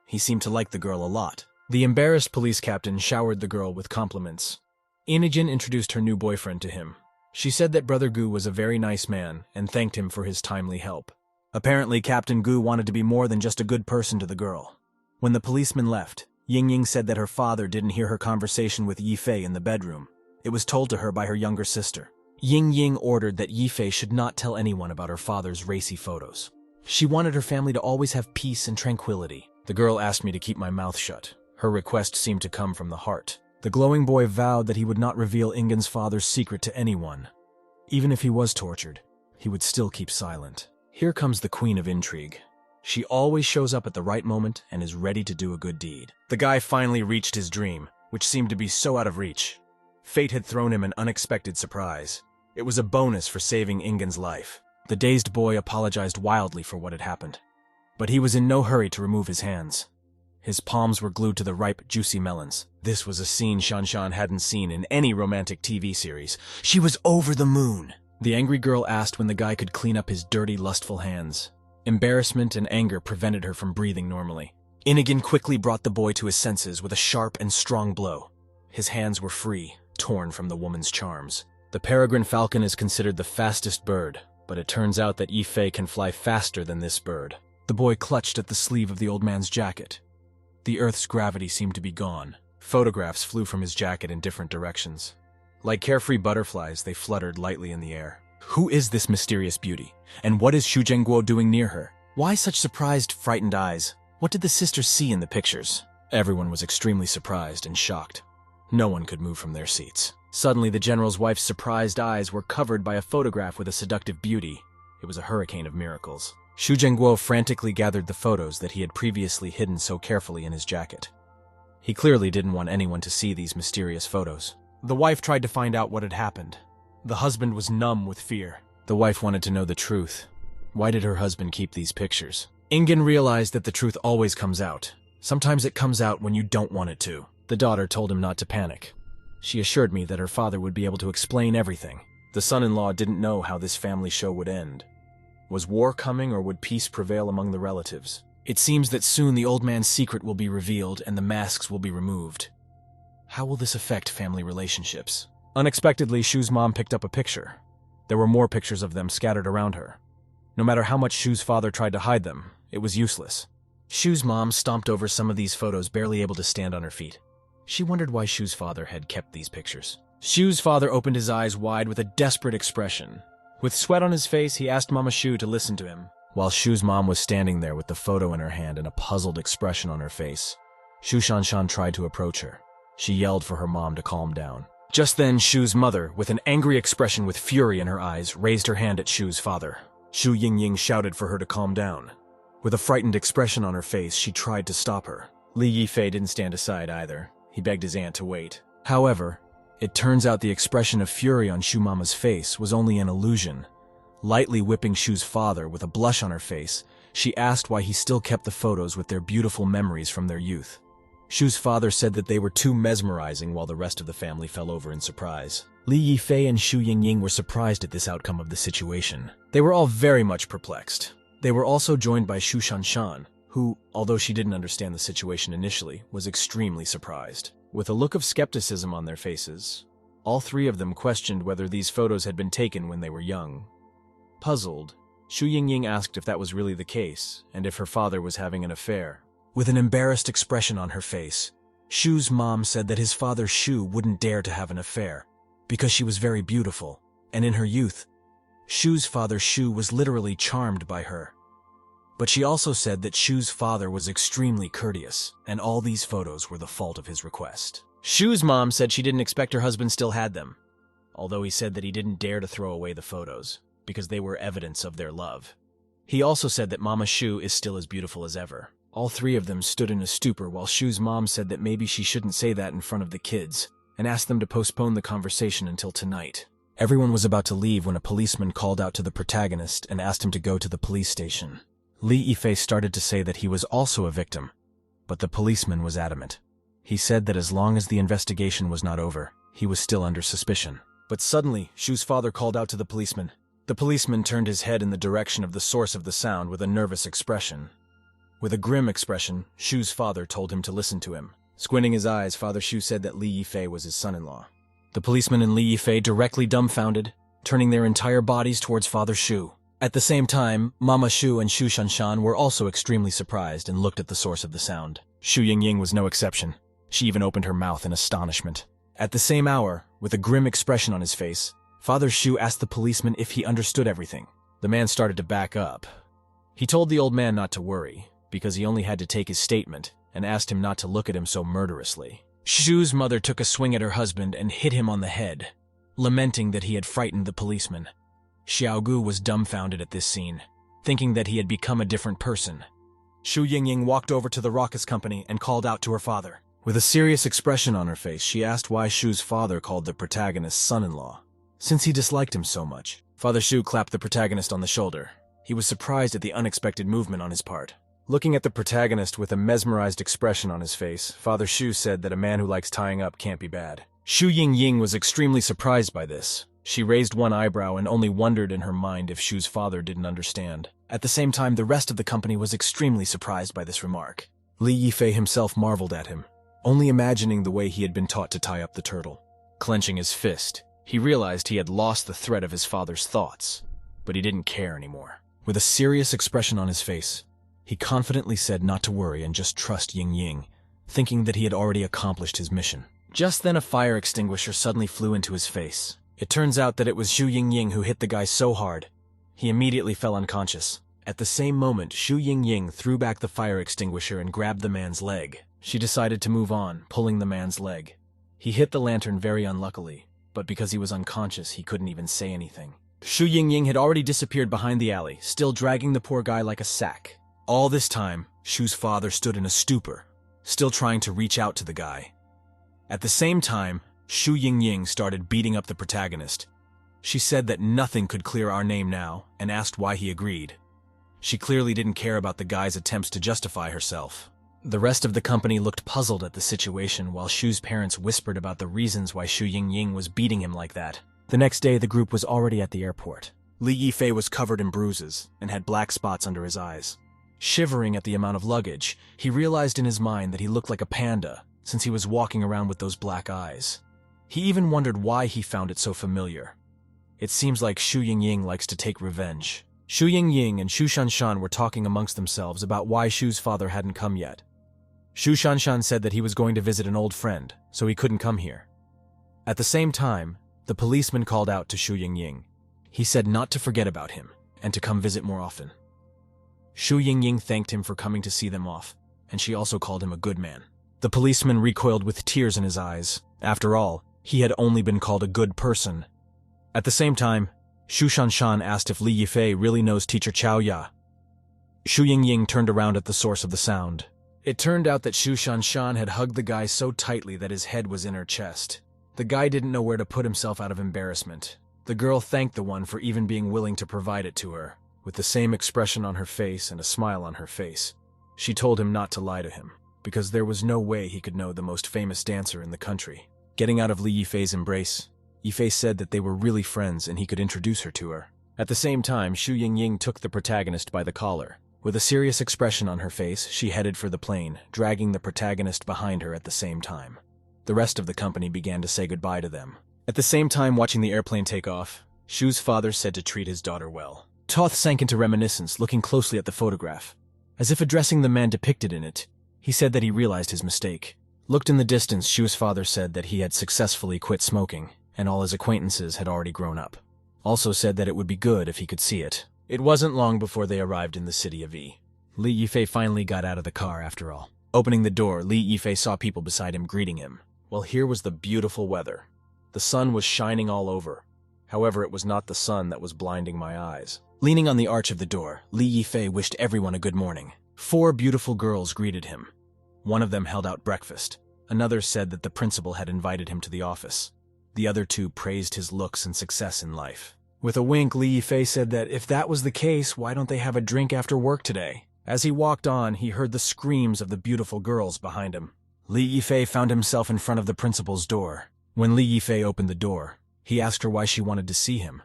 [SPEAKER 1] He seemed to like the girl a lot. The embarrassed police captain showered the girl with compliments. Inijin introduced her new boyfriend to him. She said that Brother Gu was a very nice man and thanked him for his timely help. Apparently, Captain Gu wanted to be more than just a good person to the girl. When the policeman left, Ying Ying said that her father didn't hear her conversation with Yifei in the bedroom. It was told to her by her younger sister. Ying Ying ordered that Yifei should not tell anyone about her father's racy photos. She wanted her family to always have peace and tranquility. The girl asked me to keep my mouth shut. Her request seemed to come from the heart. The glowing boy vowed that he would not reveal Ingen's father's secret to anyone. Even if he was tortured, he would still keep silent. Here comes the queen of intrigue. She always shows up at the right moment and is ready to do a good deed. The guy finally reached his dream, which seemed to be so out of reach. Fate had thrown him an unexpected surprise. It was a bonus for saving Ingen's life. The dazed boy apologized wildly for what had happened. But he was in no hurry to remove his hands. His palms were glued to the ripe, juicy melons. This was a scene Shanshan hadn't seen in any romantic TV series. She was over the moon. The angry girl asked when the guy could clean up his dirty, lustful hands. Embarrassment and anger prevented her from breathing normally. Inigen quickly brought the boy to his senses with a sharp and strong blow. His hands were free, torn from the woman's charms. The peregrine falcon is considered the fastest bird, but it turns out that Yifei can fly faster than this bird. The boy clutched at the sleeve of the old man's jacket. The Earth's gravity seemed to be gone. Photographs flew from his jacket in different directions. Like carefree butterflies, they fluttered lightly in the air. Who is this mysterious beauty? And what is Xu Zhengguo doing near her? Why such surprised, frightened eyes? What did the sisters see in the pictures? Everyone was extremely surprised and shocked. No one could move from their seats. Suddenly, the general's wife's surprised eyes were covered by a photograph with a seductive beauty. It was a hurricane of miracles. Xu Zhengguo frantically gathered the photos that he had previously hidden so carefully in his jacket. He clearly didn't want anyone to see these mysterious photos. The wife tried to find out what had happened. The husband was numb with fear. The wife wanted to know the truth. Why did her husband keep these pictures? Ingen realized that the truth always comes out. Sometimes it comes out when you don't want it to. The daughter told him not to panic. She assured me that her father would be able to explain everything. The son-in-law didn't know how this family show would end. Was war coming, or would peace prevail among the relatives? It seems that soon the old man's secret will be revealed and the masks will be removed. How will this affect family relationships? Unexpectedly, Shu's mom picked up a picture. There were more pictures of them scattered around her. No matter how much Shu's father tried to hide them, it was useless. Shu's mom stomped over some of these photos, barely able to stand on her feet. She wondered why Shu's father had kept these pictures. Shu's father opened his eyes wide with a desperate expression. With sweat on his face, he asked Mama Shu to listen to him. While Shu's mom was standing there with the photo in her hand and a puzzled expression on her face, Shu Shanshan tried to approach her. She yelled for her mom to calm down. Just then, Shu's mother, with an angry expression with fury in her eyes, raised her hand at Shu's father. Shu Yingying shouted for her to calm down. With a frightened expression on her face, she tried to stop her. Li Yifei didn't stand aside either. He begged his aunt to wait. However, it turns out the expression of fury on Shu Mama's face was only an illusion. Lightly whipping Shu's father with a blush on her face, she asked why he still kept the photos with their beautiful memories from their youth. Shu's father said that they were too mesmerizing, while the rest of the family fell over in surprise. Li Yifei and Shu Yingying were surprised at this outcome of the situation. They were all very much perplexed. They were also joined by Shu Shanshan, who, although she didn't understand the situation initially, was extremely surprised. With a look of skepticism on their faces, all three of them questioned whether these photos had been taken when they were young. Puzzled, Shu Yingying asked if that was really the case, and if her father was having an affair. With an embarrassed expression on her face, Shu's mom said that his father Shu wouldn't dare to have an affair, because she was very beautiful, and in her youth, Shu's father Shu was literally charmed by her. But she also said that Shu's father was extremely courteous, and all these photos were the fault of his request. Shu's mom said she didn't expect her husband still had them, although he said that he didn't dare to throw away the photos, because they were evidence of their love. He also said that Mama Shu is still as beautiful as ever. All three of them stood in a stupor while Shu's mom said that maybe she shouldn't say that in front of the kids, and asked them to postpone the conversation until tonight. Everyone was about to leave when a policeman called out to the protagonist and asked him to go to the police station. Li Yifei started to say that he was also a victim, but the policeman was adamant. He said that as long as the investigation was not over, he was still under suspicion. But suddenly, Shu's father called out to the policeman. The policeman turned his head in the direction of the source of the sound with a nervous expression. With a grim expression, Shu's father told him to listen to him. Squinting his eyes, Father Shu said that Li Yifei was his son-in-law. The policeman and Li Yifei directly dumbfounded, turning their entire bodies towards Father Shu. At the same time, Mama Shu and Shu Shanshan were also extremely surprised and looked at the source of the sound. Shu Yingying was no exception. She even opened her mouth in astonishment. At the same hour, with a grim expression on his face, Father Shu asked the policeman if he understood everything. The man started to back up. He told the old man not to worry, because he only had to take his statement, and asked him not to look at him so murderously. Shu's mother took a swing at her husband and hit him on the head, lamenting that he had frightened the policeman. Xiaogu was dumbfounded at this scene, thinking that he had become a different person. Shu Yingying walked over to the raucous company and called out to her father. With a serious expression on her face, she asked why Shu's father called the protagonist son-in-law, since he disliked him so much. Father Shu clapped the protagonist on the shoulder. He was surprised at the unexpected movement on his part. Looking at the protagonist with a mesmerized expression on his face, Father Shu said that a man who likes tying up can't be bad. Shu Yingying was extremely surprised by this. She raised one eyebrow and only wondered in her mind if Shu's father didn't understand. At the same time, the rest of the company was extremely surprised by this remark. Li Yifei himself marveled at him, only imagining the way he had been taught to tie up the turtle. Clenching his fist, he realized he had lost the thread of his father's thoughts, but he didn't care anymore. With a serious expression on his face, he confidently said not to worry and just trust Yingying, thinking that he had already accomplished his mission. Just then a fire extinguisher suddenly flew into his face. It turns out that it was Shu Yingying who hit the guy so hard, he immediately fell unconscious. At the same moment, Shu Yingying threw back the fire extinguisher and grabbed the man's leg. She decided to move on, pulling the man's leg. He hit the lantern very unluckily, but because he was unconscious, he couldn't even say anything. Shu Yingying had already disappeared behind the alley, still dragging the poor guy like a sack. All this time, Shu's father stood in a stupor, still trying to reach out to the guy. At the same time, Shu Yingying started beating up the protagonist. She said that nothing could clear our name now, and asked why he agreed. She clearly didn't care about the guy's attempts to justify herself. The rest of the company looked puzzled at the situation while Shu's parents whispered about the reasons why Shu Yingying was beating him like that. The next day, the group was already at the airport. Li Yifei was covered in bruises and had black spots under his eyes. Shivering at the amount of luggage, he realized in his mind that he looked like a panda since he was walking around with those black eyes. He even wondered why he found it so familiar. It seems like Shu Yingying likes to take revenge. Shu Yingying and Shu Shanshan were talking amongst themselves about why Shu's father hadn't come yet. Shu Shanshan said that he was going to visit an old friend, so he couldn't come here. At the same time, the policeman called out to Shu Yingying. He said not to forget about him and to come visit more often. Shu Yingying thanked him for coming to see them off, and she also called him a good man. The policeman recoiled with tears in his eyes. After all, he had only been called a good person. At the same time, Shu Shanshan asked if Li Yifei really knows teacher Chao Ya. Shu Yingying turned around at the source of the sound. It turned out that Shu Shanshan had hugged the guy so tightly that his head was in her chest. The guy didn't know where to put himself out of embarrassment. The girl thanked the one for even being willing to provide it to her, with the same expression on her face and a smile on her face. She told him not to lie to him, because there was no way he could know the most famous dancer in the country. Getting out of Li Yifei's embrace, Yifei said that they were really friends and he could introduce her to her. At the same time, Shu Yingying took the protagonist by the collar. With a serious expression on her face, she headed for the plane, dragging the protagonist behind her at the same time. The rest of the company began to say goodbye to them. At the same time watching the airplane take off, Shu's father said to treat his daughter well. Toth sank into reminiscence, looking closely at the photograph. As if addressing the man depicted in it, he said that he realized his mistake. Looked in the distance, Shu's father said that he had successfully quit smoking, and all his acquaintances had already grown up. Also said that it would be good if he could see it. It wasn't long before they arrived in the city of Yi. Li Yifei finally got out of the car after all. Opening the door, Li Yifei saw people beside him greeting him. Well, here was the beautiful weather. The sun was shining all over. However, it was not the sun that was blinding my eyes. Leaning on the arch of the door, Li Yifei wished everyone a good morning. 4 beautiful girls greeted him. One of them held out breakfast. Another said that the principal had invited him to the office. The other 2 praised his looks and success in life. With a wink, Li Yifei said that if that was the case, why don't they have a drink after work today? As he walked on, he heard the screams of the beautiful girls behind him. Li Yifei found himself in front of the principal's door. When Li Yifei opened the door, he asked her why she wanted to see him.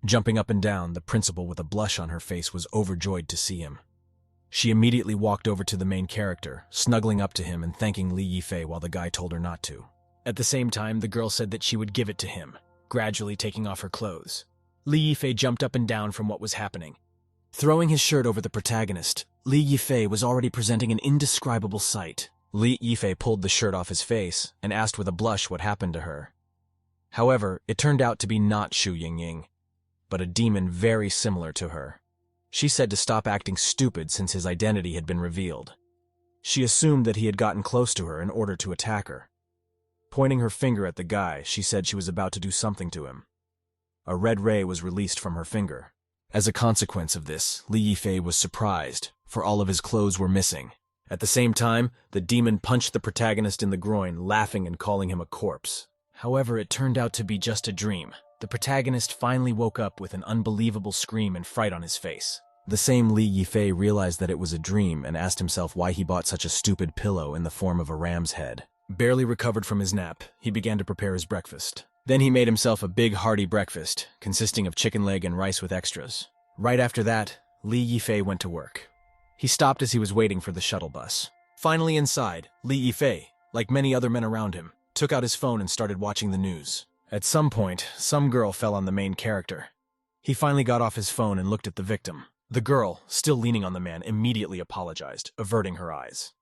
[SPEAKER 1] Jumping up and down, the principal with a blush on her face was overjoyed to see him. She immediately walked over to the main character, snuggling up to him and thanking Li Yifei while the guy told her not to. At the same time, the girl said that she would give it to him, gradually taking off her clothes. Li Yifei jumped up and down from what was happening. Throwing his shirt over the protagonist, Li Yifei was already presenting an indescribable sight. Li Yifei pulled the shirt off his face and asked with a blush what happened to her. However, it turned out to be not Shu Yingying, but a demon very similar to her. She said to stop acting stupid since his identity had been revealed. She assumed that he had gotten close to her in order to attack her. Pointing her finger at the guy, she said she was about to do something to him. A red ray was released from her finger. As a consequence of this, Li Yifei was surprised, for all of his clothes were missing. At the same time, the demon punched the protagonist in the groin, laughing and calling him a corpse. However, it turned out to be just a dream. The protagonist finally woke up with an unbelievable scream and fright on his face. The same Li Yifei realized that it was a dream and asked himself why he bought such a stupid pillow in the form of a ram's head. Barely recovered from his nap, he began to prepare his breakfast. Then he made himself a big hearty breakfast, consisting of chicken leg and rice with extras. Right after that, Li Yifei went to work. He stopped as he was waiting for the shuttle bus. Finally inside, Li Yifei, like many other men around him, took out his phone and started watching the news. At some point, some girl fell on the main character. He finally got off his phone and looked at the victim. The girl, still leaning on the man, immediately apologized, averting her eyes.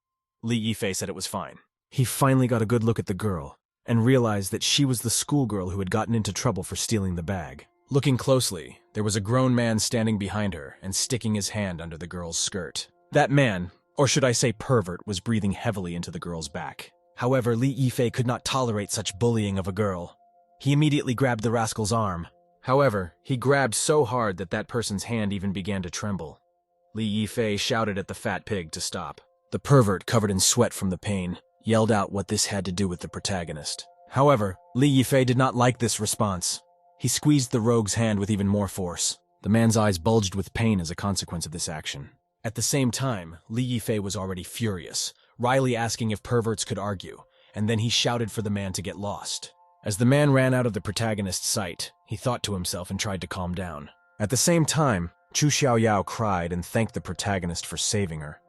[SPEAKER 1] Li Yifei said it was fine. He finally got a good look at the girl, and realized that she was the schoolgirl who had gotten into trouble for stealing the bag. Looking closely, there was a grown man standing behind her and sticking his hand under the girl's skirt. That man, or should I say pervert, was breathing heavily into the girl's back. However, Li Yifei could not tolerate such bullying of a girl. He immediately grabbed the rascal's arm. However, he grabbed so hard that that person's hand even began to tremble. Li Yifei shouted at the fat pig to stop. The pervert, covered in sweat from the pain, yelled out what this had to do with the protagonist. However, Li Yifei did not like this response. He squeezed the rogue's hand with even more force. The man's eyes bulged with pain as a consequence of this action. At the same time, Li Yifei was already furious, wryly asking if perverts could argue, and then he shouted for the man to get lost. As the man ran out of the protagonist's sight, he thought to himself and tried to calm down. At the same time, Chu Xiaoyao cried and thanked the protagonist for saving her.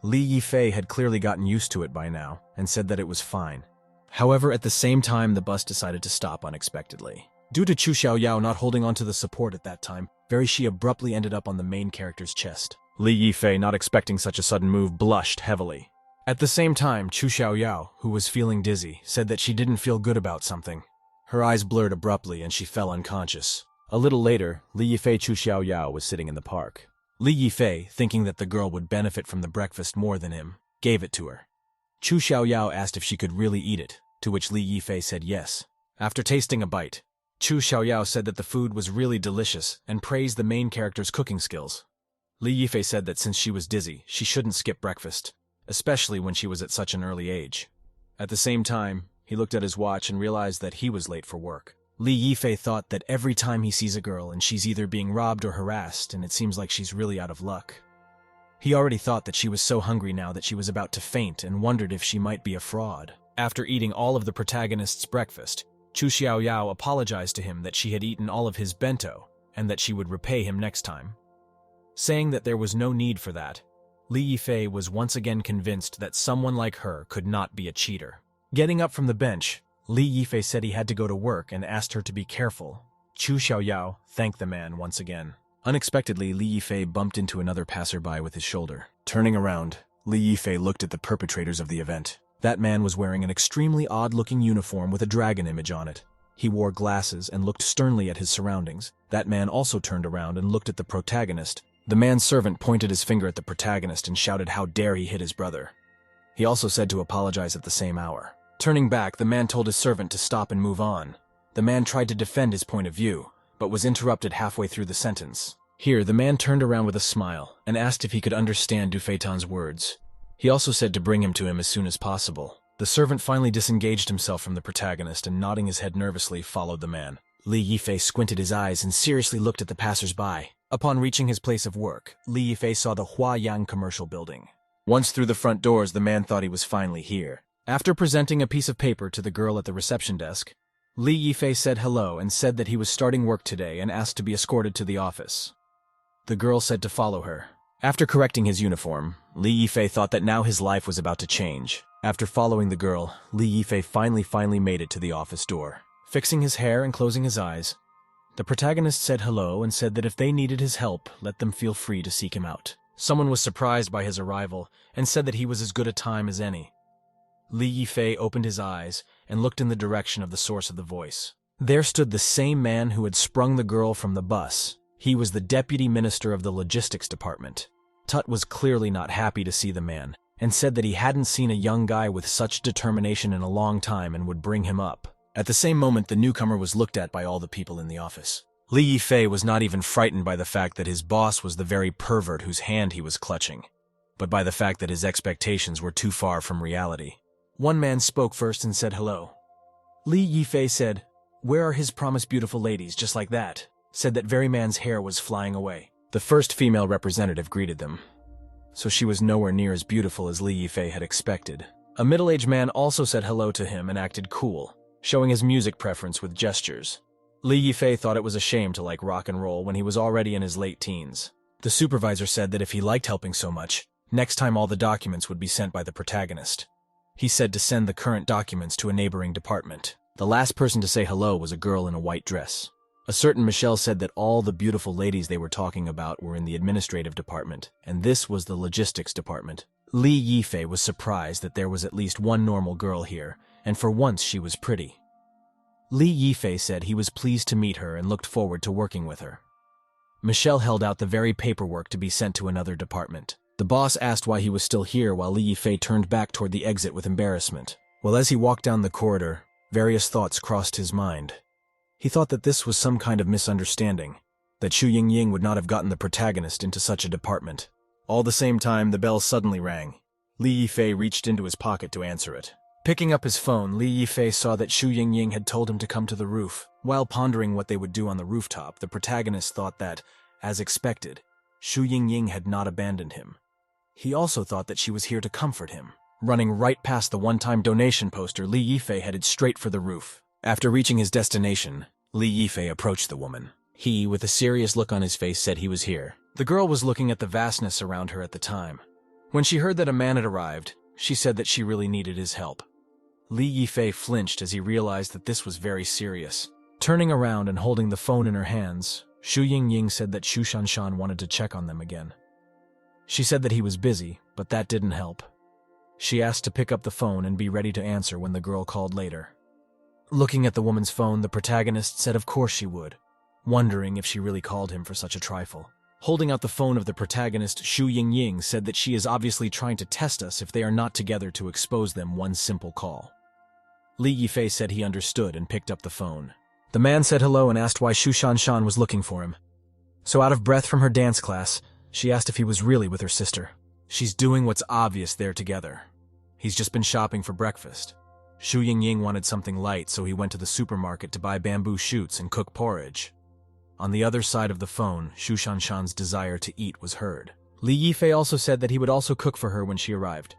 [SPEAKER 1] Li Yifei had clearly gotten used to it by now, and said that it was fine. However, at the same time, the bus decided to stop unexpectedly. Due to Chu Xiaoyao not holding onto the support at that time, she abruptly ended up on the main character's chest. Li Yifei, not expecting such a sudden move, blushed heavily. At the same time, Chu Xiaoyao, who was feeling dizzy, said that she didn't feel good about something. Her eyes blurred abruptly and she fell unconscious. A little later, Li Yifei Chu Xiaoyao was sitting in the park. Li Yifei, thinking that the girl would benefit from the breakfast more than him, gave it to her. Chu Xiaoyao asked if she could really eat it, to which Li Yifei said yes. After tasting a bite, Chu Xiaoyao said that the food was really delicious and praised the main character's cooking skills. Li Yifei said that since she was dizzy, she shouldn't skip breakfast, especially when she was at such an early age. At the same time, he looked at his watch and realized that he was late for work. Li Yifei thought that every time he sees a girl and she's either being robbed or harassed, and it seems like she's really out of luck. He already thought that she was so hungry now that she was about to faint and wondered if she might be a fraud. After eating all of the protagonist's breakfast, Chu Xiaoyao apologized to him that she had eaten all of his bento and that she would repay him next time. Saying that there was no need for that, Li Yifei was once again convinced that someone like her could not be a cheater. Getting up from the bench, Li Yifei said he had to go to work and asked her to be careful. Chu Xiaoyao thanked the man once again. Unexpectedly, Li Yifei bumped into another passerby with his shoulder. Turning around, Li Yifei looked at the perpetrators of the event. That man was wearing an extremely odd-looking uniform with a dragon image on it. He wore glasses and looked sternly at his surroundings. That man also turned around and looked at the protagonist. The man's servant pointed his finger at the protagonist and shouted how dare he hit his brother. He also said to apologize at the same hour. Turning back, the man told his servant to stop and move on. The man tried to defend his point of view, but was interrupted halfway through the sentence. Here, the man turned around with a smile and asked if he could understand Du Feitan's words. He also said to bring him to him as soon as possible. The servant finally disengaged himself from the protagonist and, nodding his head nervously, followed the man. Li Yifei squinted his eyes and seriously looked at the passers-by. Upon reaching his place of work, Li Yifei saw the Huayang commercial building. Once through the front doors, the man thought he was finally here. After presenting a piece of paper to the girl at the reception desk, Li Yifei said hello and said that he was starting work today and asked to be escorted to the office. The girl said to follow her. After correcting his uniform, Li Yifei thought that now his life was about to change. After following the girl, Li Yifei finally made it to the office door. Fixing his hair and closing his eyes, the protagonist said hello and said that if they needed his help, let them feel free to seek him out. Someone was surprised by his arrival and said that he was as good a time as any. Li Yifei opened his eyes and looked in the direction of the source of the voice. There stood the same man who had sprung the girl from the bus. He was the deputy minister of the logistics department. Tut was clearly not happy to see the man, and said that he hadn't seen a young guy with such determination in a long time and would bring him up. At the same moment, the newcomer was looked at by all the people in the office. Li Yifei was not even frightened by the fact that his boss was the very pervert whose hand he was clutching, but by the fact that his expectations were too far from reality. One man spoke first and said hello. Li Yifei said, "Where are his promised beautiful ladies?" Just like that. Said that very man's hair was flying away. The first female representative greeted them. So she was nowhere near as beautiful as Li Yifei had expected. A middle-aged man also said hello to him and acted cool, showing his music preference with gestures. Li Yifei thought it was a shame to like rock and roll when he was already in his late teens. The supervisor said that if he liked helping so much, next time all the documents would be sent by the protagonist. He said to send the current documents to a neighboring department. The last person to say hello was a girl in a white dress. A certain Michelle said that all the beautiful ladies they were talking about were in the administrative department, and this was the logistics department. Li Yifei was surprised that there was at least one normal girl here, and for once she was pretty. Li Yifei said he was pleased to meet her and looked forward to working with her. Michelle held out the very paperwork to be sent to another department. The boss asked why he was still here while Li Yifei turned back toward the exit with embarrassment. Well, as he walked down the corridor, various thoughts crossed his mind. He thought that this was some kind of misunderstanding, that Xu Yingying would not have gotten the protagonist into such a department. All the same time, the bell suddenly rang. Li Yifei reached into his pocket to answer it. Picking up his phone, Li Yifei saw that Xu Yingying had told him to come to the roof. While pondering what they would do on the rooftop, the protagonist thought that, as expected, Xu Yingying had not abandoned him. He also thought that she was here to comfort him. Running right past the one-time donation poster, Li Yifei headed straight for the roof. After reaching his destination, Li Yifei approached the woman. He, with a serious look on his face, said he was here. The girl was looking at the vastness around her at the time. When she heard that a man had arrived, she said that she really needed his help. Li Yifei flinched as he realized that this was very serious. Turning around and holding the phone in her hands, Xu Yingying said that Xu Shanshan wanted to check on them again. She said that he was busy, but that didn't help. She asked to pick up the phone and be ready to answer when the girl called later. Looking at the woman's phone, the protagonist said of course she would, wondering if she really called him for such a trifle. Holding out the phone of the protagonist, Xu Yingying said that she is obviously trying to test us if they are not together to expose them one simple call. Li Yifei said he understood and picked up the phone. The man said hello and asked why Xu Shanshan was looking for him. So out of breath from her dance class, she asked if he was really with her sister. She's doing what's obvious they're together. He's just been shopping for breakfast. Xu Yingying wanted something light, so he went to the supermarket to buy bamboo shoots and cook porridge. On the other side of the phone, Xu Shanshan's desire to eat was heard. Li Yifei also said that he would also cook for her when she arrived.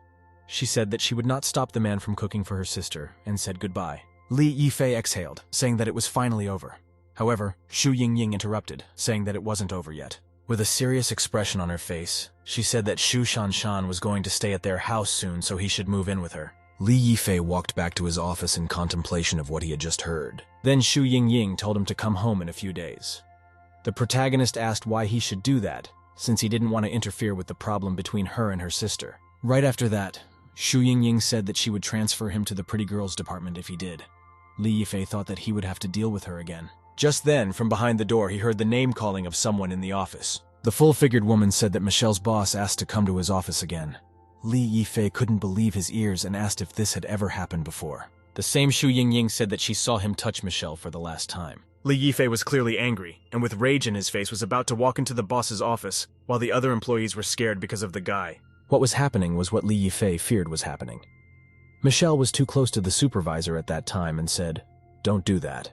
[SPEAKER 1] She said that she would not stop the man from cooking for her sister, and said goodbye. Li Yifei exhaled, saying that it was finally over. However, Xu Yingying interrupted, saying that it wasn't over yet. With a serious expression on her face, she said that Xu Shanshan was going to stay at their house soon, so he should move in with her. Li Yifei walked back to his office in contemplation of what he had just heard. Then Xu Yingying told him to come home in a few days. The protagonist asked why he should do that, since he didn't want to interfere with the problem between her and her sister. Right after that, Xu Yingying said that she would transfer him to the pretty girls department if he did. Li Yifei thought that he would have to deal with her again. Just then, from behind the door, he heard the name-calling of someone in the office. The full-figured woman said that Michelle's boss asked to come to his office again. Li Yifei couldn't believe his ears and asked if this had ever happened before. The same Xu Yingying said that she saw him touch Michelle for the last time.
[SPEAKER 2] Li Yifei was clearly angry, and with rage in his face was about to walk into the boss's office, while the other employees were scared because of the guy.
[SPEAKER 1] What was happening was what Li Yifei feared was happening. Michelle was too close to the supervisor at that time and said, "Don't do that."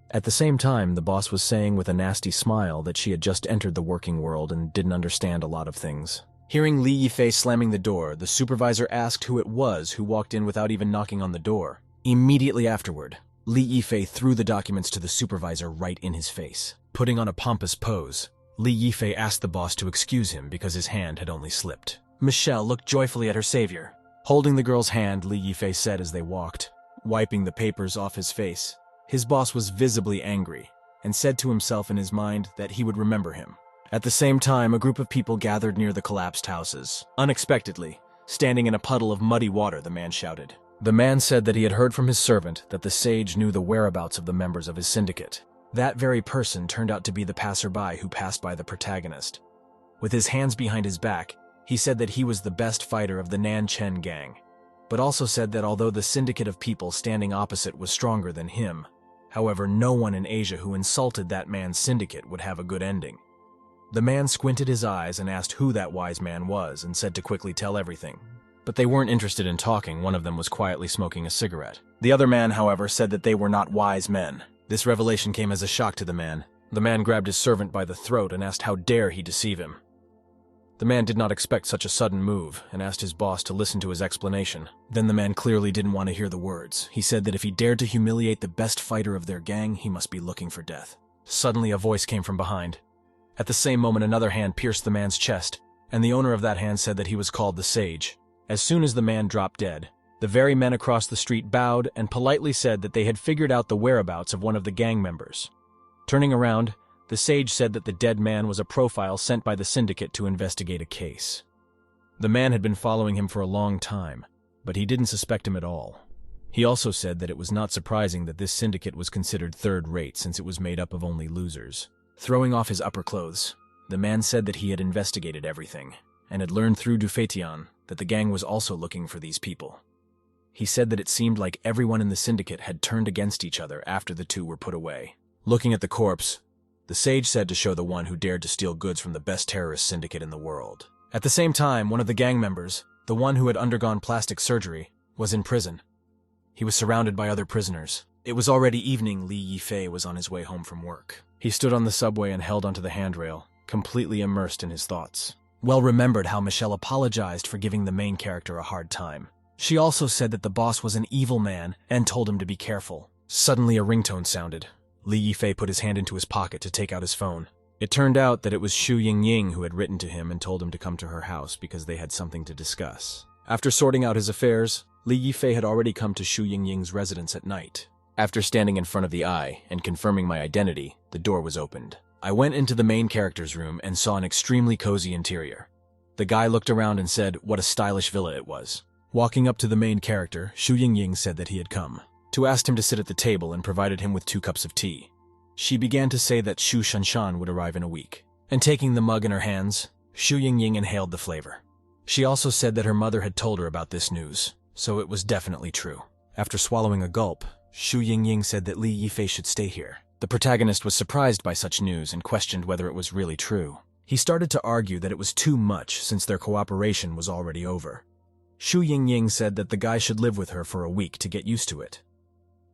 [SPEAKER 1] At the same time, the boss was saying with a nasty smile that she had just entered the working world and didn't understand a lot of things. Hearing Li Yifei slamming the door, the supervisor asked who it was who walked in without even knocking on the door. Immediately afterward, Li Yifei threw the documents to the supervisor right in his face. Putting on a pompous pose, Li Yifei asked the boss to excuse him because his hand had only slipped. Michelle looked joyfully at her savior. Holding the girl's hand, Li Yifei said as they walked, wiping the papers off his face. His boss was visibly angry, and said to himself in his mind that he would remember him. At the same time, a group of people gathered near the collapsed houses. Unexpectedly, standing in a puddle of muddy water, the man shouted. The man said that he had heard from his servant that the sage knew the whereabouts of the members of his syndicate. That very person turned out to be the passerby who passed by the protagonist. With his hands behind his back, he said that he was the best fighter of the Nan Chen gang, but also said that although the syndicate of people standing opposite was stronger than him, however, no one in Asia who insulted that man's syndicate would have a good ending. The man squinted his eyes and asked who that wise man was and said to quickly tell everything. But they weren't interested in talking. One of them was quietly smoking a cigarette. The other man, however, said that they were not wise men. This revelation came as a shock to the man. The man grabbed his servant by the throat and asked how dare he deceive him. The man did not expect such a sudden move and asked his boss to listen to his explanation. Then the man clearly didn't want to hear the words. He said that if he dared to humiliate the best fighter of their gang, he must be looking for death. Suddenly a voice came from behind. At the same moment, another hand pierced the man's chest, and the owner of that hand said that he was called the Sage. As soon as the man dropped dead, the very men across the street bowed and politely said that they had figured out the whereabouts of one of the gang members. Turning around, the Sage said that the dead man was a profile sent by the syndicate to investigate a case. The man had been following him for a long time, but he didn't suspect him at all. He also said that it was not surprising that this syndicate was considered third-rate since it was made up of only losers. Throwing off his upper clothes, the man said that he had investigated everything, and had learned through Dufetian that the gang was also looking for these people. He said that it seemed like everyone in the syndicate had turned against each other after the two were put away. Looking at the corpse, the Sage said to show the one who dared to steal goods from the best terrorist syndicate in the world. At the same time, one of the gang members, the one who had undergone plastic surgery, was in prison. He was surrounded by other prisoners. It was already evening. Li Yifei was on his way home from work. He stood on the subway and held onto the handrail, completely immersed in his thoughts. Well remembered how Michelle apologized for giving the main character a hard time. She also said that the boss was an evil man and told him to be careful. Suddenly a ringtone sounded. Li Yifei put his hand into his pocket to take out his phone. It turned out that it was Xu Yingying who had written to him and told him to come to her house because they had something to discuss. After sorting out his affairs, Li Yifei had already come to Xu Yingying's residence at night. After standing in front of the eye and confirming my identity, the door was opened. I went into the main character's room and saw an extremely cozy interior. The guy looked around and said what a stylish villa it was. Walking up to the main character, Xu Yingying said that he had come to ask him to sit at the table and provided him with 2 cups of tea. She began to say that Xu Shanshan would arrive in a week, and taking the mug in her hands, Xu Yingying inhaled the flavor. She also said that her mother had told her about this news, so it was definitely true. After swallowing a gulp, Xu Yingying said that Li Yifei should stay here. The protagonist was surprised by such news and questioned whether it was really true. He started to argue that it was too much since their cooperation was already over. Xu Yingying said that the guy should live with her for a week to get used to it.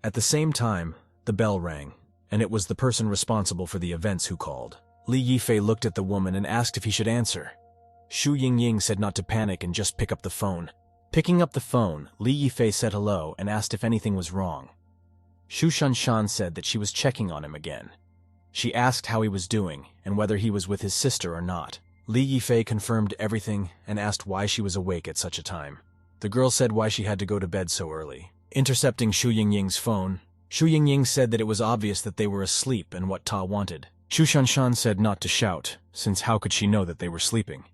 [SPEAKER 1] At the same time, the bell rang, and it was the person responsible for the events who called. Li Yifei looked at the woman and asked if he should answer. Xu Yingying said not to panic and just pick up the phone. Picking up the phone, Li Yifei said hello and asked if anything was wrong. Xu Shanshan said that she was checking on him again. She asked how he was doing and whether he was with his sister or not. Li Yifei confirmed everything and asked why she was awake at such a time. The girl said why she had to go to bed so early. Intercepting Xu Yingying's phone, Xu Yingying said that it was obvious that they were asleep and what Ta wanted. Xu Shanshan said not to shout, since how could she know that they were sleeping?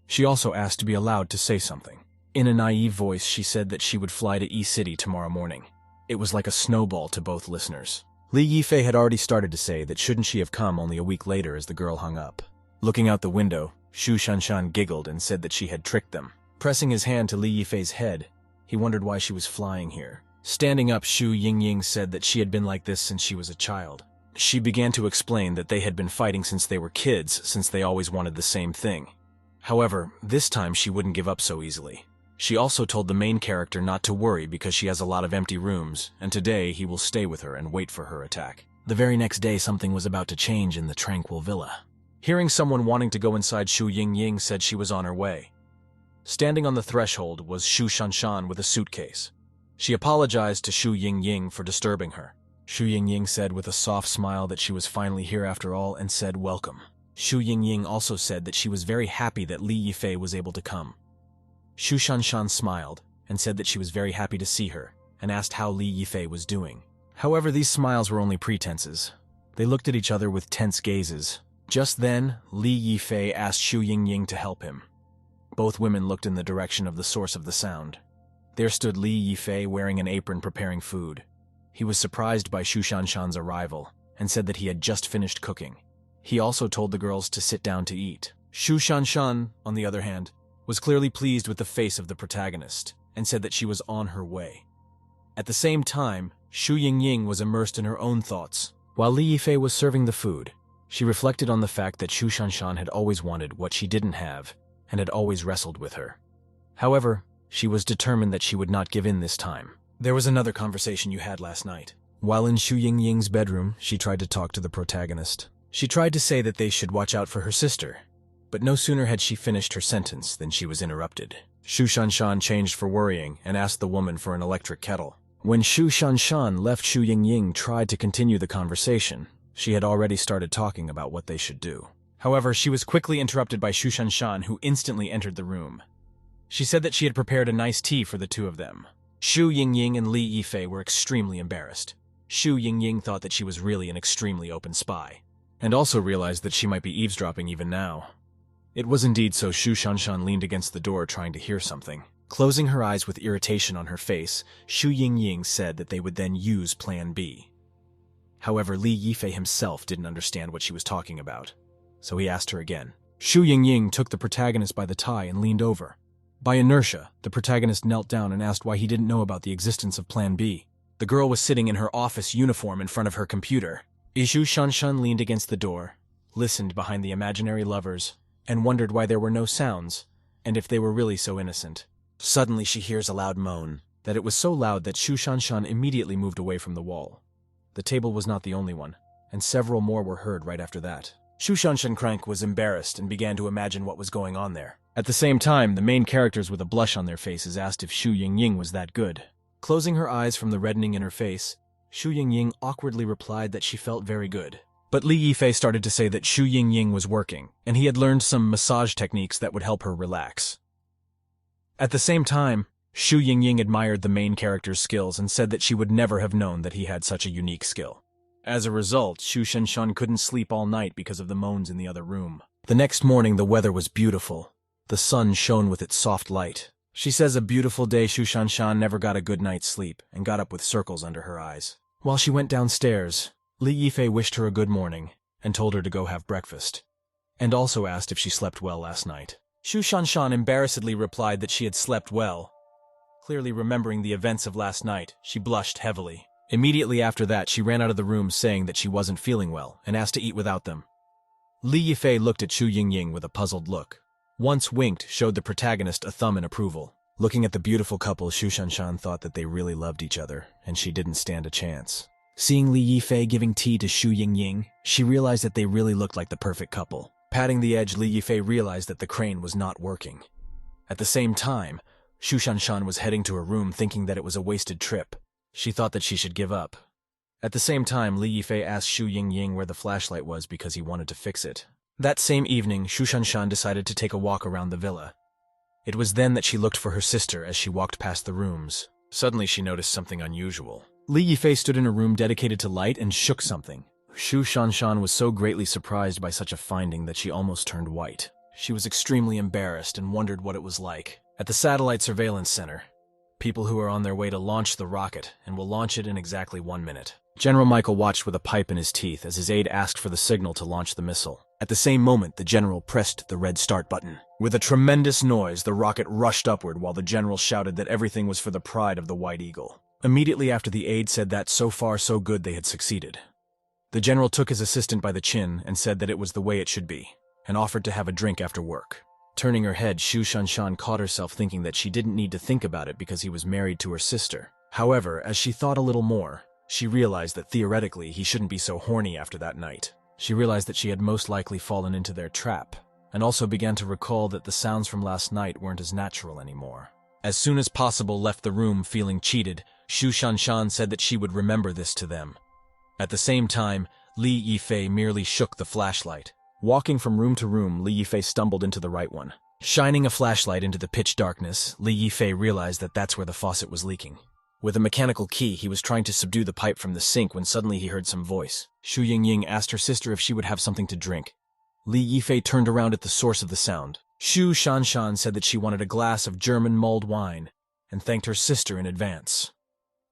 [SPEAKER 1] She also asked to be allowed to say something. In a naive voice, she said that she would fly to E-City tomorrow morning. It was like a snowball to both listeners. Li Yifei had already started to say that shouldn't she have come only a week later as the girl hung up. Looking out the window, Xu Shanshan giggled and said that she had tricked them. Pressing his hand to Li Yifei's head, he wondered why she was flying here. Standing up, Xu Yingying said that she had been like this since she was a child. She began to explain that they had been fighting since they were kids, since they always wanted the same thing. However, this time she wouldn't give up so easily. She also told the main character not to worry because she has a lot of empty rooms, and today he will stay with her and wait for her attack. The very next day, something was about to change in the tranquil villa. Hearing someone wanting to go inside, Xu Yingying said she was on her way. Standing on the threshold was Xu Shanshan with a suitcase. She apologized to Xu Yingying for disturbing her. Xu Yingying said with a soft smile that she was finally here after all and said welcome. Xu Yingying also said that she was very happy that Li Yifei was able to come. Xu Shanshan smiled and said that she was very happy to see her and asked how Li Yifei was doing. However, these smiles were only pretenses. They looked at each other with tense gazes. Just then, Li Yifei asked Xu Yingying to help him. Both women looked in the direction of the source of the sound. There stood Li Yifei wearing an apron preparing food. He was surprised by Xu Shanshan's arrival and said that he had just finished cooking. He also told the girls to sit down to eat. Xu Shanshan, on the other hand, was clearly pleased with the face of the protagonist and said that she was on her way. At the same time, Xu Yingying was immersed in her own thoughts. While Li Yifei was serving the food, she reflected on the fact that Xu Shanshan had always wanted what she didn't have and had always wrestled with her. However, she was determined that she would not give in this time. There was another conversation you had last night. While in Xu Yingying's bedroom, she tried to talk to the protagonist. She tried to say that they should watch out for her sister, but no sooner had she finished her sentence than she was interrupted. Xu Shanshan changed for worrying and asked the woman for an electric kettle. When Xu Shanshan left, Xu Yingying tried to continue the conversation. She had already started talking about what they should do. However, she was quickly interrupted by Xu Shanshan, who instantly entered the room. She said that she had prepared a nice tea for the two of them. Xu Yingying and Li Yifei were extremely embarrassed. Xu Yingying thought that she was really an extremely open spy, and also realized that she might be eavesdropping even now. It was indeed so. Xu Shanshan leaned against the door trying to hear something. Closing her eyes with irritation on her face, Xu Yingying said that they would then use Plan B. However, Li Yifei himself didn't understand what she was talking about, so he asked her again. Xu Yingying took the protagonist by the tie and leaned over. By inertia, the protagonist knelt down and asked why he didn't know about the existence of Plan B. The girl was sitting in her office uniform in front of her computer. Xu Shanshan leaned against the door, listened behind the imaginary lovers, and wondered why there were no sounds, and if they were really so innocent. Suddenly she hears a loud moan. that it was so loud that Shu Shanshan immediately moved away from the wall. The table was not the only one, and several more were heard right after that. Shu Shanshan was embarrassed and began to imagine what was going on there. At the same time, the main characters with a blush on their faces asked if Shu Yingying was that good. Closing her eyes from the reddening in her face, Shu Yingying awkwardly replied that she felt very good. But Li Yifei started to say that Shu Yingying was working, and he had learned some massage techniques that would help her relax. At the same time, Shu Yingying admired the main character's skills and said that she would never have known that he had such a unique skill. As a result, Shu Shanshan couldn't sleep all night because of the moans in the other room. The next morning, the weather was beautiful. The sun shone with its soft light. She says a beautiful day Shu Shanshan never got a good night's sleep and got up with circles under her eyes. While she went downstairs, Li Yifei wished her a good morning and told her to go have breakfast, and also asked if she slept well last night. Shu Shanshan embarrassedly replied that she had slept well. Clearly remembering the events of last night, she blushed heavily. Immediately after that, she ran out of the room saying that she wasn't feeling well and asked to eat without them. Li Yifei looked at Shu Yingying with a puzzled look. Once winked showed the protagonist a thumb in approval. Looking at the beautiful couple, Shu Shanshan thought that they really loved each other, and she didn't stand a chance. Seeing Li Yifei giving tea to Shu Yingying, she realized that they really looked like the perfect couple. Patting the edge, Li Yifei realized that the crane was not working. At the same time, Shu Shanshan was heading to her room thinking that it was a wasted trip. She thought that she should give up. At the same time, Li Yifei asked Shu Yingying where the flashlight was because he wanted to fix it. That same evening, Shu Shanshan decided to take a walk around the villa. It was then that she looked for her sister as she walked past the rooms. Suddenly she noticed something unusual. Li Yifei stood in a room dedicated to light and shook something. Shu Shanshan was so greatly surprised by such a finding that she almost turned white. She was extremely embarrassed and wondered what it was like. At the Satellite Surveillance Center, people who are on their way to launch the rocket and will launch it in exactly 1 minute. General Michael watched with a pipe in his teeth as his aide asked for the signal to launch the missile. At the same moment, the general pressed the red start button. With a tremendous noise, the rocket rushed upward while the general shouted that everything was for the pride of the White Eagle. Immediately after, the aide said that so far so good they had succeeded. The general took his assistant by the chin and said that it was the way it should be, and offered to have a drink after work. Turning her head, Shu Shanshan caught herself thinking that she didn't need to think about it because he was married to her sister. However, as she thought a little more, she realized that theoretically he shouldn't be so horny after that night. She realized that she had most likely fallen into their trap, and also began to recall that the sounds from last night weren't as natural anymore. As soon as possible left the room feeling cheated, Shu Shanshan said that she would remember this to them. At the same time, Li Yifei merely shook the flashlight. Walking from room to room, Li Yifei stumbled into the right one. Shining a flashlight into the pitch darkness, Li Yifei realized that that's where the faucet was leaking. With a mechanical key, he was trying to subdue the pipe from the sink when suddenly he heard some voice. Shu Yingying asked her sister if she would have something to drink. Li Yifei turned around at the source of the sound. Shu Shanshan said that she wanted a glass of German mulled wine and thanked her sister in advance.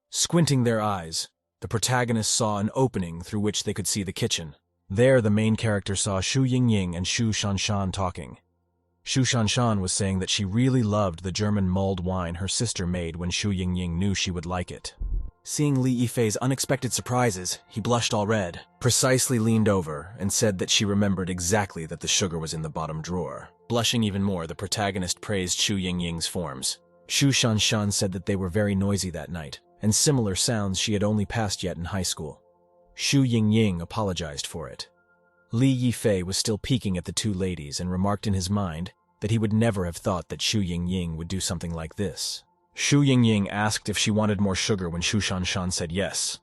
[SPEAKER 1] Squinting their eyes, the protagonists saw an opening through which they could see the kitchen. There, the main character saw Shu Yingying and Shu Shanshan talking. Shu Shanshan was saying that she really loved the German mulled wine her sister made when Shu Yingying knew she would like it. Seeing Li Yifei's unexpected surprises, he blushed all red, precisely leaned over, and said that she remembered exactly that the sugar was in the bottom drawer. Blushing even more, the protagonist praised Shu Yingying's forms. Shu Shanshan said that they were very noisy that night, and similar sounds she had only passed yet in high school. Shu Yingying apologized for it. Li Yifei was still peeking at the two ladies and remarked in his mind that he would never have thought that Shu Yingying would do something like this. Shu Yingying asked if she wanted more sugar when Shu Shanshan said yes.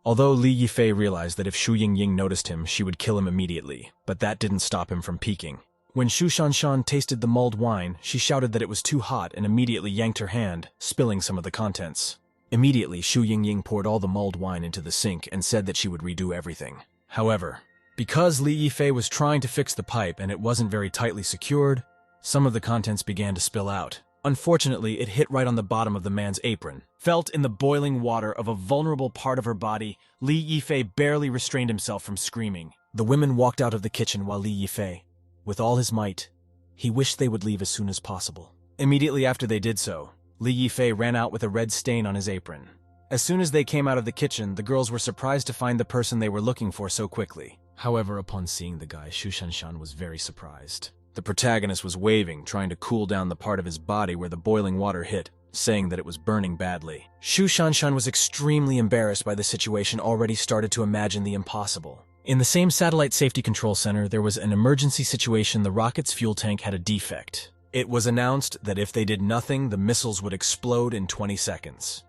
[SPEAKER 1] Although Li Yifei realized that if Shu Yingying noticed him, she would kill him immediately, but that didn't stop him from peeking. When Shu Shanshan tasted the mulled wine, she shouted that it was too hot and immediately yanked her hand, spilling some of the contents. Immediately, Shu Yingying poured all the mulled wine into the sink and said that she would redo everything. However, because Li Yifei was trying to fix the pipe and it wasn't very tightly secured, some of the contents began to spill out. Unfortunately, it hit right on the bottom of the man's apron. Felt in the boiling water of a vulnerable part of her body, Li Yifei barely restrained himself from screaming. The women walked out of the kitchen while Li Yifei, with all his might, he wished they would leave as soon as possible. Immediately after they did so, Li Yifei ran out with a red stain on his apron. As soon as they came out of the kitchen, the girls were surprised to find the person they were looking for so quickly. However, upon seeing the guy, Shu Shanshan was very surprised. The protagonist was waving, trying to cool down the part of his body where the boiling water hit. saying that it was burning badly. Shu Shanshan was extremely embarrassed by the situation, already started to imagine the impossible. In the same satellite safety control center, there was an emergency situation. The rocket's fuel tank had a defect. It was announced that if they did nothing, the missiles would explode in 20 seconds.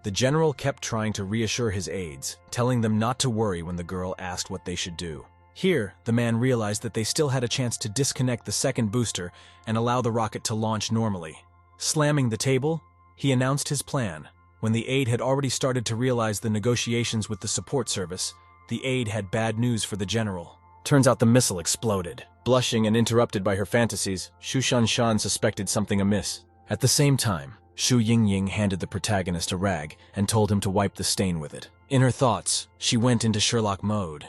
[SPEAKER 1] The general kept trying to reassure his aides, telling them not to worry when the girl asked what they should do. Here, the man realized that they still had a chance to disconnect the second booster and allow the rocket to launch normally. Slamming the table, he announced his plan. When the aide had already started to realize the negotiations with the support service, the aide had bad news for the general. Turns out the missile exploded. Blushing and interrupted by her fantasies, Shu Shanshan suspected something amiss. At the same time, Shu Yingying handed the protagonist a rag and told him to wipe the stain with it. In her thoughts, she went into Sherlock mode.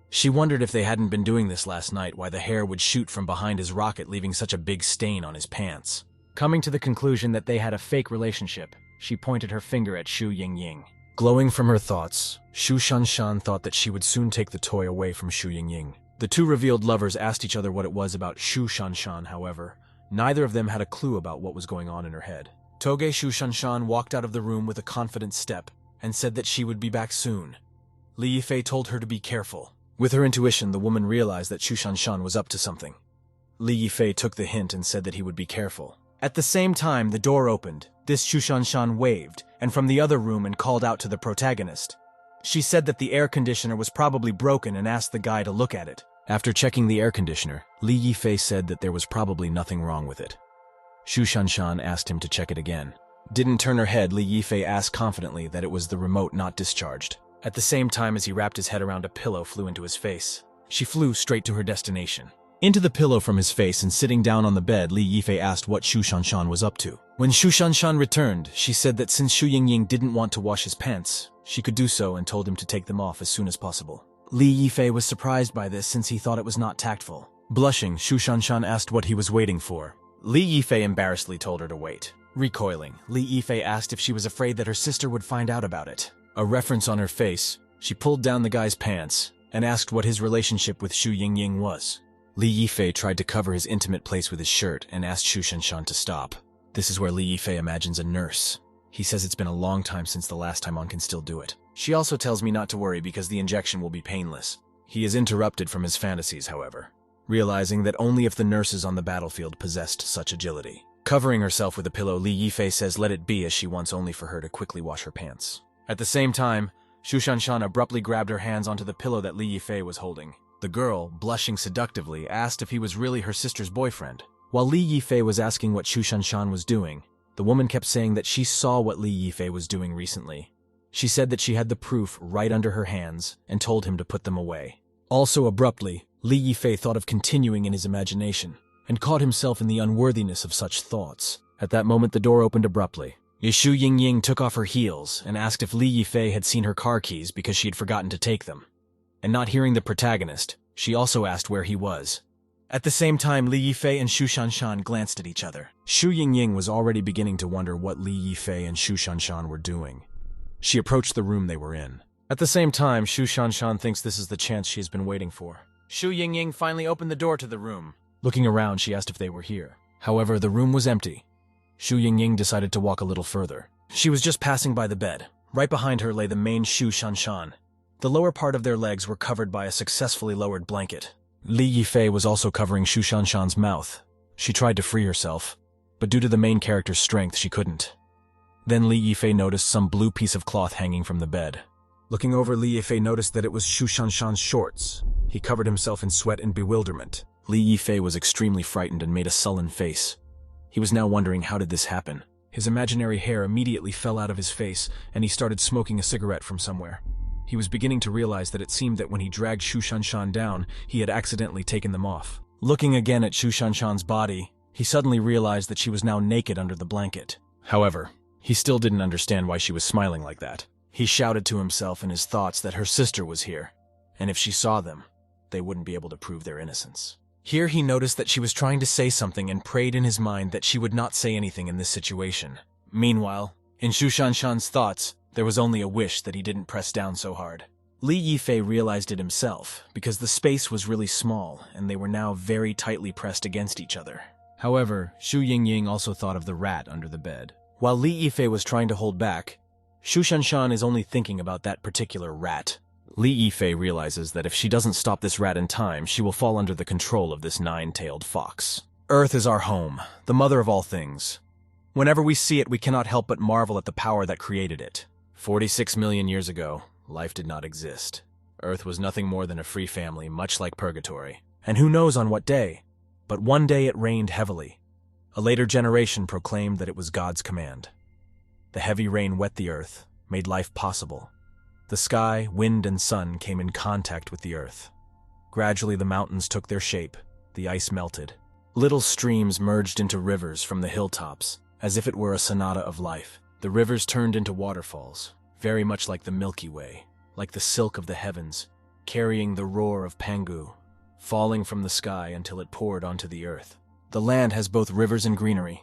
[SPEAKER 1] She wondered if they hadn't been doing this last night, why the hair would shoot from behind his rocket, leaving such a big stain on his pants. Coming to the conclusion that they had a fake relationship, she pointed her finger at Shu Yingying. Glowing from her thoughts, Shu Shanshan thought that she would soon take the toy away from Shu Yingying. The two revealed lovers asked each other what it was about Shu Shanshan, however. Neither of them had a clue about what was going on in her head. Toge Shu Shanshan walked out of the room with a confident step and said that she would be back soon. Li Yifei told her to be careful. With her intuition, the woman realized that Shu Shanshan was up to something. Li Yifei took the hint and said that he would be careful. At the same time, the door opened. This Shu Shanshan waved, and from the other room and called out to the protagonist. She said that the air conditioner was probably broken and asked the guy to look at it. After checking the air conditioner, Li Yifei said that there was probably nothing wrong with it. Shu Shanshan asked him to check it again. Didn't turn her head, Li Yifei asked confidently that it was the remote not discharged. At the same time as he wrapped his head around a pillow flew into his face. She flew straight to her destination. Into the pillow from his face and sitting down on the bed, Li Yifei asked what Shu Shanshan was up to. When Shu Shanshan returned, she said that since Shu Yingying didn't want to wash his pants, she could do so and told him to take them off as soon as possible. Li Yifei was surprised by this since he thought it was not tactful. Blushing, Shu Shanshan asked what he was waiting for. Li Yifei embarrassedly told her to wait. Recoiling, Li Yifei asked if she was afraid that her sister would find out about it. A reference on her face, she pulled down the guy's pants and asked what his relationship with Shu Yingying was. Li Yifei tried to cover his intimate place with his shirt and asked Shu Shanshan to stop. This is where Li Yifei imagines a nurse. He says it's been a long time since the last time one can still do it. She also tells me not to worry because the injection will be painless. He is interrupted from his fantasies, however, realizing that only if the nurses on the battlefield possessed such agility. Covering herself with a pillow, Li Yifei says let it be as she wants only for her to quickly wash her pants. At the same time, Shu Shanshan abruptly grabbed her hands onto the pillow that Li Yifei was holding. The girl, blushing seductively, asked if he was really her sister's boyfriend. While Li Yifei was asking what Shu Shanshan was doing, the woman kept saying that she saw what Li Yifei was doing recently. She said that she had the proof right under her hands and told him to put them away. Also abruptly, Li Yifei thought of continuing in his imagination and caught himself in the unworthiness of such thoughts. At that moment, the door opened abruptly. Shu Yingying took off her heels and asked if Li Yifei had seen her car keys because she had forgotten to take them. And not hearing the protagonist, she also asked where he was. At the same time, Li Yifei and Shu Shanshan glanced at each other. Shu Yingying was already beginning to wonder what Li Yifei and Shu Shanshan were doing. She approached the room they were in. At the same time, Shu Shanshan thinks this is the chance she has been waiting for. Shu Yingying finally opened the door to the room. Looking around, she asked if they were here. However, the room was empty. Shu Yingying decided to walk a little further. She was just passing by the bed. Right behind her lay the main Shu Shanshan. The lower part of their legs were covered by a successfully lowered blanket. Li Yifei was also covering Shu Shanshan's mouth. She tried to free herself, but due to the main character's strength, she couldn't. Then Li Yifei noticed some blue piece of cloth hanging from the bed. Looking over, Li Yifei noticed that it was Shu Shanshan's shorts. He covered himself in sweat and bewilderment. Li Yifei was extremely frightened and made a sullen face. He was now wondering how did this happen. His imaginary hair immediately fell out of his face, and he started smoking a cigarette from somewhere. He was beginning to realize that it seemed that when he dragged Shu Shanshan down, he had accidentally taken them off. Looking again at Shu Shanshan's body, he suddenly realized that she was now naked under the blanket. However, he still didn't understand why she was smiling like that. He shouted to himself in his thoughts that her sister was here, and if she saw them, they wouldn't be able to prove their innocence. Here he noticed that she was trying to say something and prayed in his mind that she would not say anything in this situation. Meanwhile, in Shu Shanshan's thoughts, there was only a wish that he didn't press down so hard. Li Yifei realized it himself, because the space was really small, and they were now very tightly pressed against each other. However, Shu Yingying also thought of the rat under the bed. While Li Yifei was trying to hold back, Shu Shanshan is only thinking about that particular rat. Li Yifei realizes that if she doesn't stop this rat in time, she will fall under the control of this nine-tailed fox. Earth is our home, the mother of all things. Whenever we see it, we cannot help but marvel at the power that created it. 46 million years ago, life did not exist. Earth was nothing more than a free family, much like purgatory. And who knows on what day? But one day it rained heavily. A later generation proclaimed that it was God's command. The heavy rain wet the earth, made life possible. The sky, wind, and sun came in contact with the earth. Gradually the mountains took their shape, the ice melted. Little streams merged into rivers from the hilltops, as if it were a sonata of life. The rivers turned into waterfalls, very much like the Milky Way, like the silk of the heavens, carrying the roar of Pangu, falling from the sky until it poured onto the earth. The land has both rivers and greenery.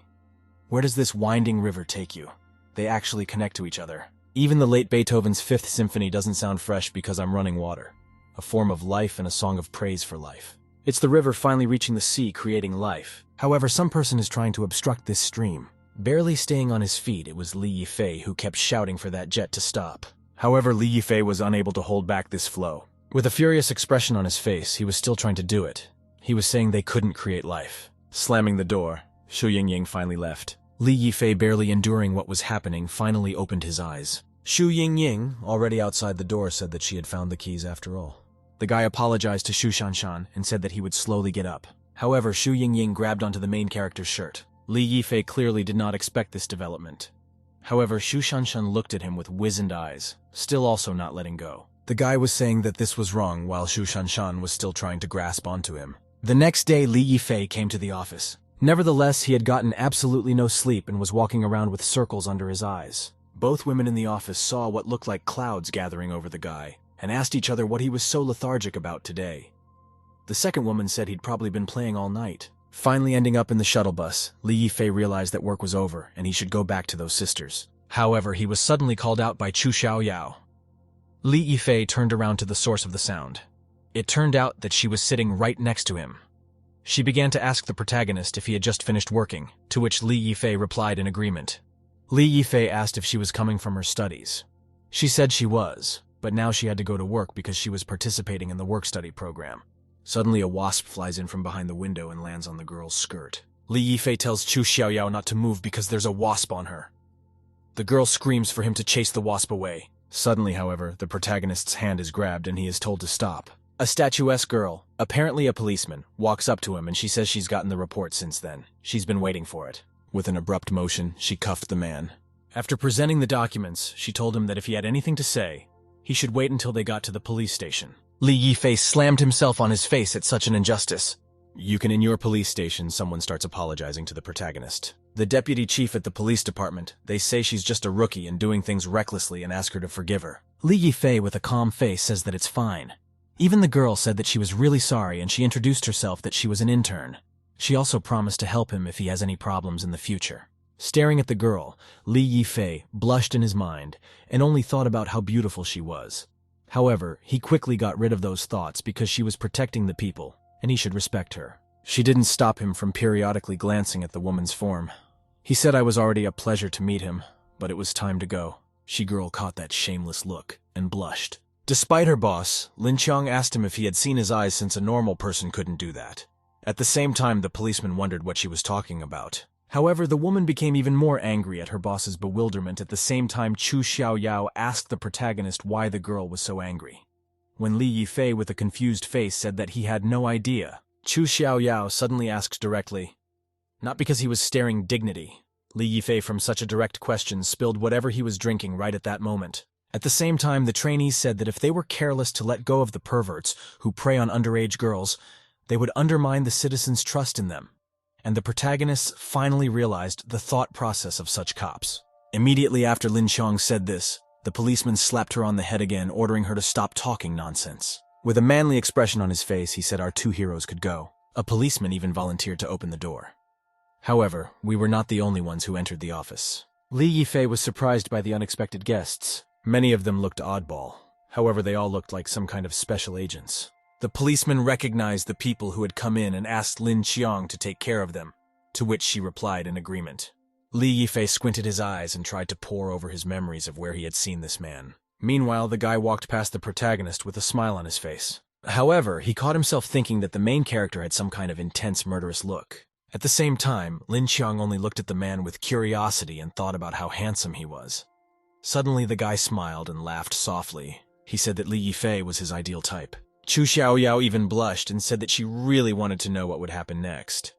[SPEAKER 1] Where does this winding river take you? They actually connect to each other. Even the late Beethoven's Fifth Symphony doesn't sound fresh because I'm running water, a form of life and a song of praise for life. It's the river finally reaching the sea, creating life. However, some person is trying to obstruct this stream. Barely staying on his feet, it was Li Yifei who kept shouting for that jet to stop. However, Li Yifei was unable to hold back this flow. With a furious expression on his face, he was still trying to do it. He was saying they couldn't create life. Slamming the door, Shu Yingying finally left. Li Yifei, barely enduring what was happening, finally opened his eyes. Shu Yingying, already outside the door, said that she had found the keys after all. The guy apologized to Shu Shanshan and said that he would slowly get up. However, Shu Yingying grabbed onto the main character's shirt. Li Yifei clearly did not expect this development. However, Shu Shanshan looked at him with wizened eyes, still also not letting go. The guy was saying that this was wrong while Shu Shanshan was still trying to grasp onto him. The next day, Li Yifei came to the office. Nevertheless, he had gotten absolutely no sleep and was walking around with circles under his eyes. Both women in the office saw what looked like clouds gathering over the guy and asked each other what he was so lethargic about today. The second woman said he'd probably been playing all night. Finally ending up in the shuttle bus, Li Yifei realized that work was over and he should go back to those sisters. However, he was suddenly called out by Chu Xiaoyao. Li Yifei turned around to the source of the sound. It turned out that she was sitting right next to him. She began to ask the protagonist if he had just finished working, to which Li Yifei replied in agreement. Li Yifei asked if she was coming from her studies. She said she was, but now she had to go to work because she was participating in the work-study program. Suddenly a wasp flies in from behind the window and lands on the girl's skirt. Li Yifei tells Chu Xiaoyao not to move because there's a wasp on her. The girl screams for him to chase the wasp away. Suddenly, however, the protagonist's hand is grabbed and he is told to stop. A statuesque girl, apparently a policeman, walks up to him and she says she's gotten the report since then. She's been waiting for it. With an abrupt motion, she cuffed the man. After presenting the documents, she told him that if he had anything to say, he should wait until they got to the police station. Li Yifei slammed himself on his face at such an injustice. You can in your police station, someone starts apologizing to the protagonist. The deputy chief at the police department, they say she's just a rookie and doing things recklessly and ask her to forgive her. Li Yifei with a calm face says that it's fine. Even the girl said that she was really sorry and she introduced herself that she was an intern. She also promised to help him if he has any problems in the future. Staring at the girl, Li Yifei blushed in his mind and only thought about how beautiful she was. However, he quickly got rid of those thoughts because she was protecting the people, and he should respect her. She didn't stop him from periodically glancing at the woman's form. He said I was already a pleasure to meet him, but it was time to go. She girl caught that shameless look and blushed. Despite her boss, Lin Qiang asked him if he had seen his eyes since a normal person couldn't do that. At the same time, the policeman wondered what she was talking about. However, the woman became even more angry at her boss's bewilderment. At the same time, Chu Xiaoyao asked the protagonist why the girl was so angry. When Li Yifei with a confused face said that he had no idea, Chu Xiaoyao suddenly asked directly. Not because he was staring dignity. Li Yifei from such a direct question spilled whatever he was drinking right at that moment. At the same time, the trainees said that if they were careless to let go of the perverts who prey on underage girls, they would undermine the citizens' trust in them. And the protagonists finally realized the thought process of such cops. Immediately after Lin Qiang said this, the policeman slapped her on the head again, ordering her to stop talking nonsense. With a manly expression on his face, he said our two heroes could go. A policeman even volunteered to open the door. However, we were not the only ones who entered the office. Li Yifei was surprised by the unexpected guests. Many of them looked oddball. However, they all looked like some kind of special agents. The policeman recognized the people who had come in and asked Lin Qiang to take care of them, to which she replied in agreement. Li Yifei squinted his eyes and tried to pore over his memories of where he had seen this man. Meanwhile, the guy walked past the protagonist with a smile on his face. However, he caught himself thinking that the main character had some kind of intense, murderous look. At the same time, Lin Qiang only looked at the man with curiosity and thought about how handsome he was. Suddenly, the guy smiled and laughed softly. He said that Li Yifei was his ideal type. Chu Xiaoyao even blushed and said that she really wanted to know what would happen next.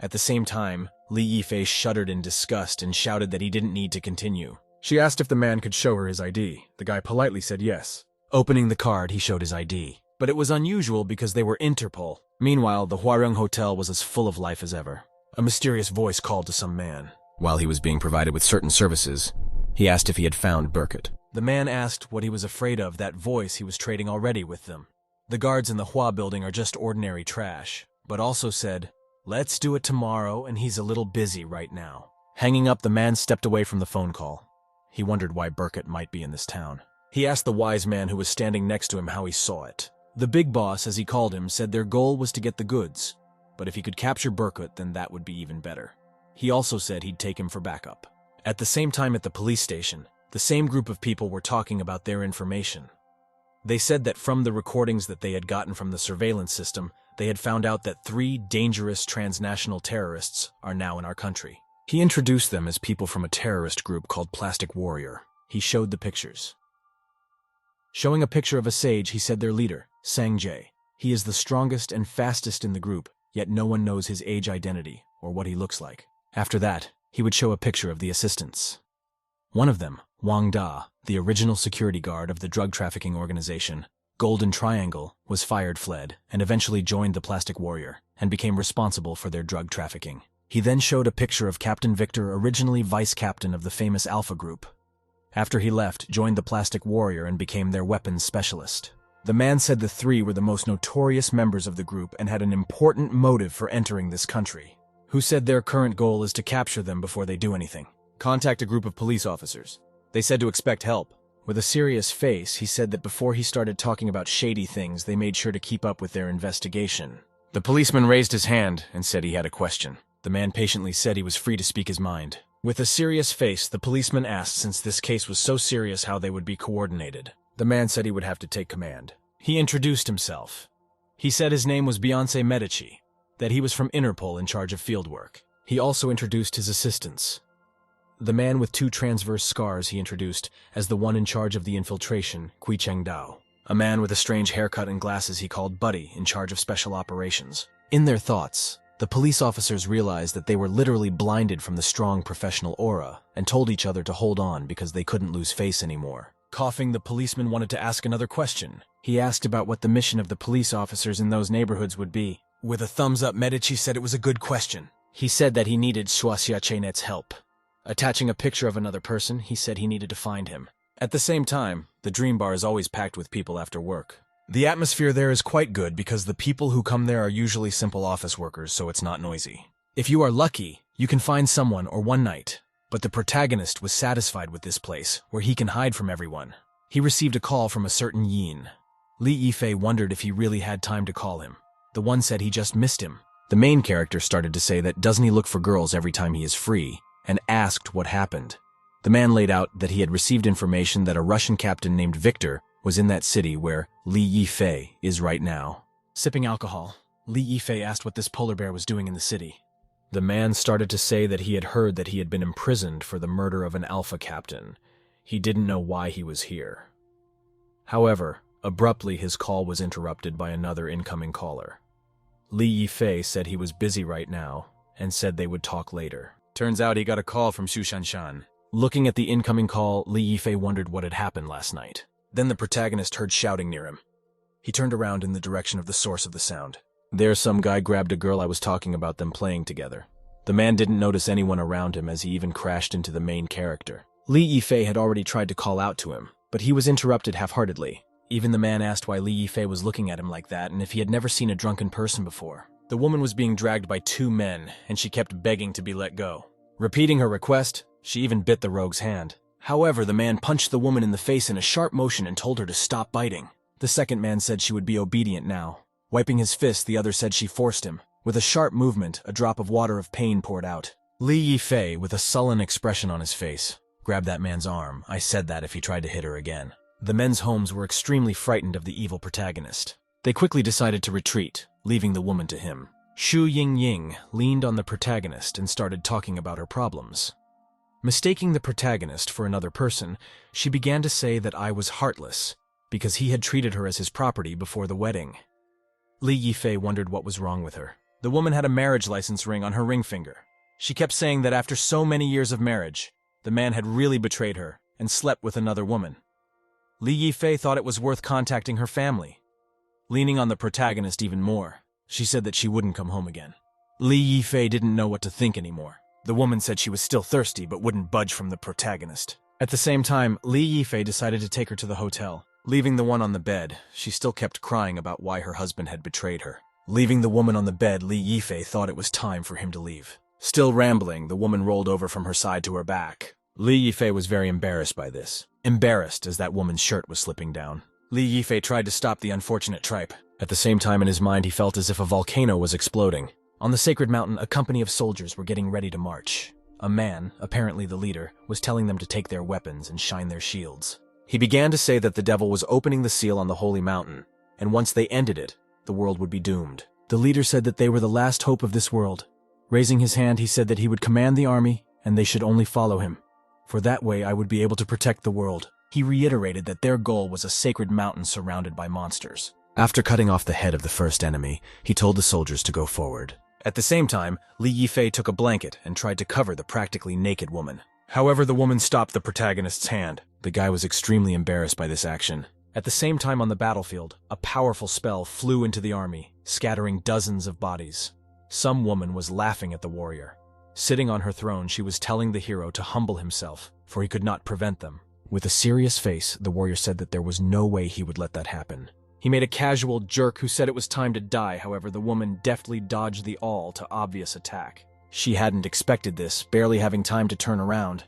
[SPEAKER 1] At the same time, Li Yifei shuddered in disgust and shouted that he didn't need to continue. She asked if the man could show her his ID. The guy politely said yes. Opening the card, he showed his ID. But it was unusual because they were Interpol. Meanwhile, the Huarong Hotel was as full of life as ever. A mysterious voice called to some man. While he was being provided with certain services, he asked if he had found Burkett. The man asked what he was afraid of. That voice, he was trading already with them. The guards in the Hua building are just ordinary trash, but also said, "Let's do it tomorrow, and he's a little busy right now." Hanging up, the man stepped away from the phone call. He wondered why Burkett might be in this town. He asked the wise man who was standing next to him how he saw it. The big boss, as he called him, said their goal was to get the goods, but if he could capture Burkett, then that would be even better. He also said he'd take him for backup. At the same time at the police station, the same group of people were talking about their information. They said that from the recordings that they had gotten from the surveillance system, they had found out that 3 dangerous transnational terrorists are now in our country. He introduced them as people from a terrorist group called Plastic Warrior. He showed the pictures. Showing a picture of a sage, he said their leader, Sang Jae. He is the strongest and fastest in the group, yet no one knows his age identity or what he looks like. After that, he would show a picture of the assistants. One of them, Wang Da, the original security guard of the drug trafficking organization, Golden Triangle, was fired, fled, and eventually joined the Plastic Warrior, and became responsible for their drug trafficking. He then showed a picture of Captain Victor, originally vice captain of the famous Alpha Group. After he left, joined the Plastic Warrior and became their weapons specialist. The man said the 3 were the most notorious members of the group and had an important motive for entering this country, who said their current goal is to capture them before they do anything. Contact a group of police officers. They said to expect help. With a serious face, he said that before he started talking about shady things, they made sure to keep up with their investigation. The policeman raised his hand and said he had a question. The man patiently said he was free to speak his mind. With a serious face, the policeman asked since this case was so serious how they would be coordinated. The man said he would have to take command. He introduced himself. He said his name was Beyonce Medici, that he was from Interpol in charge of fieldwork. He also introduced his assistants. The man with 2 transverse scars he introduced as the one in charge of the infiltration, Kui Cheng Dao. A man with a strange haircut and glasses he called Buddy, in charge of special operations. In their thoughts, the police officers realized that they were literally blinded from the strong professional aura and told each other to hold on because they couldn't lose face anymore. Coughing, the policeman wanted to ask another question. He asked about what the mission of the police officers in those neighborhoods would be. With a thumbs up, Medici said it was a good question. He said that he needed Shuaxia Chenet's help. Attaching a picture of another person, he said he needed to find him. At the same time, the Dream Bar is always packed with people after work. The atmosphere there is quite good because the people who come there are usually simple office workers, so it's not noisy. If you are lucky, you can find someone or one night. But the protagonist was satisfied with this place, where he can hide from everyone. He received a call from a certain Yin. Li Yifei wondered if he really had time to call him. The one said he just missed him. The main character started to say that doesn't he look for girls every time he is free, and asked what happened. The man laid out that he had received information that a Russian captain named Victor was in that city where Li Yifei is right now. Sipping alcohol, Li Yifei asked what this polar bear was doing in the city. The man started to say that he had heard that he had been imprisoned for the murder of an Alpha captain. He didn't know why he was here. However, abruptly his call was interrupted by another incoming caller. Li Yifei said he was busy right now and said they would talk later. Turns out he got a call from Xu Shanshan. Looking at the incoming call, Li Yifei wondered what had happened last night. Then the protagonist heard shouting near him. He turned around in the direction of the source of the sound. There some guy grabbed a girl I was talking about them playing together. The man didn't notice anyone around him as he even crashed into the main character. Li Yifei had already tried to call out to him, but he was interrupted half-heartedly. Even the man asked why Li Yifei was looking at him like that and if he had never seen a drunken person before. The woman was being dragged by 2 men, and she kept begging to be let go. Repeating her request, she even bit the rogue's hand. However, the man punched the woman in the face in a sharp motion and told her to stop biting. The second man said she would be obedient now. Wiping his fist, the other said she forced him. With a sharp movement, a drop of water of pain poured out. Li Yifei, with a sullen expression on his face, grabbed that man's arm. I said that if he tried to hit her again. The men's homes were extremely frightened of the evil protagonist. They quickly decided to retreat, leaving the woman to him. Xu Yingying leaned on the protagonist and started talking about her problems. Mistaking the protagonist for another person, she began to say that I was heartless because he had treated her as his property before the wedding. Li Yifei wondered what was wrong with her. The woman had a marriage license ring on her ring finger. She kept saying that after so many years of marriage, the man had really betrayed her and slept with another woman. Li Yifei thought it was worth contacting her family. Leaning on the protagonist even more, she said that she wouldn't come home again. Li Yifei didn't know what to think anymore. The woman said she was still thirsty but wouldn't budge from the protagonist. At the same time, Li Yifei decided to take her to the hotel. Leaving the one on the bed, she still kept crying about why her husband had betrayed her. Leaving the woman on the bed, Li Yifei thought it was time for him to leave. Still rambling, the woman rolled over from her side to her back. Li Yifei was very embarrassed by this. Embarrassed as that woman's shirt was slipping down. Li Yifei tried to stop the unfortunate tripe. At the same time in his mind he felt as if a volcano was exploding. On the sacred mountain, a company of soldiers were getting ready to march. A man, apparently the leader, was telling them to take their weapons and shine their shields. He began to say that the devil was opening the seal on the holy mountain, and once they ended it, the world would be doomed. The leader said that they were the last hope of this world. Raising his hand, he said that he would command the army, and they should only follow him. For that way I would be able to protect the world. He reiterated that their goal was a sacred mountain surrounded by monsters. After cutting off the head of the first enemy, he told the soldiers to go forward. At the same time, Li Yifei took a blanket and tried to cover the practically naked woman. However, the woman stopped the protagonist's hand. The guy was extremely embarrassed by this action. At the same time on the battlefield, a powerful spell flew into the army, scattering dozens of bodies. Some woman was laughing at the warrior. Sitting on her throne, she was telling the hero to humble himself, for he could not prevent them. With a serious face, the warrior said that there was no way he would let that happen. He made a casual jerk who said it was time to die, however the woman deftly dodged the all-too-obvious attack. She hadn't expected this, barely having time to turn around.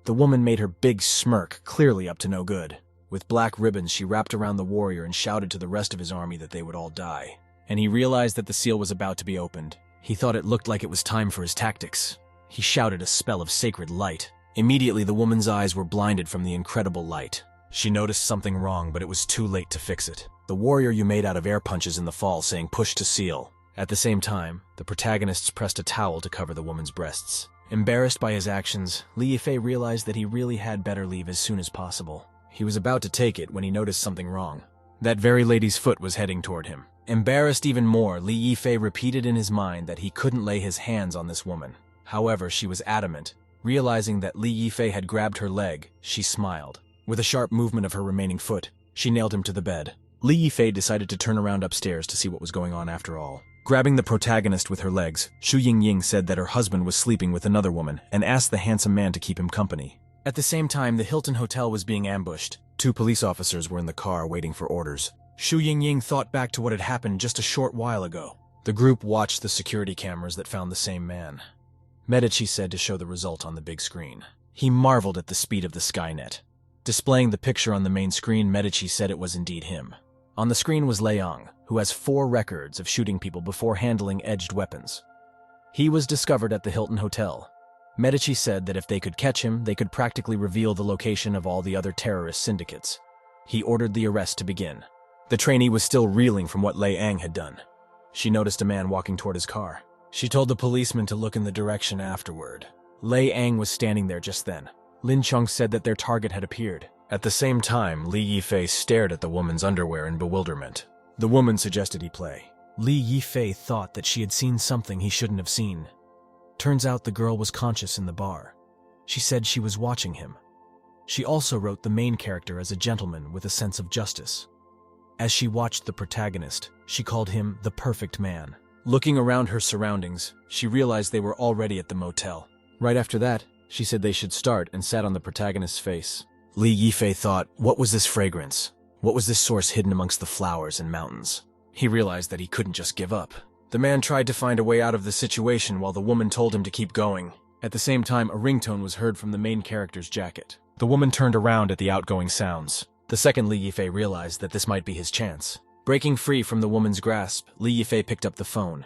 [SPEAKER 1] The woman made her big smirk, clearly up to no good. With black ribbons, she wrapped around the warrior and shouted to the rest of his army that they would all die. And he realized that the seal was about to be opened. He thought it looked like it was time for his tactics. He shouted a spell of sacred light. Immediately, the woman's eyes were blinded from the incredible light. She noticed something wrong, but it was too late to fix it. The warrior you made out of air punches in the fall, saying push to seal. At the same time, the protagonists pressed a towel to cover the woman's breasts. Embarrassed by his actions, Li Yifei realized that he really had better leave as soon as possible. He was about to take it when he noticed something wrong. That very lady's foot was heading toward him. Embarrassed even more, Li Yifei repeated in his mind that he couldn't lay his hands on this woman. However, she was adamant. Realizing that Li Yifei had grabbed her leg, she smiled. With a sharp movement of her remaining foot, she nailed him to the bed. Li Yifei decided to turn around upstairs to see what was going on after all. Grabbing the protagonist with her legs, Xu Yingying said that her husband was sleeping with another woman and asked the handsome man to keep him company. At the same time, the Hilton Hotel was being ambushed. 2 police officers were in the car waiting for orders. Xu Yingying thought back to what had happened just a short while ago. The group watched the security cameras that found the same man. Medici said to show the result on the big screen. He marveled at the speed of the Skynet. Displaying the picture on the main screen, Medici said it was indeed him. On the screen was Leong, who has 4 records of shooting people before handling edged weapons. He was discovered at the Hilton Hotel. Medici said that if they could catch him, they could practically reveal the location of all the other terrorist syndicates. He ordered the arrest to begin. The trainee was still reeling from what Lei Ang had done. She noticed a man walking toward his car. She told the policeman to look in the direction afterward. Lei Ang was standing there just then. Lin Chung said that their target had appeared. At the same time, Li Yifei stared at the woman's underwear in bewilderment. The woman suggested he play. Li Yifei thought that she had seen something he shouldn't have seen. Turns out the girl was conscious in the bar. She said she was watching him. She also wrote the main character as a gentleman with a sense of justice. As she watched the protagonist, she called him the perfect man. Looking around her surroundings, she realized they were already at the motel. Right after that, she said they should start and sat on the protagonist's face. Li Yifei thought, what was this fragrance? What was this source hidden amongst the flowers and mountains? He realized that he couldn't just give up. The man tried to find a way out of the situation while the woman told him to keep going. At the same time, a ringtone was heard from the main character's jacket. The woman turned around at the outgoing sounds. The second Li Yifei realized that this might be his chance. Breaking free from the woman's grasp, Li Yifei picked up the phone.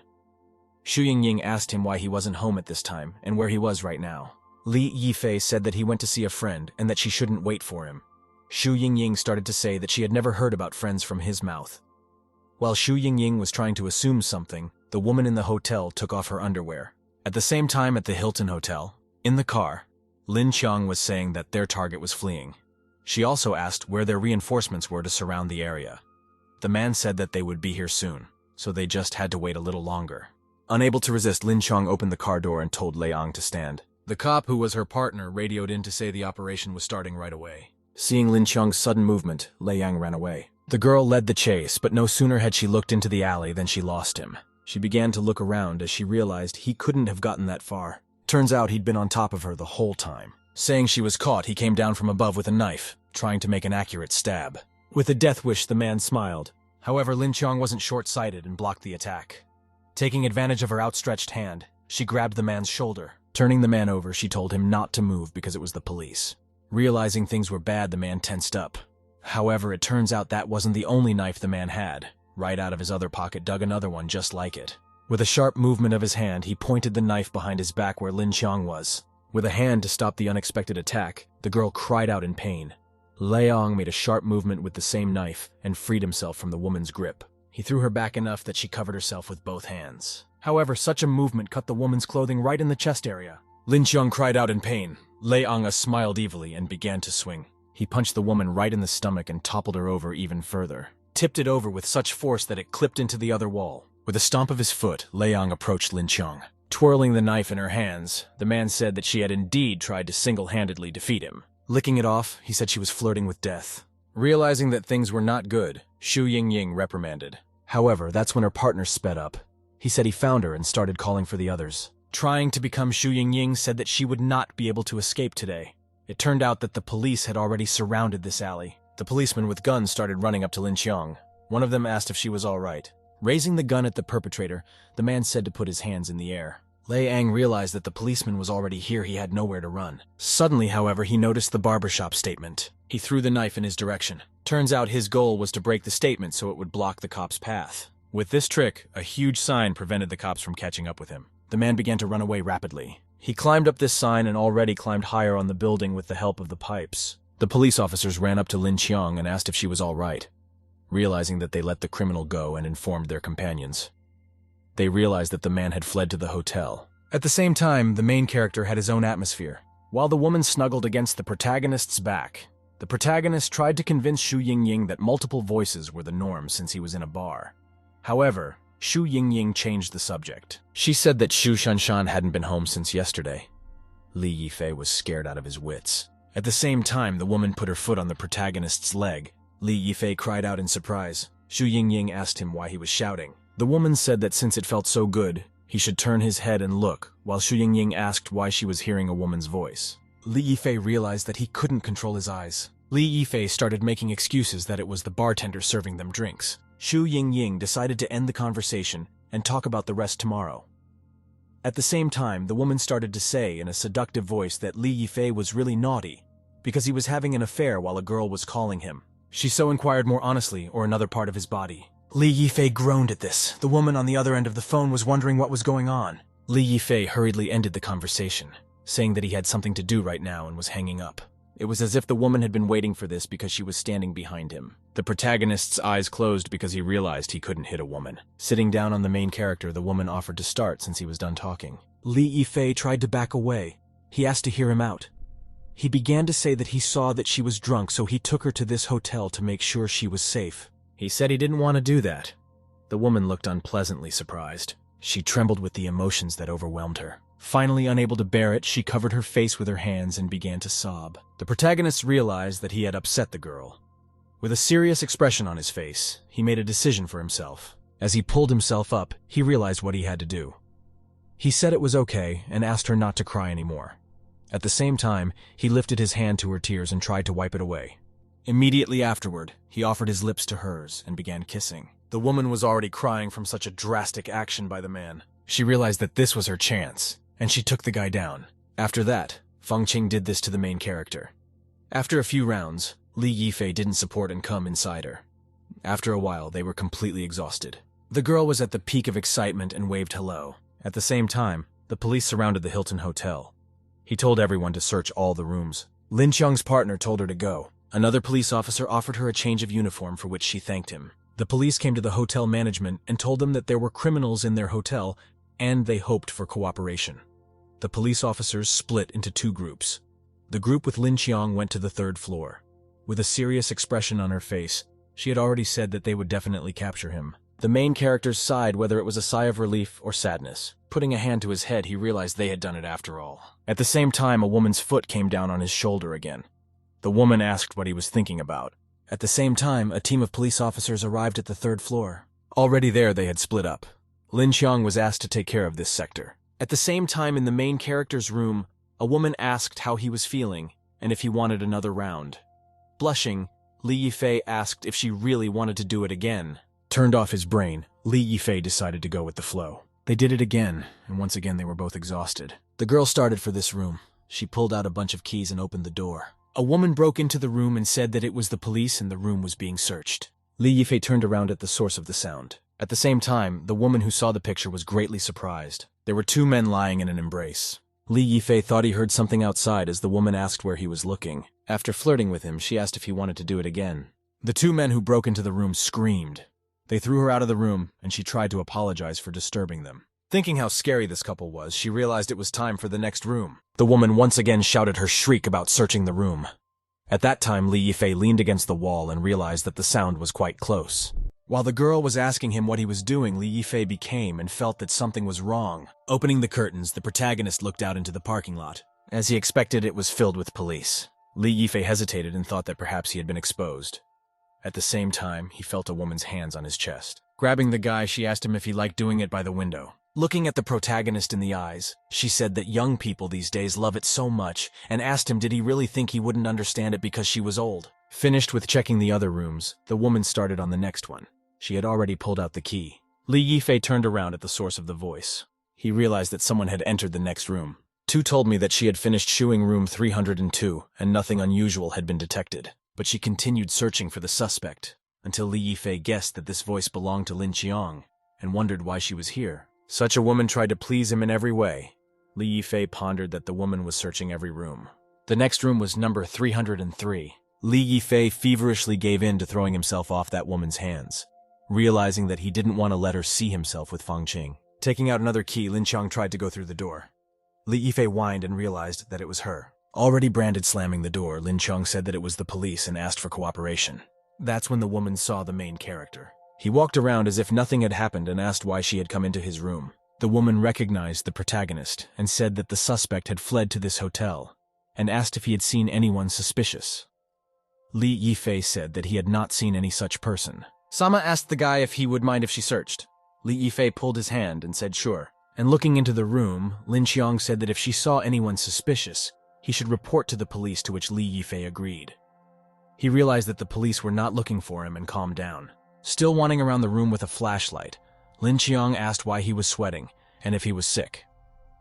[SPEAKER 1] Xu Yingying asked him why he wasn't home at this time and where he was right now. Li Yifei said that he went to see a friend and that she shouldn't wait for him. Xu Yingying started to say that she had never heard about friends from his mouth. While Xu Yingying was trying to assume something, the woman in the hotel took off her underwear. At the same time at the Hilton Hotel, in the car, Lin Qiang was saying that their target was fleeing. She also asked where their reinforcements were to surround the area. The man said that they would be here soon, so they just had to wait a little longer. Unable to resist, Lin Qiang opened the car door and told Lei Ang to stand. The cop, who was her partner, radioed in to say the operation was starting right away. Seeing Lin Qiang's sudden movement, Lei Ang ran away. The girl led the chase, but no sooner had she looked into the alley than she lost him. She began to look around as she realized he couldn't have gotten that far. Turns out he'd been on top of her the whole time. Saying she was caught, he came down from above with a knife, trying to make an accurate stab. With a death wish, the man smiled. However, Lin Qiang wasn't short-sighted and blocked the attack. Taking advantage of her outstretched hand, she grabbed the man's shoulder. Turning the man over, she told him not to move because it was the police. Realizing things were bad, the man tensed up. However, it turns out that wasn't the only knife the man had. Right out of his other pocket dug another one just like it. With a sharp movement of his hand, he pointed the knife behind his back where Lin Qiang was. With a hand to stop the unexpected attack, the girl cried out in pain. Lei Ang made a sharp movement with the same knife and freed himself from the woman's grip. He threw her back enough that she covered herself with both hands. However, such a movement cut the woman's clothing right in the chest area. Lin Qiang cried out in pain. Lei Ang smiled evilly and began to swing. He punched the woman right in the stomach and toppled her over even further. Tipped it over with such force that it clipped into the other wall. With a stomp of his foot, Lei Ang approached Lin Qiang. Twirling the knife in her hands, the man said that she had indeed tried to single-handedly defeat him. Licking it off, he said she was flirting with death. Realizing that things were not good, Xu Yingying reprimanded. However, that's when her partner sped up. He said he found her and started calling for the others. Trying to become Xu Yingying said that she would not be able to escape today. It turned out that the police had already surrounded this alley. The policemen with guns started running up to Lin Qiang. One of them asked if she was all right. Raising the gun at the perpetrator, the man said to put his hands in the air. Lei Ang realized that the policeman was already here. He had nowhere to run. Suddenly, however, he noticed the barbershop statement. He threw the knife in his direction. Turns out his goal was to break the statement so it would block the cop's path. With this trick, a huge sign prevented the cops from catching up with him. The man began to run away rapidly. He climbed up this sign and already climbed higher on the building with the help of the pipes. The police officers ran up to Lin Qiang and asked if she was all right. Realizing that they let the criminal go and informed their companions. They realized that the man had fled to the hotel. At the same time, the main character had his own atmosphere. While the woman snuggled against the protagonist's back, the protagonist tried to convince Xu Yingying that multiple voices were the norm since he was in a bar. However, Xu Yingying changed the subject. She said that Xu Shanshan hadn't been home since yesterday. Li Yifei was scared out of his wits. At the same time, the woman put her foot on the protagonist's leg. Li Yifei cried out in surprise. Xu Yingying asked him why he was shouting. The woman said that since it felt so good, he should turn his head and look, while Xu Yingying asked why she was hearing a woman's voice. Li Yifei realized that he couldn't control his eyes. Li Yifei started making excuses that it was the bartender serving them drinks. Xu Yingying decided to end the conversation and talk about the rest tomorrow. At the same time, the woman started to say in a seductive voice that Li Yifei was really naughty because he was having an affair while a girl was calling him. She so inquired more honestly, or another part of his body. Li Yifei groaned at this. The woman on the other end of the phone was wondering what was going on. Li Yifei hurriedly ended the conversation, saying that he had something to do right now and was hanging up. It was as if the woman had been waiting for this because she was standing behind him. The protagonist's eyes closed because he realized he couldn't hit a woman. Sitting down on the main character, the woman offered to start since he was done talking. Li Yifei tried to back away. He asked to hear him out. He began to say that he saw that she was drunk, so he took her to this hotel to make sure she was safe. He said he didn't want to do that. The woman looked unpleasantly surprised. She trembled with the emotions that overwhelmed her. Finally unable to bear it, she covered her face with her hands and began to sob. The protagonist realized that he had upset the girl. With a serious expression on his face, he made a decision for himself. As he pulled himself up, he realized what he had to do. He said it was okay and asked her not to cry anymore. At the same time, he lifted his hand to her tears and tried to wipe it away. Immediately afterward, he offered his lips to hers and began kissing. The woman was already crying from such a drastic action by the man. She realized that this was her chance, and she took the guy down. After that, Feng Qing did this to the main character. After a few rounds, Li Yifei didn't support and come inside her. After a while, they were completely exhausted. The girl was at the peak of excitement and waved hello, At the same time, the police surrounded the Hilton Hotel. He told everyone to search all the rooms. Lin Cheong's partner told her to go. Another police officer offered her a change of uniform, for which she thanked him. The police came to the hotel management and told them that there were criminals in their hotel, and they hoped for cooperation. The police officers split into two groups. The group with Lin Cheong went to the third floor. With a serious expression on her face, she had already said that they would definitely capture him. The main characters sighed, whether it was a sigh of relief or sadness. Putting a hand to his head, he realized they had done it after all. At the same time, a woman's foot came down on his shoulder again. The woman asked what he was thinking about. At the same time, a team of police officers arrived at the third floor. Already there, they had split up. Lin Cheong was asked to take care of this sector. At the same time, in the main character's room, a woman asked how he was feeling and if he wanted another round. Blushing, Li Yifei asked if she really wanted to do it again. Turned off his brain, Li Yifei decided to go with the flow. They did it again, and once again they were both exhausted. The girl started for this room. She pulled out a bunch of keys and opened the door. A woman broke into the room and said that it was the police and the room was being searched. Li Yifei turned around at the source of the sound. At the same time, the woman who saw the picture was greatly surprised. There were two men lying in an embrace. Li Yifei thought he heard something outside as the woman asked where he was looking. After flirting with him, she asked if he wanted to do it again. The two men who broke into the room screamed. They threw her out of the room, and she tried to apologize for disturbing them. Thinking how scary this couple was, she realized it was time for the next room. The woman once again shouted her shriek about searching the room. At that time, Li Yifei leaned against the wall and realized that the sound was quite close. While the girl was asking him what he was doing, Li Yifei became and felt that something was wrong. Opening the curtains, the protagonist looked out into the parking lot. As he expected, it was filled with police. Li Yifei hesitated and thought that perhaps he had been exposed. At the same time, he felt a woman's hands on his chest. Grabbing the guy, she asked him if he liked doing it by the window. Looking at the protagonist in the eyes, she said that young people these days love it so much, and asked him did he really think he wouldn't understand it because she was old. Finished with checking the other rooms, the woman started on the next one. She had already pulled out the key. Li Yifei turned around at the source of the voice. He realized that someone had entered the next room. Tu told me that she had finished shoeing room 302, and nothing unusual had been detected. But she continued searching for the suspect, until Li Yifei guessed that this voice belonged to Lin Cheong, and wondered why she was here. Such a woman tried to please him in every way. Li Yifei pondered that the woman was searching every room. The next room was number 303. Li Yifei feverishly gave in to throwing himself off that woman's hands, realizing that he didn't want to let her see himself with Feng Qing. Taking out another key, Lin Cheong tried to go through the door. Li Yifei whined and realized that it was her. Already branded slamming the door, Lin Cheong said that it was the police and asked for cooperation. That's when the woman saw the main character. He walked around as if nothing had happened and asked why she had come into his room. The woman recognized the protagonist and said that the suspect had fled to this hotel and asked if he had seen anyone suspicious. Li Yifei said that he had not seen any such person. Sama asked the guy if he would mind if she searched. Li Yifei pulled his hand and said sure. And looking into the room, Lin Cheong said that if she saw anyone suspicious, he should report to the police, to which Li Yifei agreed. He realized that the police were not looking for him and calmed down. Still wandering around the room with a flashlight, Lin Cheong asked why he was sweating and if he was sick.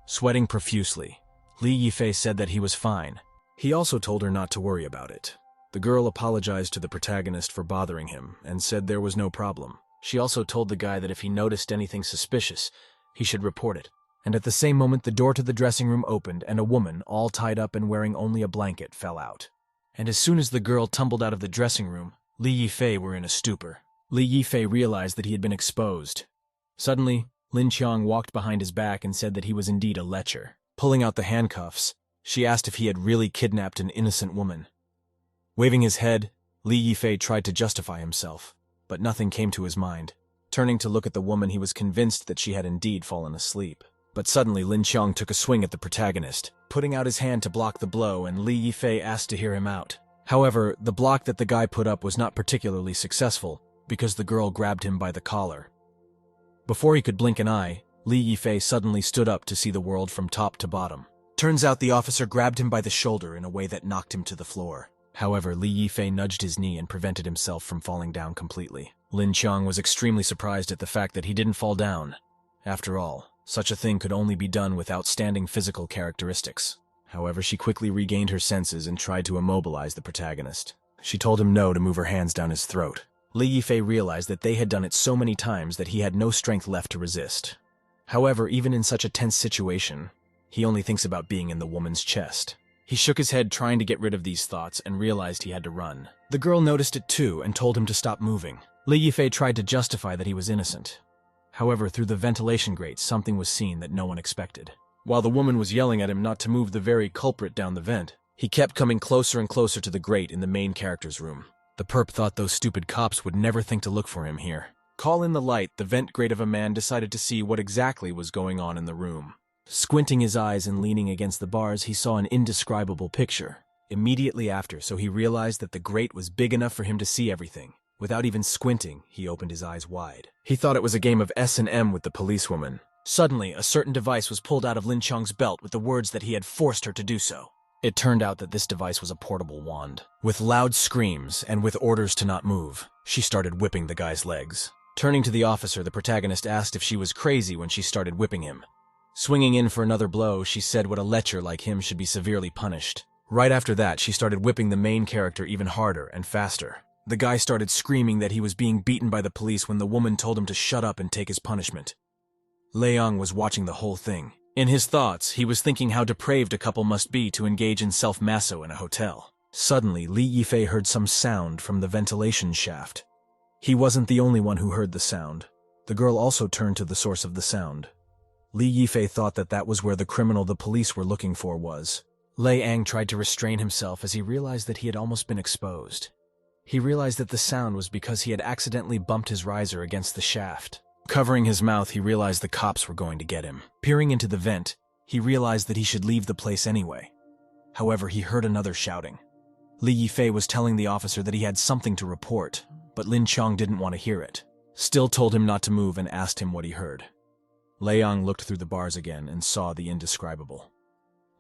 [SPEAKER 1] Sweating profusely, Li Yifei said that he was fine. He also told her not to worry about it. The girl apologized to the protagonist for bothering him and said there was no problem. She also told the guy that if he noticed anything suspicious, he should report it. And at the same moment, the door to the dressing room opened and a woman, all tied up and wearing only a blanket, fell out. And as soon as the girl tumbled out of the dressing room, Li Yifei were in a stupor. Li Yifei realized that he had been exposed. Suddenly, Lin Cheong walked behind his back and said that he was indeed a lecher. Pulling out the handcuffs, she asked if he had really kidnapped an innocent woman. Waving his head, Li Yifei tried to justify himself, but nothing came to his mind. Turning to look at the woman, he was convinced that she had indeed fallen asleep. But suddenly, Lin Cheong took a swing at the protagonist, putting out his hand to block the blow, and Li Yifei asked to hear him out. However, the block that the guy put up was not particularly successful, because the girl grabbed him by the collar. Before he could blink an eye, Li Yifei suddenly stood up to see the world from top to bottom. Turns out the officer grabbed him by the shoulder in a way that knocked him to the floor. However, Li Yifei nudged his knee and prevented himself from falling down completely. Lin Cheong was extremely surprised at the fact that he didn't fall down. After all, such a thing could only be done with outstanding physical characteristics. However, she quickly regained her senses and tried to immobilize the protagonist. She told him no to move her hands down his throat. Li Yifei realized that they had done it so many times that he had no strength left to resist. However, even in such a tense situation, he only thinks about being in the woman's chest. He shook his head trying to get rid of these thoughts and realized he had to run. The girl noticed it too and told him to stop moving. Li Yifei tried to justify that he was innocent. However, through the ventilation grate, something was seen that no one expected. While the woman was yelling at him not to move the very culprit down the vent, he kept coming closer and closer to the grate in the main character's room. The perp thought those stupid cops would never think to look for him here. Call in the light, the vent grate of a man decided to see what exactly was going on in the room. Squinting his eyes and leaning against the bars, he saw an indescribable picture. Immediately after, so he realized that the grate was big enough for him to see everything. Without even squinting, he opened his eyes wide. He thought it was a game of S&M with the policewoman. Suddenly, a certain device was pulled out of Lin Chong's belt with the words that he had forced her to do so. It turned out that this device was a portable wand. With loud screams and with orders to not move, she started whipping the guy's legs. Turning to the officer, the protagonist asked if she was crazy when she started whipping him. Swinging in for another blow, she said what a lecher like him should be severely punished. Right after that, she started whipping the main character even harder and faster. The guy started screaming that he was being beaten by the police when the woman told him to shut up and take his punishment. Leong was watching the whole thing. In his thoughts, he was thinking how depraved a couple must be to engage in self-masso in a hotel. Suddenly, Li Yifei heard some sound from the ventilation shaft. He wasn't the only one who heard the sound. The girl also turned to the source of the sound. Li Yifei thought that that was where the criminal the police were looking for was. Lei Ang tried to restrain himself as he realized that he had almost been exposed. He realized that the sound was because he had accidentally bumped his riser against the shaft. Covering his mouth, he realized the cops were going to get him. Peering into the vent, he realized that he should leave the place anyway. However, he heard another shouting. Li Yifei was telling the officer that he had something to report, but Lin Chong didn't want to hear it. Still told him not to move and asked him what he heard. Leong looked through the bars again and saw the indescribable.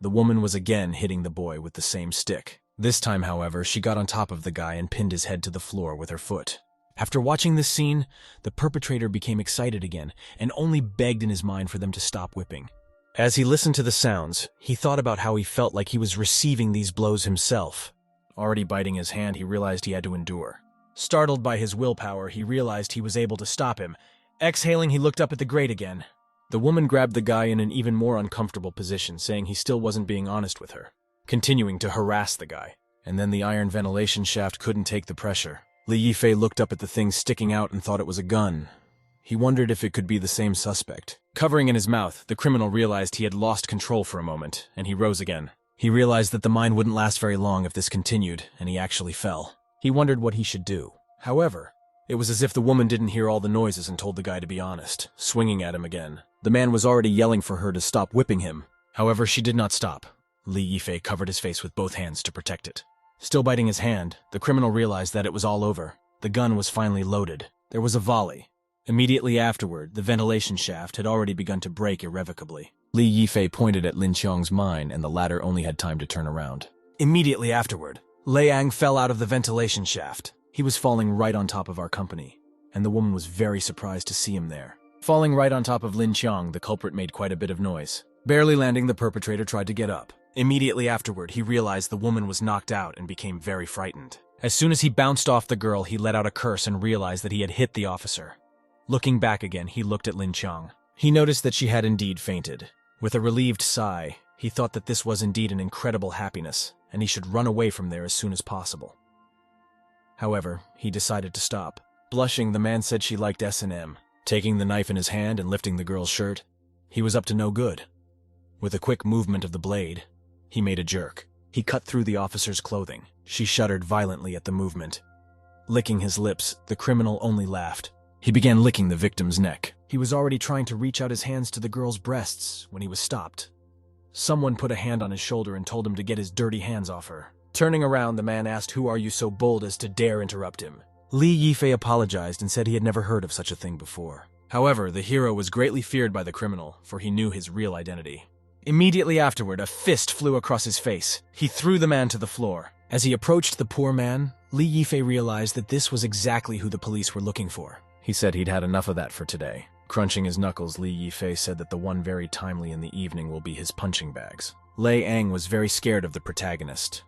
[SPEAKER 1] The woman was again hitting the boy with the same stick. This time, however, she got on top of the guy and pinned his head to the floor with her foot. After watching this scene, the perpetrator became excited again and only begged in his mind for them to stop whipping. As he listened to the sounds, he thought about how he felt like he was receiving these blows himself. Already biting his hand, he realized he had to endure. Startled by his willpower, he realized he was able to stop him. Exhaling, he looked up at the grate again. The woman grabbed the guy in an even more uncomfortable position, saying he still wasn't being honest with her, continuing to harass the guy. And then the iron ventilation shaft couldn't take the pressure. Li Yifei looked up at the thing sticking out and thought it was a gun. He wondered if it could be the same suspect. Covering in his mouth, the criminal realized he had lost control for a moment, and he rose again. He realized that the mine wouldn't last very long if this continued, and he actually fell. He wondered what he should do. However, it was as if the woman didn't hear all the noises and told the guy to be honest, swinging at him again. The man was already yelling for her to stop whipping him. However, she did not stop. Li Yifei covered his face with both hands to protect it. Still biting his hand, the criminal realized that it was all over. The gun was finally loaded. There was a volley. Immediately afterward, the ventilation shaft had already begun to break irrevocably. Li Yifei pointed at Lin Qiang's mine, and the latter only had time to turn around. Immediately afterward, Lei Ang fell out of the ventilation shaft. He was falling right on top of our company, and the woman was very surprised to see him there. Falling right on top of Lin Qiang, the culprit made quite a bit of noise. Barely landing, the perpetrator tried to get up. Immediately afterward, he realized the woman was knocked out and became very frightened. As soon as he bounced off the girl, he let out a curse and realized that he had hit the officer. Looking back again, he looked at Lin Qiang. He noticed that she had indeed fainted. With a relieved sigh, he thought that this was indeed an incredible happiness, and he should run away from there as soon as possible. However, he decided to stop. Blushing, the man said she liked S&M. Taking the knife in his hand and lifting the girl's shirt, he was up to no good. With a quick movement of the blade, he made a jerk. He cut through the officer's clothing. She shuddered violently at the movement. Licking his lips, the criminal only laughed. He began licking the victim's neck. He was already trying to reach out his hands to the girl's breasts when he was stopped. Someone put a hand on his shoulder and told him to get his dirty hands off her. Turning around, the man asked, "Who are you so bold as to dare interrupt him?" Li Yifei apologized and said he had never heard of such a thing before. However, the hero was greatly feared by the criminal, for he knew his real identity. Immediately afterward, a fist flew across his face. He threw the man to the floor. As he approached the poor man, Li Yifei realized that this was exactly who the police were looking for. He said he'd had enough of that for today. Crunching his knuckles, Li Yifei said that the one very timely in the evening will be his punching bags. Lei Ang was very scared of the protagonist.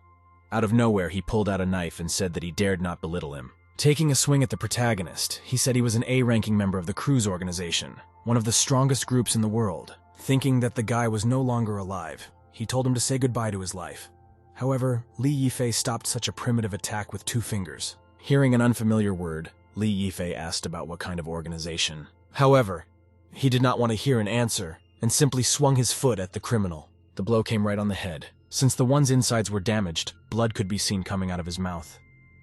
[SPEAKER 1] Out of nowhere, he pulled out a knife and said that he dared not belittle him. Taking a swing at the protagonist, he said he was an A-ranking member of the Cruise Organization, one of the strongest groups in the world. Thinking that the guy was no longer alive, he told him to say goodbye to his life. However, Li Yifei stopped such a primitive attack with 2 fingers. Hearing an unfamiliar word, Li Yifei asked about what kind of organization. However, he did not want to hear an answer, and simply swung his foot at the criminal. The blow came right on the head. Since the one's insides were damaged, blood could be seen coming out of his mouth.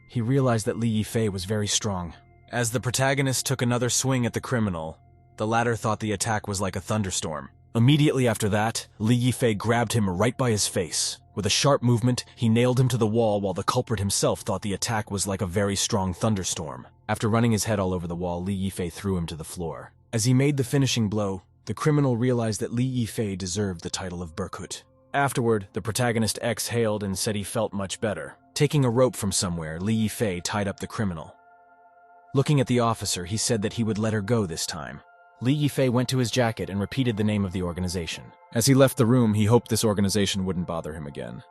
[SPEAKER 1] He realized that Li Yifei was very strong. As the protagonist took another swing at the criminal, the latter thought the attack was like a thunderstorm. Immediately after that, Li Yifei grabbed him right by his face. With a sharp movement, he nailed him to the wall while the culprit himself thought the attack was like a very strong thunderstorm. After running his head all over the wall, Li Yifei threw him to the floor. As he made the finishing blow, the criminal realized that Li Yifei deserved the title of Berkut. Afterward, the protagonist exhaled and said he felt much better. Taking a rope from somewhere, Li Yifei tied up the criminal. Looking at the officer, he said that he would let her go this time. Li Yifei went to his jacket and repeated the name of the organization. As he left the room, he hoped this organization wouldn't bother him again.